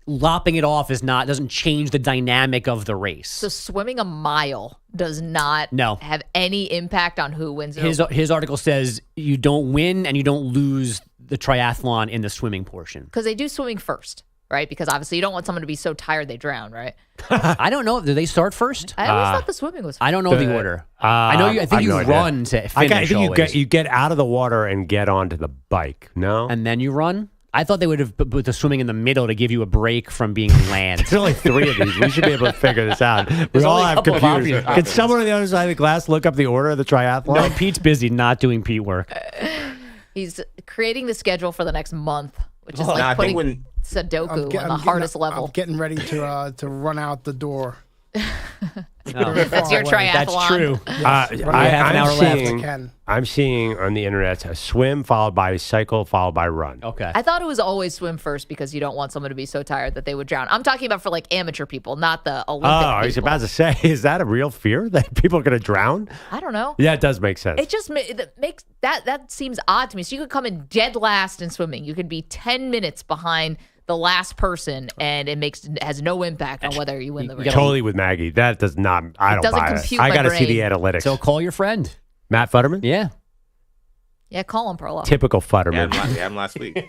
lopping it off doesn't change the dynamic of the race. So swimming a mile does not have any impact on who wins. His article says you don't win and you don't lose the triathlon in the swimming portion. Because they do swimming first, right? Because obviously you don't want someone to be so tired they drown, right? I don't know. Do they start first? I always thought the swimming was first. I don't know the order. I think you run to finish. I think you get out of the water and get onto the bike. No, and then you run. I thought they would have put the swimming in the middle to give you a break from being land. There's only 3 of these. We should be able to figure this out. We all have computers. Can someone on the other side of the glass look up the order of the triathlon? No, Pete's busy not doing Pete work. He's creating the schedule for the next month, which is like putting Sudoku on the hardest level. I'm getting ready to run out the door. That's your triathlon. That's true. I'm seeing on the internet a swim followed by cycle followed by run. Okay. I thought it was always swim first because you don't want someone to be so tired that they would drown. I'm talking about for like amateur people, not the Olympic people. I was about to say, is that a real fear that people are going to drown? I don't know. Yeah, it does make sense. It just makes that seems odd to me. So you could come in dead last in swimming. You could be 10 minutes behind the last person, and it has no impact on whether you win the race. Totally with Maggie. That does not. I don't buy it. I got to see the analytics. So call your friend, Matt Futterman. Yeah. Yeah, call him, Perloff. Typical Futterman. Yeah, I'm last week.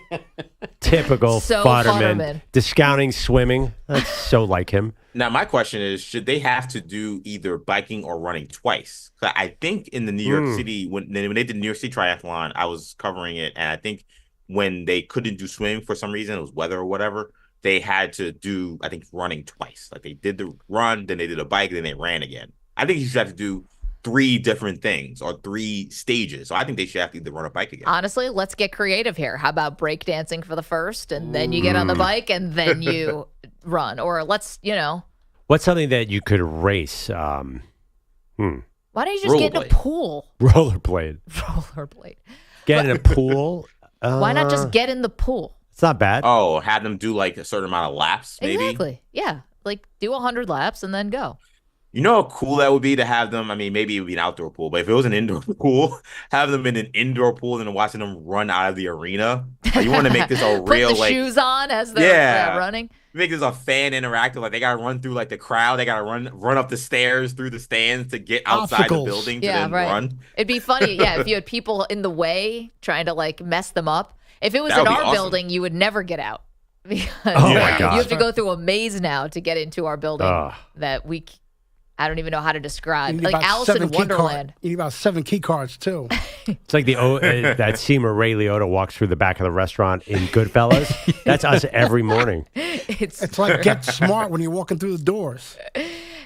Typical So Futterman. Discounting swimming. That's so like him. Now, my question is, should they have to do either biking or running twice? I think in the New York City, when they did the New York City Triathlon, I was covering it, and I think when they couldn't do swimming for some reason, it was weather or whatever, they had to do, I think, running twice. Like they did the run, then they did a bike, then they ran again. I think you should have to do 3 different things or 3 stages. So I think they should have to either run a bike again. Honestly, let's get creative here. How about breakdancing for the first, and then you get on the bike, and then you run? Or let's, What's something that you could race? Why don't you just get in a pool? Rollerblade. Rollerblade. Get in a pool. Why not just get in the pool? It's not bad. Oh, have them do like a certain amount of laps, maybe. Exactly. Yeah. Like do 100 laps and then go. You know how cool that would be to have them? I mean, maybe it would be an outdoor pool, but if it was an indoor pool, have them in an indoor pool and then watching them run out of the arena. Like, you want to make this a real Put the shoes on as they're running. Make this a fan interactive. Like they gotta run through like the crowd. They gotta run up the stairs through the stands to get outside the building to then run. It'd be funny, if you had people in the way trying to like mess them up. If it was in our building, you would never get out. Because my God. You have to go through a maze now to get into our building that I don't even know how to describe. Like Alice in Wonderland. You need about 7 key cards, too. It's like that scene where Ray Liotta walks through the back of the restaurant in Goodfellas. That's us every morning. It's like Get Smart when you're walking through the doors.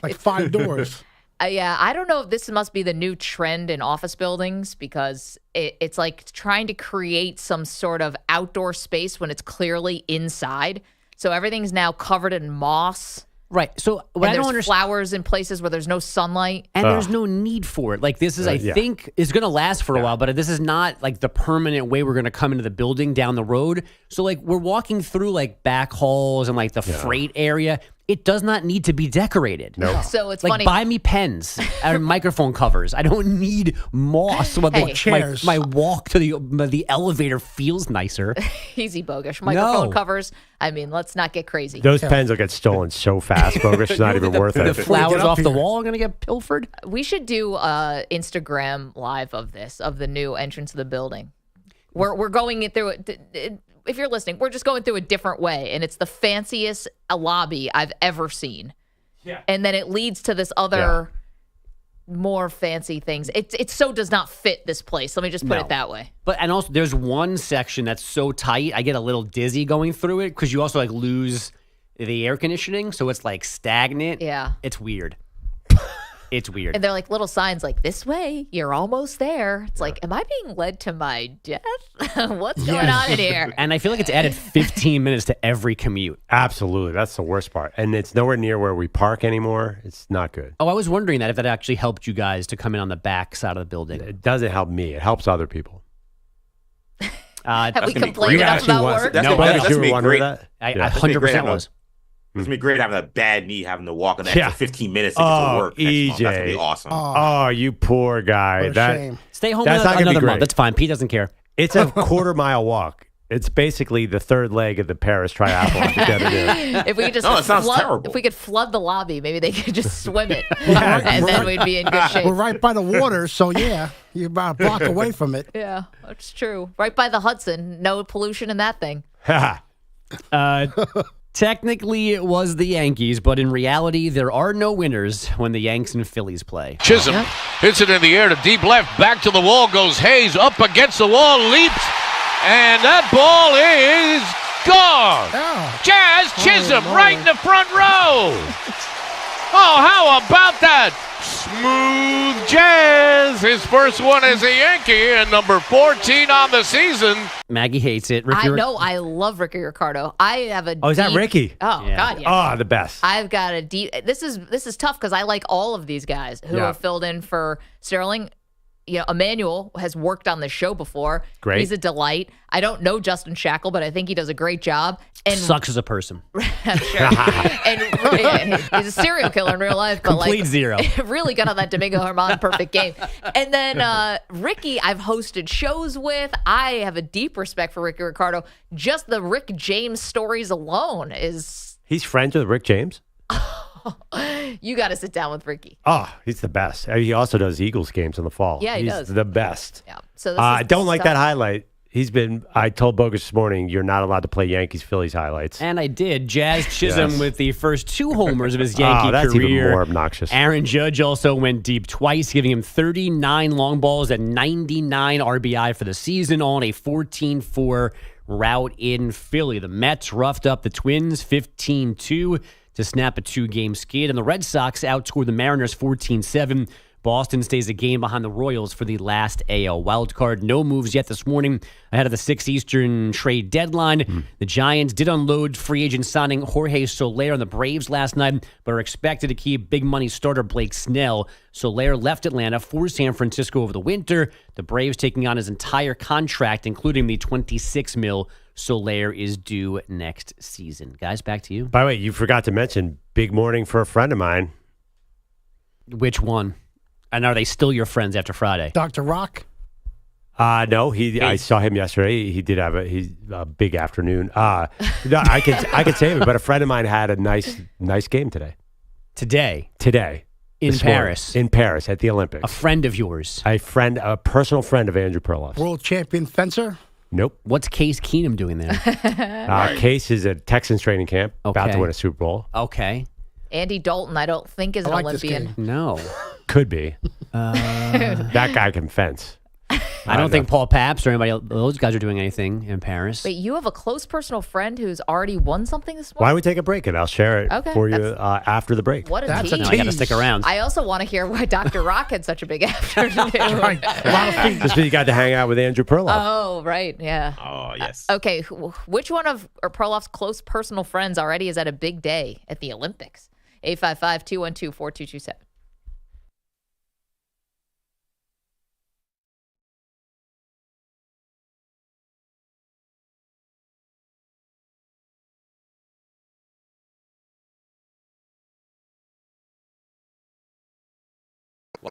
Like 5 doors. I don't know if this must be the new trend in office buildings because it's like trying to create some sort of outdoor space when it's clearly inside. So everything's now covered in moss. Right. So what I don't understand, flowers in places where there's no sunlight. And there's no need for it. Like this is, I think, is going to last for a while, but this is not like the permanent way we're going to come into the building down the road. So like we're walking through like back halls and like the freight area. It does not need to be decorated. No. So it's like funny. Buy me pens and microphone covers. I don't need moss. So chairs. My walk to the elevator feels nicer. Easy, Bogish. Microphone covers. I mean, let's not get crazy. Those pens will get stolen so fast, Bogish. It's not even worth it. The flowers off the wall are going to get pilfered. We should do Instagram live of this, of the new entrance of the building. We're going through it. If you're listening, we're just going through a different way, and it's the fanciest lobby I've ever seen. Yeah. And then it leads to this other more fancy things. It so does not fit this place. Let me just put it that way. And also, there's one section that's so tight, I get a little dizzy going through it because you also like lose the air conditioning, so it's like stagnant. Yeah. It's weird. It's weird. And they're like little signs like, this way, you're almost there. It's like, am I being led to my death? What's going on in here? And I feel like it's added 15 minutes to every commute. Absolutely. That's the worst part. And it's nowhere near where we park anymore. It's not good. Oh, I was wondering if that actually helped you guys to come in on the back side of the building. It doesn't help me. It helps other people. Have we complained enough about work? That's gonna be great. I 100% was. It's going to be great having a bad knee, having to walk an extra 15 minutes to get to work. EJ. That's going to be awesome. Oh, you poor guy. What a shame. Stay home that's another month. That's fine. Pete doesn't care. It's a quarter-mile walk. It's basically the third leg of the Paris Triathlon. If we could just it sounds terrible. If we could flood the lobby, maybe they could just swim it, and then we'd be in good shape. We're right by the water, so you're about a block away from it. Yeah, that's true. Right by the Hudson. No pollution in that thing. Technically, it was the Yankees, but in reality, there are no winners when the Yanks and Phillies play. Chisholm hits it in the air to deep left. Back to the wall goes Hayes. Up against the wall, leaps. And that ball is gone. Jazz Chisholm right in the front row. Oh, how about that? Smooth Jazz. His first one as a Yankee and number 14 on the season. Maggie hates it. I know. I love Ricky Ricardo. I have a is that Ricky? Oh, yeah. God, yeah. Oh, the best. I've got a deep... This is tough because I like all of these guys who have filled in for Sterling. You know, Emmanuel has worked on the show before. Great. He's a delight. I don't know Justin Shackle, but I think he does a great job. And sucks as a person. Sure. And he's a serial killer in real life. But Complete zero. Really got on that Domingo Germán perfect game. And then Ricky, I've hosted shows with. I have a deep respect for Ricky Ricardo. Just the Rick James stories alone is... He's friends with Rick James? You got to sit down with Ricky. Oh, he's the best. He also does Eagles games in the fall. Yeah, he he's does. The best. Yeah. So I don't like that highlight. I told Bogus this morning, you're not allowed to play Yankees-Phillies highlights. And I did. Jazz Chisholm with the first 2 homers of his Yankee that's career. Even more obnoxious. Aaron Judge also went deep twice, giving him 39 long balls and 99 RBI for the season on a 14-4 rout in Philly. The Mets roughed up the Twins 15-2 to snap a 2-game skid, and the Red Sox outscored the Mariners 14-7 Boston stays a game behind the Royals for the last AL wildcard. No moves yet this morning ahead of the 6 Eastern trade deadline. The Giants did unload free agent signing Jorge Soler on the Braves last night, but are expected to keep big money starter Blake Snell. Soler left Atlanta for San Francisco over the winter. The Braves taking on his entire contract, including the $26 million Soler is due next season. Guys, back to you. By the way, you forgot to mention big morning for a friend of mine. Which one? And are they still your friends after Friday? Dr. Rock? No, I saw him yesterday. He did have a big afternoon. No, I could say it, but a friend of mine had a nice game today. Today? In Paris? In Paris at the Olympics. A friend of yours? A personal friend of Andrew Perloff. World champion fencer? Nope. What's Case Keenum doing there? Case is at Texans training camp, about to win a Super Bowl. Okay. Andy Dalton, I don't think is an Olympian. No. Could be. That guy can fence. I don't think Paul Pabst or anybody else, those guys are doing anything in Paris. Wait, you have a close personal friend who's already won something this morning? Why don't we take a break and I'll share it for you after the break. What a tease. I got to stick around. I also want to hear why Dr. Rock had such a big afternoon. Just because you got to hang out with Andrew Perloff. Oh, right. Yeah. Oh, yes. Okay. Which one of Perloff's close personal friends already is at a big day at the Olympics? 855-212-4227.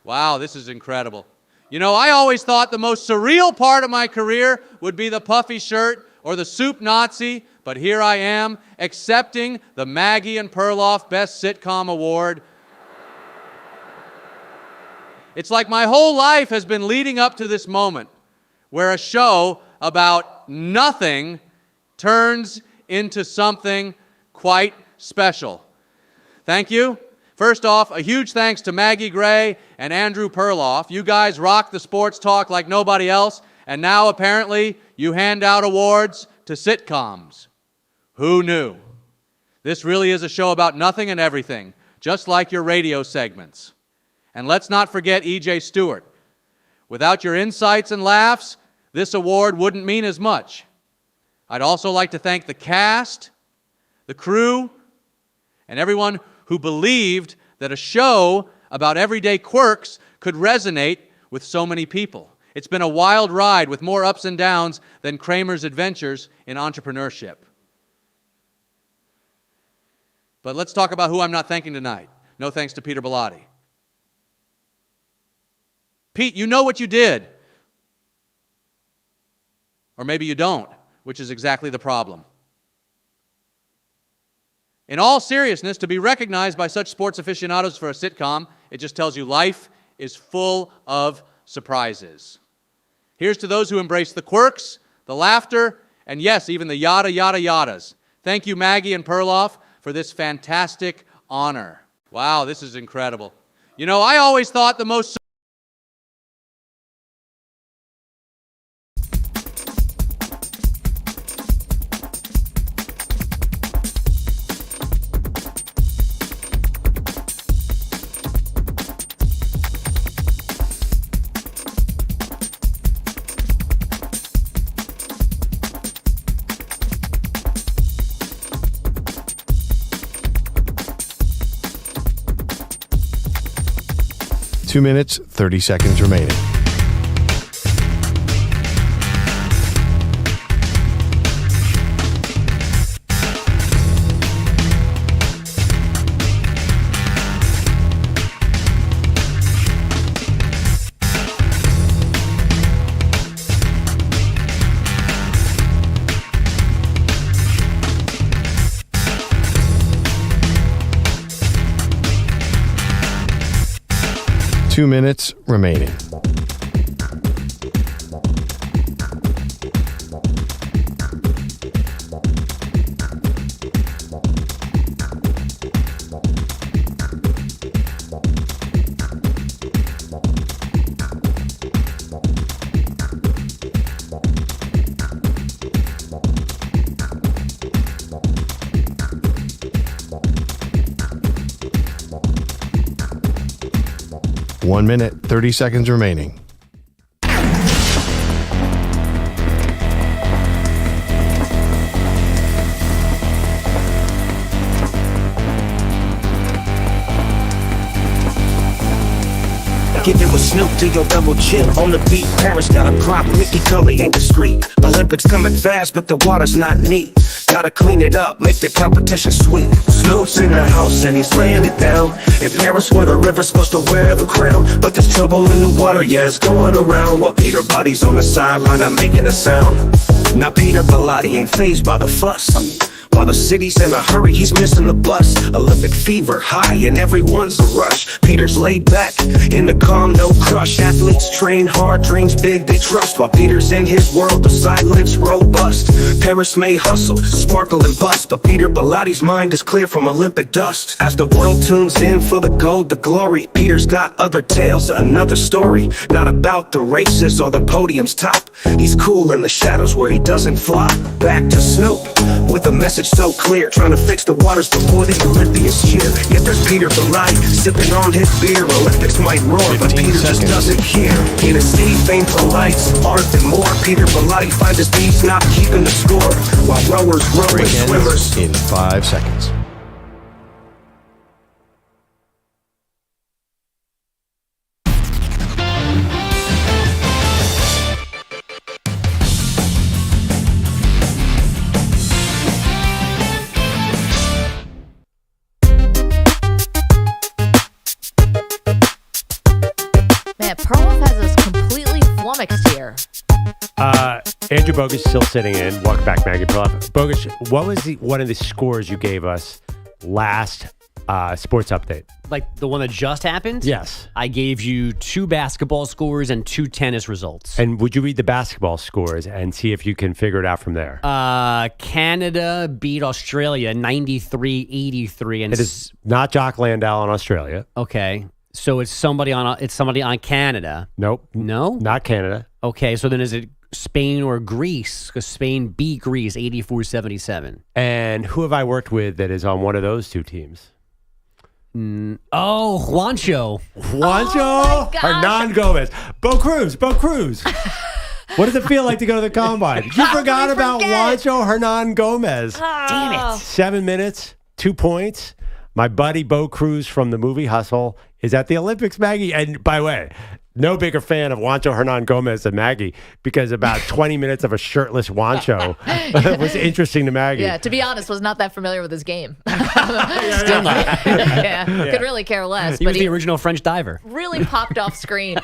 Wow, this is incredible. You know, I always thought the most surreal part of my career would be the puffy shirt or the soup Nazi, but here I am accepting the Maggie and Perloff Best Sitcom Award. It's like my whole life has been leading up to this moment where a show about nothing turns into something quite special. Thank you. First off, a huge thanks to Maggie Gray and Andrew Perloff. You guys rock the sports talk like nobody else, and now apparently you hand out awards to sitcoms. Who knew? This really is a show about nothing and everything, just like your radio segments. And let's not forget E.J. Stewart. Without your insights and laughs, this award wouldn't mean as much. I'd also like to thank the cast, the crew, and everyone who believed that a show about everyday quirks could resonate with so many people. It's been a wild ride with more ups and downs than Kramer's adventures in entrepreneurship. But let's talk about who I'm not thanking tonight. No thanks to Peter Bellotti. Pete, you know what you did. Or maybe you don't, which is exactly the problem. In all seriousness, to be recognized by such sports aficionados for a sitcom, it just tells you life is full of surprises. Here's to those who embrace the quirks, the laughter, and yes, even the yada, yada, yadas. Thank you, Maggie and Perloff, for this fantastic honor. Wow, this is incredible. You know, I always thought the most... Two minutes, 30 seconds remaining. Two minutes remaining. 1 minute, 30 seconds remaining. Give it with Snoop to your double chip. On the beat, Paris got a crop. Mickey Cully ain't discreet. Olympics coming fast, but the water's not neat. Gotta clean it up, make the competition sweet. Snoop's in the house and he's laying it down. In Paris where the river's supposed to wear the crown. But there's trouble in the water, yeah, it's going around. While Peter Buddy's on the sideline, I'm making a sound. Now Peter Bellotti ain't fazed by the fuss. While the city's in a hurry, he's missing the bus. Olympic fever high and everyone's a rush. Peter's laid back in the calm, no crush. Athletes train hard, dreams big, they trust. While Peter's in his world, the silence robust. Paris may hustle, sparkle and bust, but Peter Bellotti's mind is clear from Olympic dust. As the world tunes in for the gold, the glory, Peter's got other tales, another story. Not about the races or the podium's top. He's cool in the shadows where he doesn't flop. Back to Snoop with a message so clear, trying to fix the waters before the Olympians cheer. Yet there's Peter Bellotti sipping on his beer. Olympics might roar, but Peter just doesn't care. In a city famed for lights, art and more, Peter Bellotti finds his beats not keeping the score. While rowers row with swimmers. In 5 seconds. Perloff has us completely flummoxed here. Andrew Bogus still sitting in. Welcome back, Maggie Perloff. Bogus, what was one of the scores you gave us last sports update? Like the one that just happened? Yes. I gave you 2 basketball scores and 2 tennis results. And would you read the basketball scores and see if you can figure it out from there? Canada beat Australia 93-83. And it is not Jock Landau in Australia. Okay. So it's somebody on Canada. Nope. No? Not Canada. Okay, so then is it Spain or Greece? Because Spain beat Greece 84-77. And who have I worked with that is on one of those 2 teams? Juancho. Oh Hernan Gomez. Bo Cruz. What does it feel like to go to the combine? You forgot about Juancho Hernan Gomez. Damn it. 7 minutes, 2 points. My buddy Bo Cruz from the movie Hustle is at the Olympics, Maggie. And by the way, no bigger fan of Juancho Hernan Gomez than Maggie, because about 20 minutes of a shirtless Juancho was interesting to Maggie. Yeah, to be honest, was not that familiar with his game. Still not. Could really care less. He was the original French diver. Really popped off screen,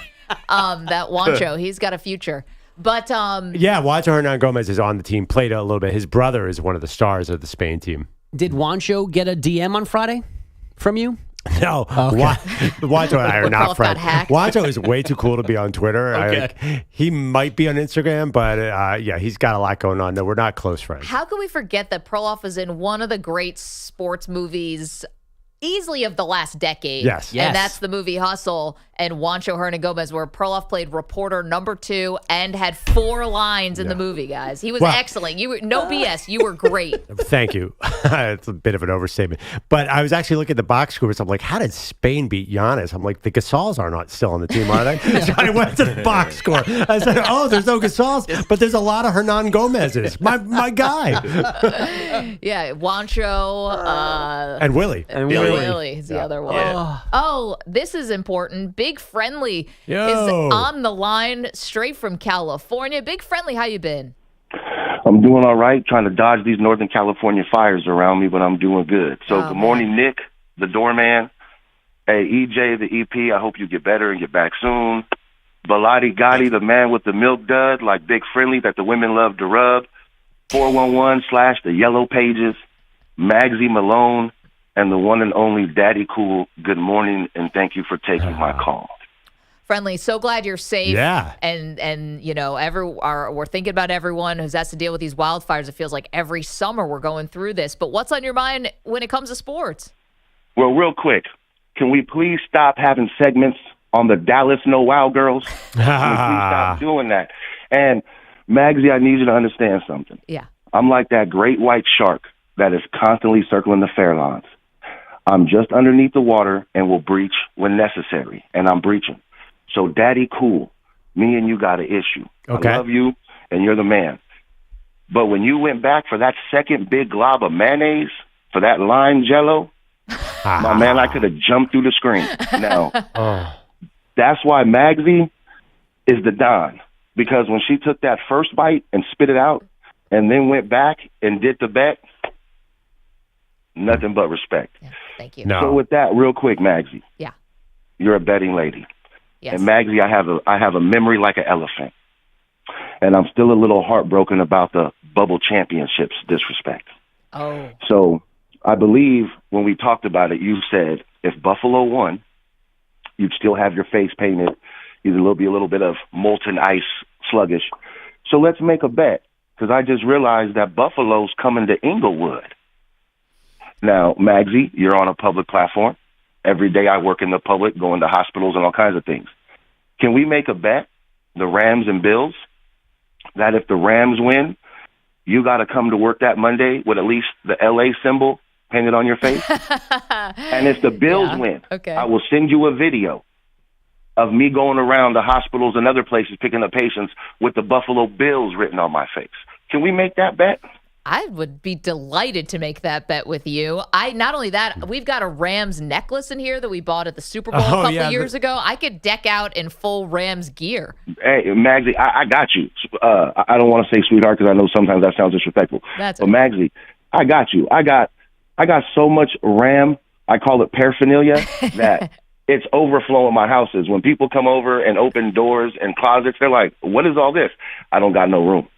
that Juancho. He's got a future. But yeah, Juancho Hernan Gomez is on the team, played a little bit. His brother is one of the stars of the Spain team. Did Juancho get a DM on Friday from you? No. Okay. Juancho and I are not friends. Juancho is way too cool to be on Twitter. Okay. He might be on Instagram, but yeah, he's got a lot going on. No, we're not close friends. How could we forget that Perloff is in one of the great sports movies easily of the last decade? Yes. And that's the movie Hustle and Juancho Hernan Gomez, where Perloff played reporter number 2 and had 4 lines in the movie, guys. He was excellent. You were no BS. You were great. Thank you. It's a bit of an overstatement. But I was actually looking at the box scores. I'm like, how did Spain beat Giannis? I'm like, the Gasols are not still on the team, are they? So I went to the box score. I said, oh, there's no Gasols, but there's a lot of Hernan Gomez's. My guy. Yeah, Juancho. And Willie. And Willie is the other one. Yeah. Oh, this is important. Big Friendly is on the line straight from California. Big Friendly, how you been? I'm doing all right, trying to dodge these Northern California fires around me, but I'm doing good. So good morning, Nick, the doorman. Hey, EJ, the EP, I hope you get better and get back soon. Bellotti Gotti, the man with the milk dud, like Big Friendly that the women love to rub. 411/ the Yellow Pages. Magsy Malone. And the one and only Daddy Cool, good morning, and thank you for taking my call. Friendly, so glad you're safe. Yeah. And you know, we're thinking about everyone who has to deal with these wildfires. It feels like every summer we're going through this. But what's on your mind when it comes to sports? Well, real quick, can we please stop having segments on the Dallas No Wow Girls? Can we please stop doing that? And, Magsy, I need you to understand something. Yeah. I'm like that great white shark that is constantly circling the fair lawns. I'm just underneath the water and will breach when necessary, and I'm breaching. So, Daddy, cool. Me and you got an issue. Okay. I love you, and you're the man. But when you went back for that second big glob of mayonnaise, for that lime jello, my man, I could have jumped through the screen. Now, that's why Maggie is the Don. Because when she took that first bite and spit it out and then went back and did the bet, nothing but respect. Yeah, thank you. No. So with that, real quick, Maggie. Yeah. You're a betting lady. Yes. And Maggie, I have a memory like an elephant. And I'm still a little heartbroken about the bubble championships disrespect. Oh. So I believe when we talked about it, you said if Buffalo won, you'd still have your face painted. You'd be a little bit of molten ice sluggish. So let's make a bet, because I just realized that Buffalo's coming to Inglewood. Now, Maggie, you're on a public platform. Every day I work in the public, going to hospitals and all kinds of things. Can we make a bet, the Rams and Bills, that if the Rams win, you got to come to work that Monday with at least the LA symbol painted on your face? And if the Bills win, I will send you a video of me going around the hospitals and other places picking up patients with the Buffalo Bills written on my face. Can we make that bet? I would be delighted to make that bet with you. Not only that, we've got a Rams necklace in here that we bought at the Super Bowl a couple years ago. I could deck out in full Rams gear. Hey, Maggie, I got you. I don't want to say sweetheart because I know sometimes that sounds disrespectful. But Maggie, I got you. I got so much Ram, I call it paraphernalia, that it's overflowing my houses. When people come over and open doors and closets, they're like, what is all this? I don't got no room.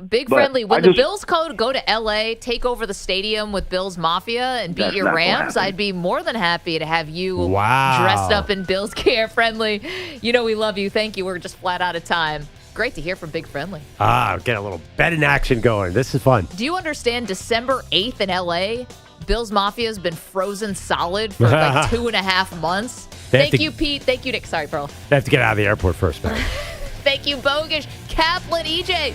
Big Friendly, when the Bills go to L.A., take over the stadium with Bills Mafia and beat your Rams, I'd be more than happy to have you dressed up in Bills gear. Friendly, you know we love you. Thank you. We're just flat out of time. Great to hear from Big Friendly. Get a little betting action going. This is fun. Do you understand December 8th in L.A., Bills Mafia has been frozen solid for like 2.5 months? Thank you, Pete. Thank you, Nick. Sorry, Pearl. They have to get out of the airport first, man. Thank you, Bogish, Kaplan, EJ.